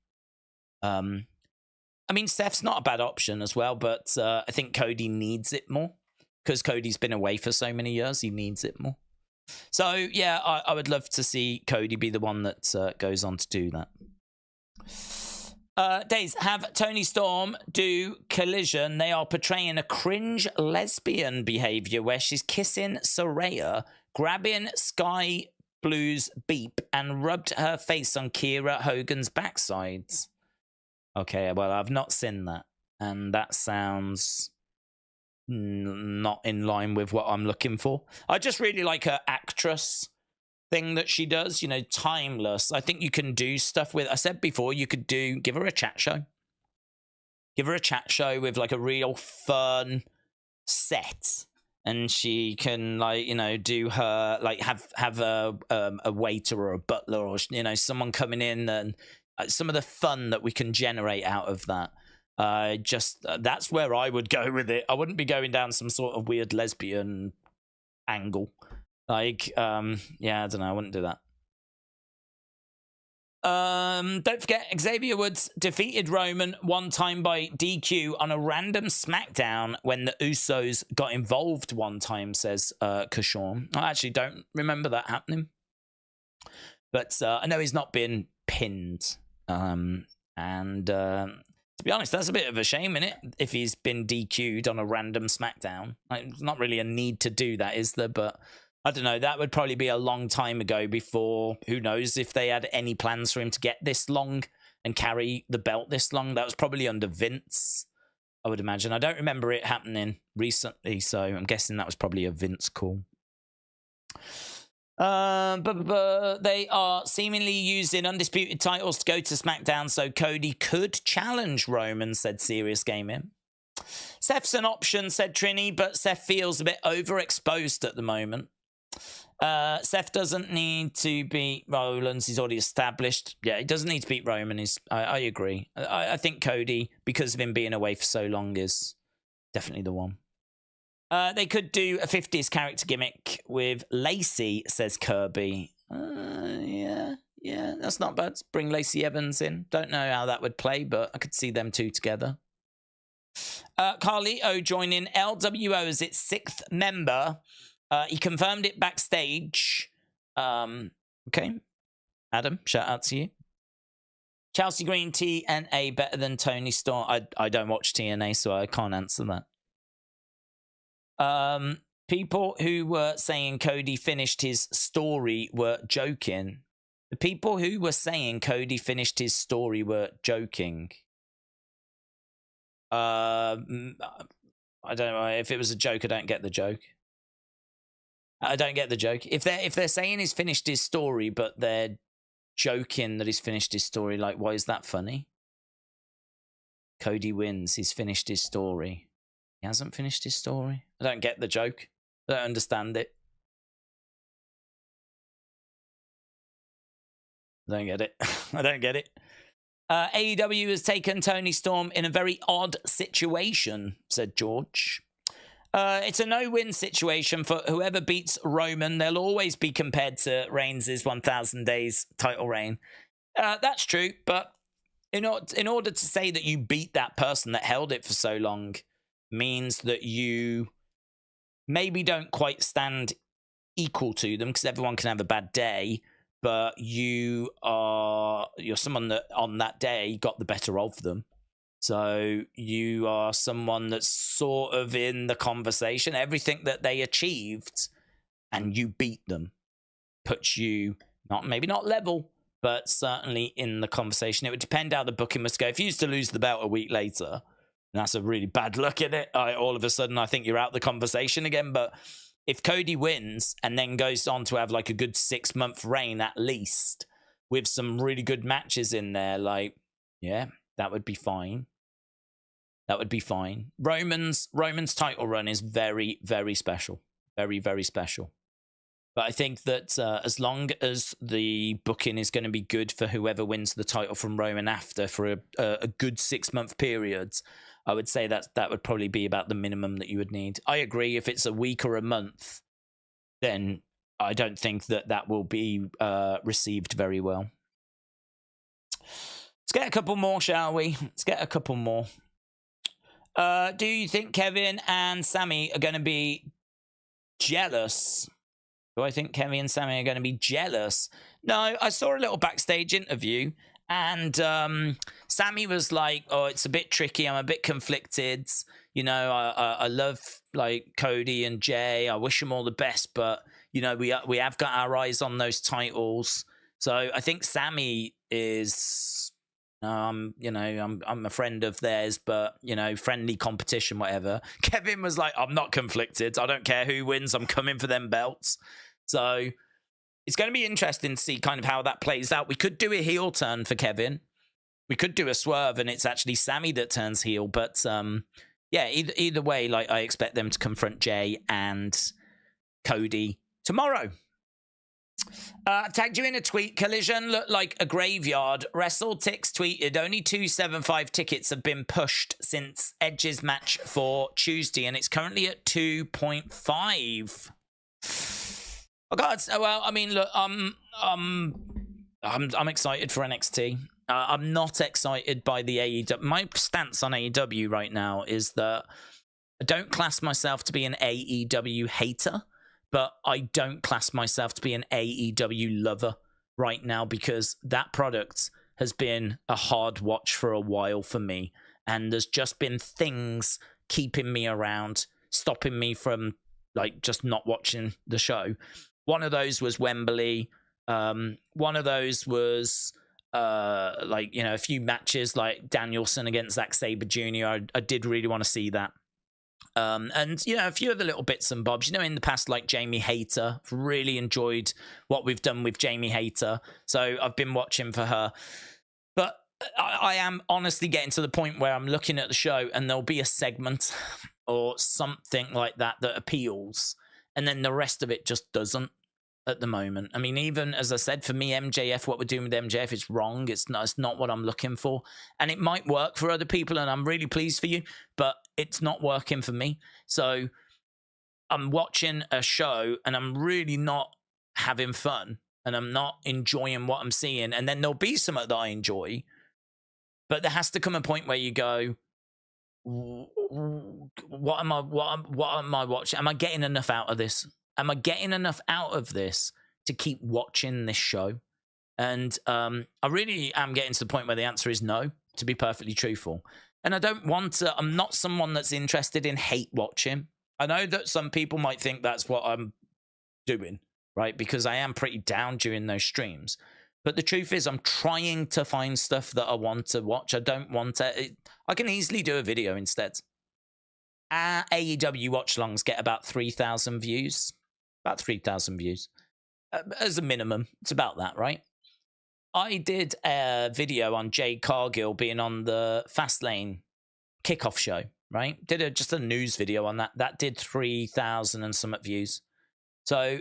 I mean, Seth's not a bad option as well, but I think Cody needs it more. Because Cody's been away for so many years, he needs it more. So, yeah, I would love to see Cody be the one that goes on to do that. Daze, have Toni Storm do Collision. They are portraying a cringe lesbian behavior where she's kissing Saraya, grabbing Sky Blue's beep, and rubbed her face on Kiera Hogan's backsides. Okay, well, I've not seen that. And that sounds not in line with what I'm looking for. I just really like her actress thing that she does, timeless. I think you can do stuff with, I said before, you could give her a chat show. Give her a chat show with like a real fun set, and she can do her have a waiter or a butler or someone coming in, and some of the fun that we can generate out of that. That's where I would go with it. I wouldn't be going down some sort of weird lesbian angle. I don't know. I wouldn't do that. Don't forget, Xavier Woods defeated Roman one time by DQ on a random Smackdown when the Usos got involved one time, says Kashawn. I actually don't remember that happening. But I know he's not been pinned. To be honest, that's a bit of a shame, isn't it? If he's been DQ'd on a random Smackdown. There's not really a need to do that, is there? But I don't know. That would probably be a long time ago before, who knows if they had any plans for him to get this long and carry the belt this long. That was probably under Vince. I would imagine. I don't remember it happening recently, so I'm guessing that was probably a Vince call. They are seemingly using undisputed titles to go to SmackDown, so Cody could challenge Roman, said Serious Gaming. Seth's an option, said Trini, but Seth feels a bit overexposed at the moment. Seth doesn't need to beat Rollins. He's already established. Yeah, he doesn't need to beat Roman. I agree. I think Cody, because of him being away for so long, is definitely the one. They could do a 50s character gimmick with Lacey, says Kirby. Yeah, that's not bad. Bring Lacey Evans in. Don't know how that would play, but I could see them two together. Carlito joining LWO as its 6th member. He confirmed it backstage. Okay. Adam, shout out to you. Chelsea Green, TNA better than Tony Storm. I don't watch TNA, so I can't answer that. People who were saying Cody finished his story were joking. The people who were saying Cody finished his story were joking. I don't know. If it was a joke, I don't get the joke. I don't get the joke. If they're saying he's finished his story, but they're joking that he's finished his story, like, why is that funny? Cody wins. He's finished his story. He hasn't finished his story. I don't get the joke. I don't understand it. I don't get it. I don't get it. AEW has taken Tony Storm in a very odd situation, said George. It's a no-win situation for whoever beats Roman. They'll always be compared to Reigns' 1,000 days title reign. That's true, but in order to say that you beat that person that held it for so long means that you maybe don't quite stand equal to them, because everyone can have a bad day, but you're someone that on that day got the better of them. So you are someone that's sort of in the conversation. Everything that they achieved and you beat them puts you maybe not level, but certainly in the conversation. It would depend how the booking must go. If you used to lose the belt a week later, that's a really bad look at it. All of a sudden, I think you're out the conversation again. But if Cody wins and then goes on to have like a good 6-month reign at least, with some really good matches in there, like, yeah, that would be fine. That would be fine. Roman's title run is very, very special. Very, very special. But I think that as long as the booking is going to be good for whoever wins the title from Roman after for a good 6-month period, I would say that would probably be about the minimum that you would need. I agree. If it's a week or a month, then I don't think that will be received very well. Let's get a couple more, shall we? Let's get a couple more. Do you think Kevin and Sammy are going to be jealous? Do I think Kevin and Sammy are going to be jealous? No, I saw a little backstage interview, and Sammy was like, "Oh, it's a bit tricky. I'm a bit conflicted. You know, I love like Cody and Jey. I wish them all the best, but you know, we have got our eyes on those titles. So I think Sammy is." I'm a friend of theirs, but, you know, friendly competition, whatever. Kevin was like, I'm not conflicted. I don't care who wins. I'm coming for them belts. So it's going to be interesting to see kind of how that plays out. We could do a heel turn for Kevin. We could do a swerve and it's actually Sammy that turns heel. But, yeah, either way, like, I expect them to confront Jey and Cody tomorrow. Tagged you in a tweet. Collision looked like a graveyard. WrestleTix tweeted, only 275 tickets have been pushed since Edge's match for Tuesday, and it's currently at 2.5. Oh God! Well, I mean, look, I'm excited for NXT. I'm not excited by the AEW. My stance on AEW right now is that I don't class myself to be an AEW hater. But I don't class myself to be an AEW lover right now, because that product has been a hard watch for a while for me. And there's just been things keeping me around, stopping me from like just not watching the show. One of those was Wembley. One of those was like, you know, a few matches like Danielson against Zack Sabre Jr. I did really want to see that. And, you know, a few other little bits and bobs, you know, in the past, like Jamie Hayter. Really enjoyed what we've done with Jamie Hayter. So I've been watching for her. But I am honestly getting to the point where I'm looking at the show and there'll be a segment or something like that that appeals. And then the rest of it just doesn't at the moment. I mean, even as I said, for me, MJF, what we're doing with MJF is wrong. It's not what I'm looking for. And it might work for other people, and I'm really pleased for you, but it's not working for me. So I'm watching a show and I'm really not having fun and I'm not enjoying what I'm seeing. And then there'll be something that I enjoy, but there has to come a point where you go, what am I watching? Am I getting enough out of this? Am I getting enough out of this to keep watching this show? And I really am getting to the point where the answer is no, to be perfectly truthful. And I don't want to, I'm not someone that's interested in hate watching. I know that some people might think that's what I'm doing, right? Because I am pretty down during those streams. But the truth is, I'm trying to find stuff that I want to watch. I don't want to, I can easily do a video instead. Our AEW watch-alongs get about 3,000 views. About 3,000 views. As a minimum. It's about that, right? I did a video on Jade Cargill being on the Fastlane kickoff show, right? Did just a news video on that. That did 3,000 and some views. So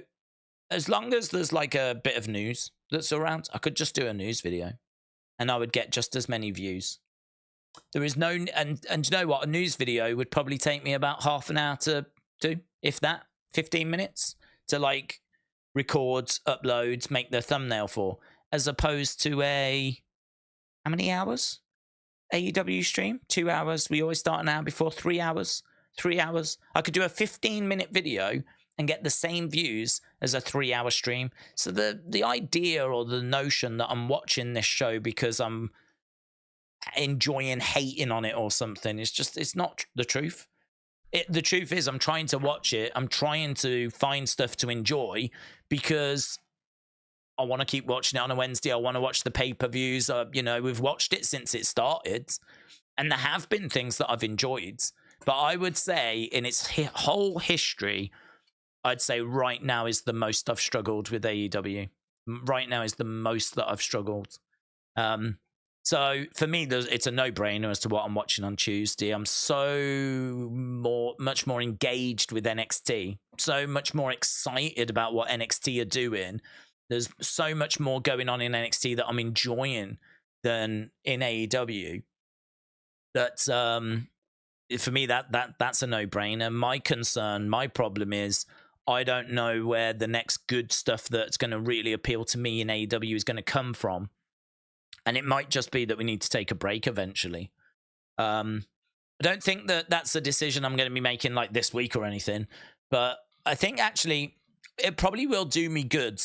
as long as there's like a bit of news that's around, I could just do a news video and I would get just as many views. There is no, and you know what? A news video would probably take me about half an hour to do, if that, 15 minutes to like record, upload, make the thumbnail for, as opposed to a, how many hours? AEW stream, 2 hours. We always start an hour before. 3 hours, 3 hours. I could do a 15-minute video and get the same views as a 3-hour stream. So the idea or the notion that I'm watching this show because I'm enjoying hating on it or something, it's not the truth. The truth is I'm trying to watch it. I'm trying to find stuff to enjoy because I want to keep watching it on a Wednesday. I want to watch the pay-per-views. You know, we've watched it since it started, and there have been things that I've enjoyed. But I would say in its whole history, I'd say right now is the most I've struggled with AEW. Right now is the most that I've struggled. So for me, it's a no-brainer as to what I'm watching on Tuesday. I'm much more engaged with NXT, so much more excited about what NXT are doing. There's so much more going on in NXT that I'm enjoying than in AEW. That's for me that's a no-brainer. My concern, my problem is I don't know where the next good stuff that's going to really appeal to me in AEW is going to come from. And it might just be that we need to take a break eventually. I don't think that that's a decision I'm going to be making like this week or anything. But I think actually it probably will do me good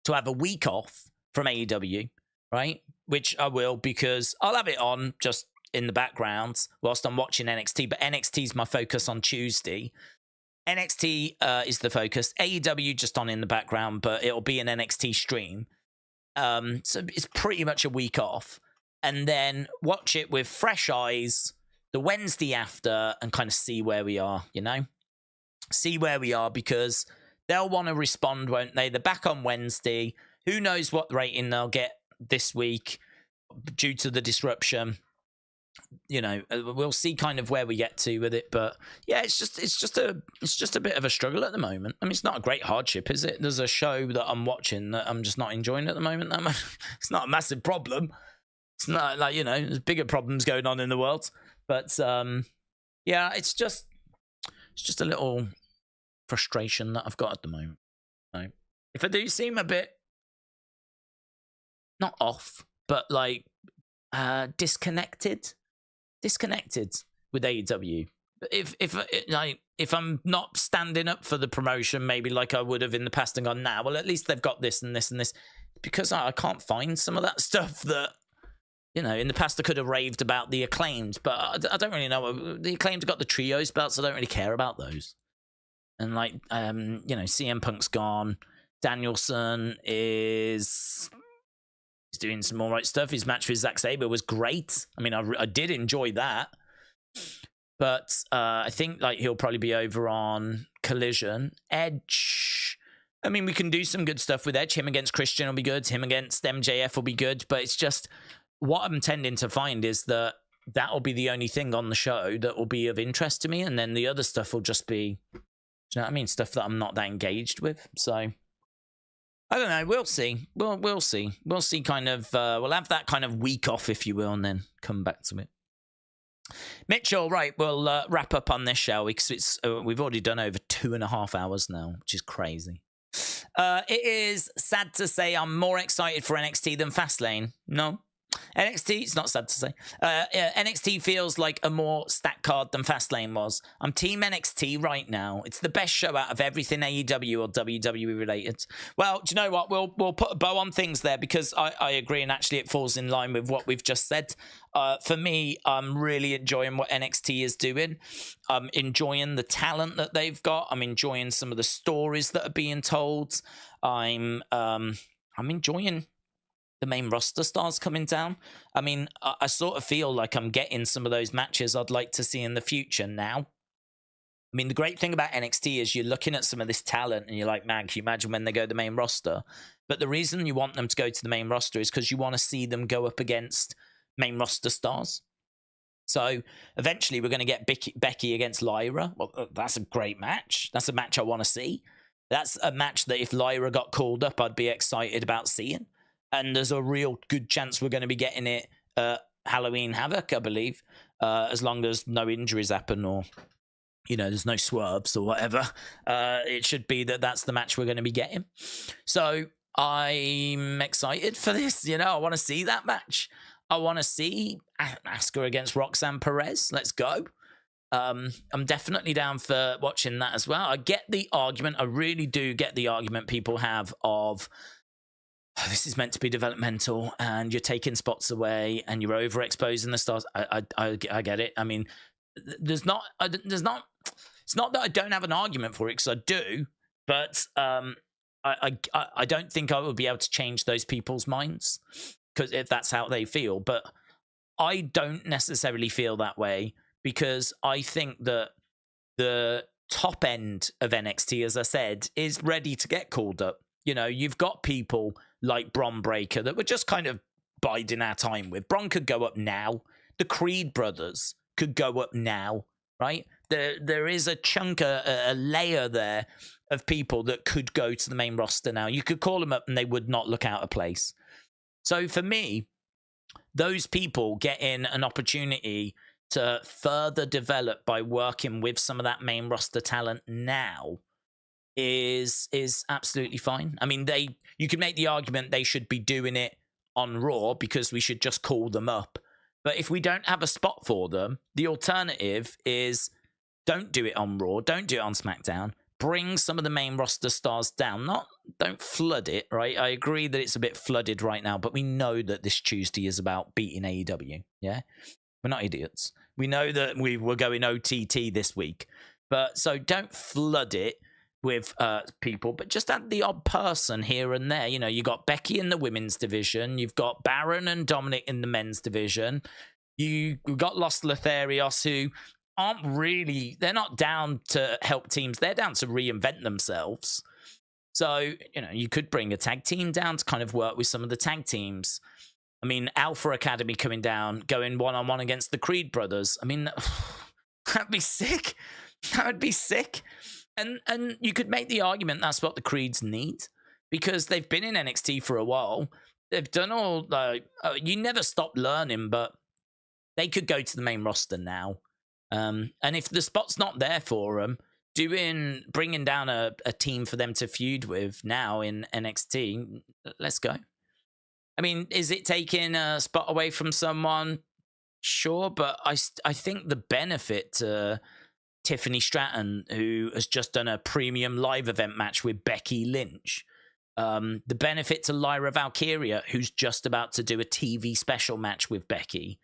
to have a week off from AEW, right? Which I will, because I'll have it on just in the background whilst I'm watching NXT. But NXT is my focus on Tuesday. NXT is the focus. AEW just on in the background, but it'll be an NXT stream. So it's pretty much a week off, and then watch it with fresh eyes the Wednesday after and kind of see where we are, you know? See where we are, because they'll want to respond, won't they? They're back on Wednesday. Who knows what rating they'll get this week due to the disruption. You know, we'll see kind of where we get to with it, but yeah, it's just a bit of a struggle at the moment. I mean, it's not a great hardship, is it? There's a show that I'm watching that I'm just not enjoying at the moment. It's not a massive problem. It's not like, you know, there's bigger problems going on in the world, but yeah, it's just a little frustration that I've got at the moment. So if I do seem a bit not off, but like disconnected with AEW. If I'm not standing up for the promotion, maybe like I would have in the past, and gone, nah, well, at least they've got this and this and this, because I can't find some of that stuff that, you know, in the past I could have raved about the Acclaimed, but I don't really know. The Acclaimed got the trios belts, I don't really care about those. And like, you know, CM Punk's gone. Danielson is doing some all right stuff. His match with Zack Sabre was great. I mean, I did enjoy that. But I think like he'll probably be over on Collision. Edge. I mean, we can do some good stuff with Edge. Him against Christian will be good. Him against MJF will be good. But it's just what I'm tending to find is that will be the only thing on the show that will be of interest to me. And then the other stuff will just be, do you know what I mean? Stuff that I'm not that engaged with. So I don't know. We'll see. We'll see. We'll see kind of, we'll have that kind of week off, if you will, and then come back to it. Mitchell, right, we'll wrap up on this, shall we? Because it's we've already done over 2.5 hours now, which is crazy. It is sad to say I'm more excited for NXT than Fastlane. No. NXT, it's not sad to say. NXT feels like a more stacked card than Fastlane was. I'm team NXT right now. It's the best show out of everything AEW or WWE related. Well, do you know what? We'll put a bow on things there because I agree, and actually it falls in line with what we've just said. For me, I'm really enjoying what NXT is doing. I'm enjoying the talent that they've got. I'm enjoying some of the stories that are being told. I'm enjoying the main roster stars coming down. I mean, I sort of feel like I'm getting some of those matches I'd like to see in the future now. I mean, the great thing about NXT is you're looking at some of this talent and you're like, man, can you imagine when they go to the main roster? But the reason you want them to go to the main roster is because you want to see them go up against main roster stars. So eventually we're going to get Becky against Lyra. Well, that's a great match. That's a match I want to see. That's a match that if Lyra got called up, I'd be excited about seeing. And there's a real good chance we're going to be getting it Halloween Havoc, I believe, as long as no injuries happen or, you know, there's no swerves or whatever. It should be that's the match we're going to be getting. So I'm excited for this. You know, I want to see that match. I want to see Asuka against Roxanne Perez. Let's go. I'm definitely down for watching that as well. I get the argument. I really do get the argument people have of, this is meant to be developmental and you're taking spots away and you're overexposing the stars. I get it. I mean, it's not that I don't have an argument for it, because I do, but I don't think I would be able to change those people's minds, because if that's how they feel. But I don't necessarily feel that way, because I think that the top end of NXT, as I said, is ready to get called up. You know, you've got people like Bron Breakker that we're just kind of biding our time with. Bron could go up now. The Creed brothers could go up now, right? There is a chunk, a layer there of people that could go to the main roster now. You could call them up and they would not look out of place. So for me, those people getting an opportunity to further develop by working with some of that main roster talent now is absolutely fine. I mean, you could make the argument they should be doing it on Raw because we should just call them up. But if we don't have a spot for them, the alternative is don't do it on Raw, don't do it on SmackDown. Bring some of the main roster stars down. Don't flood it, right? I agree that it's a bit flooded right now, but we know that this Tuesday is about beating AEW, yeah? We're not idiots. We know that we were going OTT this week. But so don't flood it with people, but just add the odd person here and there. You know, you got Becky in the women's division, you've got Baron and Dominic in the men's division, you've got Los Lotharios, who they're not down to help teams, they're down to reinvent themselves. So, you know, you could bring a tag team down to kind of work with some of the tag teams. I mean, Alpha Academy coming down, going one-on-one against the Creed brothers. I mean, that'd be sick. That would be sick. And you could make the argument that's what the Creeds need, because they've been in NXT for a while. They've done all, you never stop learning, but they could go to the main roster now. And if the spot's not there for them, bringing down a team for them to feud with now in NXT, let's go. I mean, is it taking a spot away from someone? Sure, but I think the benefit to Tiffany Stratton, who has just done a premium live event match with Becky Lynch. The benefit to Lyra Valkyria, who's just about to do a TV special match with Becky.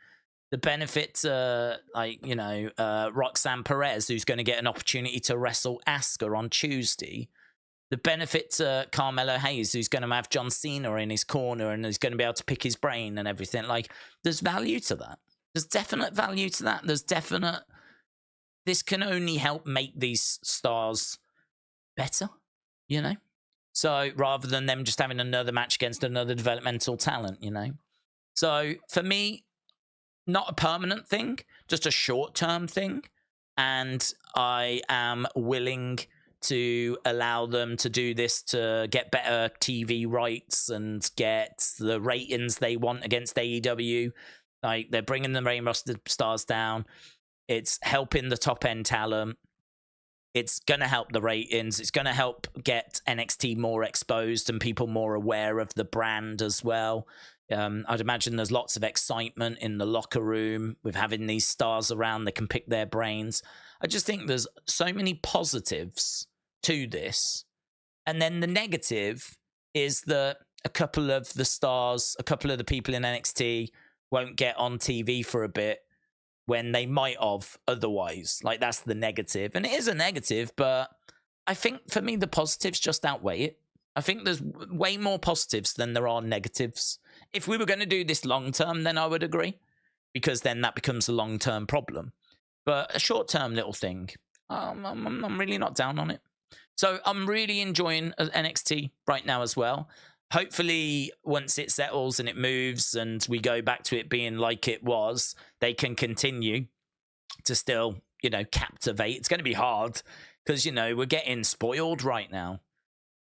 The benefit to, Roxanne Perez, who's going to get an opportunity to wrestle Asuka on Tuesday. the benefit to Carmelo Hayes, who's going to have John Cena in his corner and is going to be able to pick his brain and everything. Like, there's value to that. There's definite value to that. There's definite... This can only help make these stars better, you know? So, rather than them just having another match against another developmental talent, you know? So, for me, not a permanent thing, just a short-term thing. And I am willing to allow them to do this to get better TV rights and get the ratings they want against AEW. Like, they're bringing the main roster stars down. It's helping the top end talent. It's going to help the ratings. It's going to help get NXT more exposed and people more aware of the brand as well. I'd imagine there's lots of excitement in the locker room with having these stars around that can pick their brains. I just think there's so many positives to this. And then the negative is that a couple of the stars, a couple of the people in NXT won't get on TV for a bit when they might have otherwise. Like, that's the negative. And it is a negative, but I think for me, the positives just outweigh it. I think there's way more positives than there are negatives. If we were going to do this long term, then I would agree, because then that becomes a long term problem. But a short term little thing, I'm really not down on it. So I'm really enjoying NXT right now as well. Hopefully, once it settles and it moves and we go back to it being like it was, they can continue to still, you know, captivate. It's going to be hard because, you know, we're getting spoiled right now.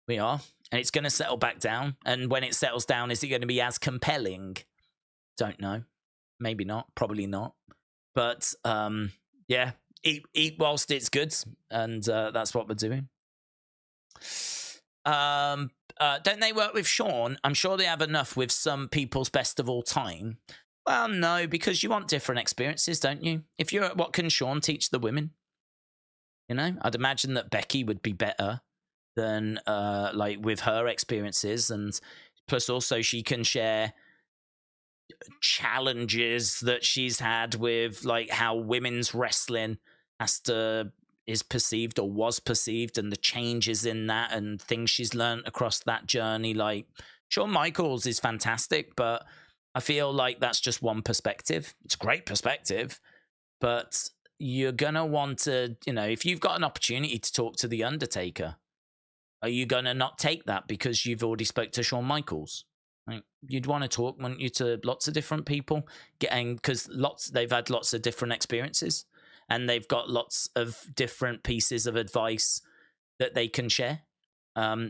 We are. And it's going to settle back down. And when it settles down, is it going to be as compelling? Don't know. Maybe not. Probably not. But, yeah, eat whilst it's good. And that's what we're doing. Don't they work with Sean? I'm sure they have enough with some people's best of all time. Well, no, because you want different experiences, don't you? If you're, what can Sean teach the women? You know, I'd imagine that Becky would be better than like with her experiences, and plus also she can share challenges that she's had with like how women's wrestling is perceived or was perceived, and the changes in that and things she's learned across that journey. Like, Shawn Michaels is fantastic, but I feel like that's just one perspective. It's a great perspective, but you're gonna want to, you know, if you've got an opportunity to talk to The Undertaker, are you gonna not take that because you've already spoke to Shawn Michaels? Like, you'd want to talk, wouldn't you, to lots of different people, because they've had lots of different experiences. And they've got lots of different pieces of advice that they can share.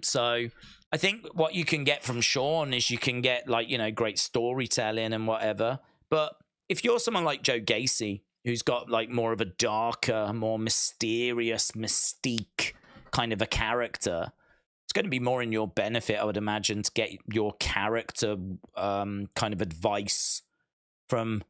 So I think what you can get from Sean is you can get, like, you know, great storytelling and whatever. But if you're someone like Joe Gacy, who's got like more of a darker, more mysterious, mystique kind of a character, it's going to be more in your benefit, I would imagine, to get your character kind of advice from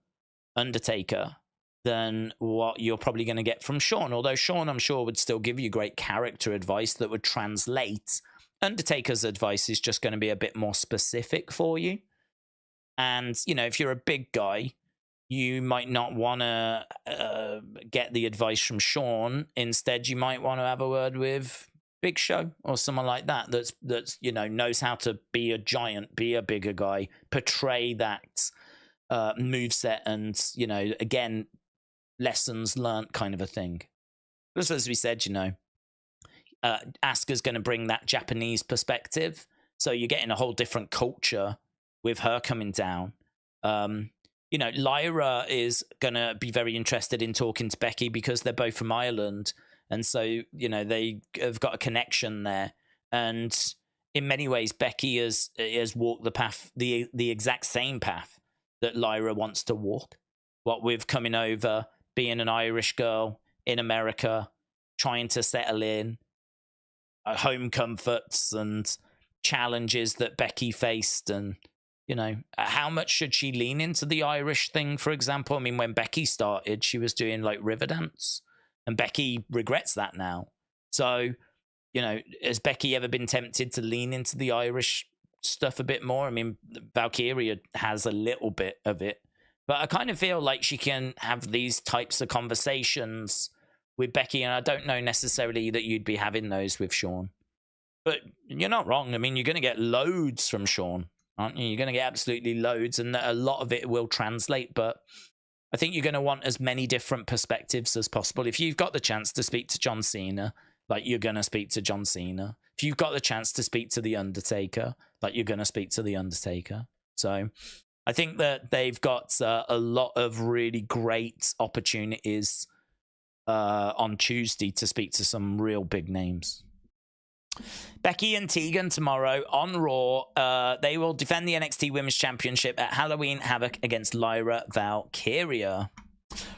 Undertaker than what you're probably going to get from Sean. Although Sean, I'm sure, would still give you great character advice that would translate. Undertaker's advice is just going to be a bit more specific for you. And, you know, if you're a big guy, you might not want to get the advice from Sean. Instead, you might want to have a word with Big Show or someone like that that's you know, knows how to be a giant, be a bigger guy, portray that moveset, and, you know, again, lessons learned kind of a thing. Just as we said, you know, Asuka's going to bring that Japanese perspective, so you're getting a whole different culture with her coming down. You know, Lyra is going to be very interested in talking to Becky because they're both from Ireland, and so, you know, they have got a connection there. And in many ways, Becky has walked the path, the exact same path that Lyra wants to walk. What with coming over, being an Irish girl in America, trying to settle in, home comforts and challenges that Becky faced. And, you know, how much should she lean into the Irish thing, for example? I mean, when Becky started, she was doing like Riverdance, and Becky regrets that now. So, you know, has Becky ever been tempted to lean into the Irish stuff a bit more? I mean, Valkyria has a little bit of it, but I kind of feel like she can have these types of conversations with Becky, and I don't know necessarily that you'd be having those with Sean. But you're not wrong. I mean, you're going to get loads from Sean, aren't you? You're going to get absolutely loads, and a lot of it will translate. But I think you're going to want as many different perspectives as possible. If you've got the chance to speak to John Cena, like, you're going to speak to John Cena. If you've got the chance to speak to The Undertaker, like, you're going to speak to The Undertaker. So I think that they've got a lot of really great opportunities on Tuesday to speak to some real big names. Becky and Tegan tomorrow on Raw. They will defend the NXT Women's Championship at Halloween Havoc against Lyra Valkyria.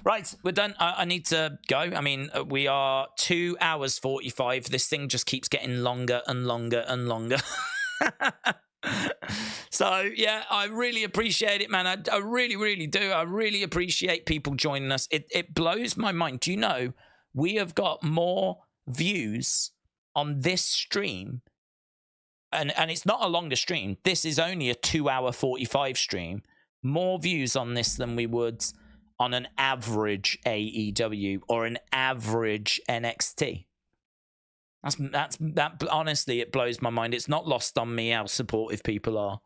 Right, we're done. I need to go. I mean, we are 2 hours 45. This thing just keeps getting longer and longer and longer. So, yeah, I really appreciate it, man. I really, really do. I really appreciate people joining us. It blows my mind. Do you know, we have got more views on this stream, and it's not a longer stream. This is only a 2 hour 45 stream. More views on this than we would on an average AEW or an average NXT. That honestly, it blows my mind. It's not lost on me how supportive people are,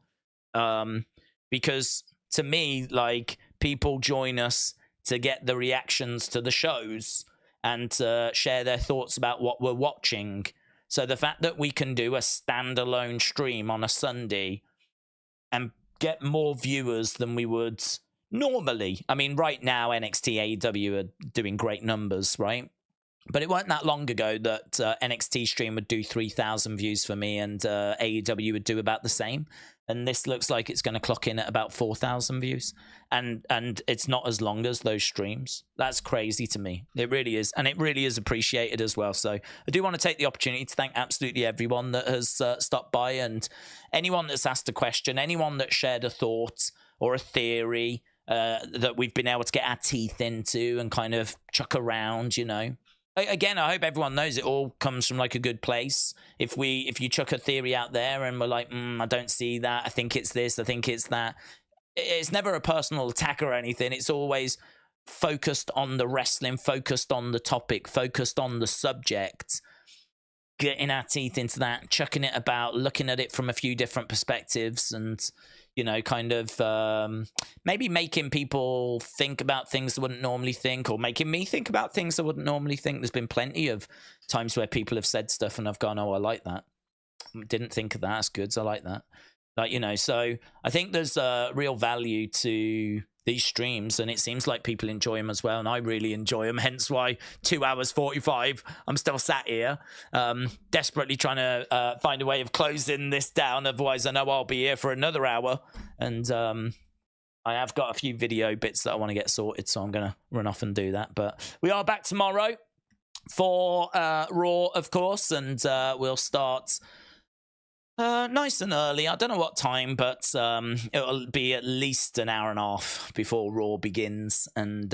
because to me, like, people join us to get the reactions to the shows and to share their thoughts about what we're watching. So the fact that we can do a standalone stream on a Sunday and get more viewers than we would normally. I mean, right now, NXT, AEW are doing great numbers, right? But it wasn't that long ago that NXT stream would do 3,000 views for me, and AEW would do about the same. And this looks like it's going to clock in at about 4,000 views. And it's not as long as those streams. That's crazy to me. It really is. And it really is appreciated as well. So I do want to take the opportunity to thank absolutely everyone that has stopped by, and anyone that's asked a question, anyone that shared a thought or a theory that we've been able to get our teeth into and kind of chuck around, you know. Again, I hope everyone knows it all comes from like a good place. If you chuck a theory out there and we're like, I don't see that, I think it's this, I think it's that, it's never a personal attack or anything. It's always focused on the wrestling, focused on the topic, focused on the subject, getting our teeth into that, chucking it about, looking at it from a few different perspectives, and, you know, kind of maybe making people think about things they wouldn't normally think, or making me think about things I wouldn't normally think. There's been plenty of times where people have said stuff and I've gone, oh, I like that. Didn't think of that. That's good. So I like that. Like, you know, so I think there's real value to these streams, and it seems like people enjoy them as well, and I really enjoy them, hence why 2 hours 45 I'm still sat here desperately trying to find a way of closing this down, otherwise I know I'll be here for another hour. And I have got a few video bits that I want to get sorted, so I'm gonna run off and do that. But we are back tomorrow for Raw, of course, and we'll start nice and early. I don't know what time, but it'll be at least an hour and a half before Raw begins, and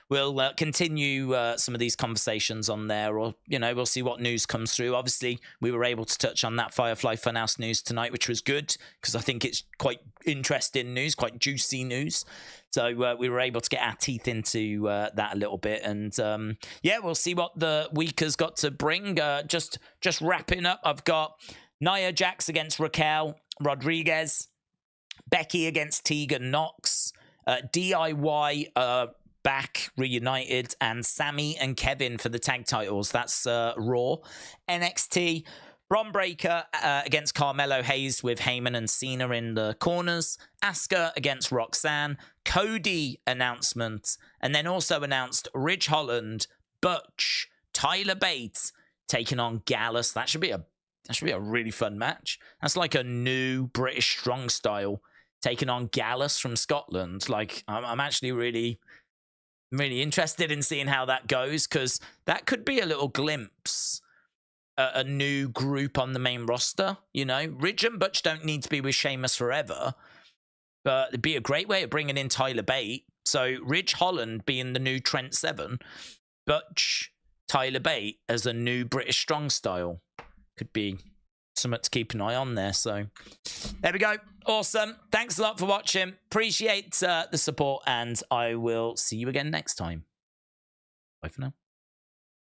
we'll continue some of these conversations on there, or, you know, we'll see what news comes through. Obviously, we were able to touch on that Firefly Funhouse news tonight, which was good, because I think it's quite interesting news, quite juicy news. So we were able to get our teeth into that a little bit, and yeah, we'll see what the week has got to bring. Just wrapping up, I've got Nia Jax against Raquel Rodriguez, Becky against Tegan Nox, DIY back reunited, and Sammy and Kevin for the tag titles. That's Raw. NXT, Bron Breakker against Carmelo Hayes with Heyman and Cena in the corners, Asuka against Roxanne, Cody announcement, and then also announced Ridge Holland, Butch, Tyler Bate taking on Gallus. That should be a really fun match. That's like a new British strong style taking on Gallus from Scotland. Like, I'm actually really interested in seeing how that goes, because that could be a little glimpse at a new group on the main roster. You know, Ridge and Butch don't need to be with Sheamus forever, but it'd be a great way of bringing in Tyler Bate. So Ridge Holland being the new Trent Seven, Butch, Tyler Bate as a new British strong style. Could be something to keep an eye on there. So there we go. Awesome. Thanks a lot for watching. Appreciate the support, and I will see you again next time. Bye for now.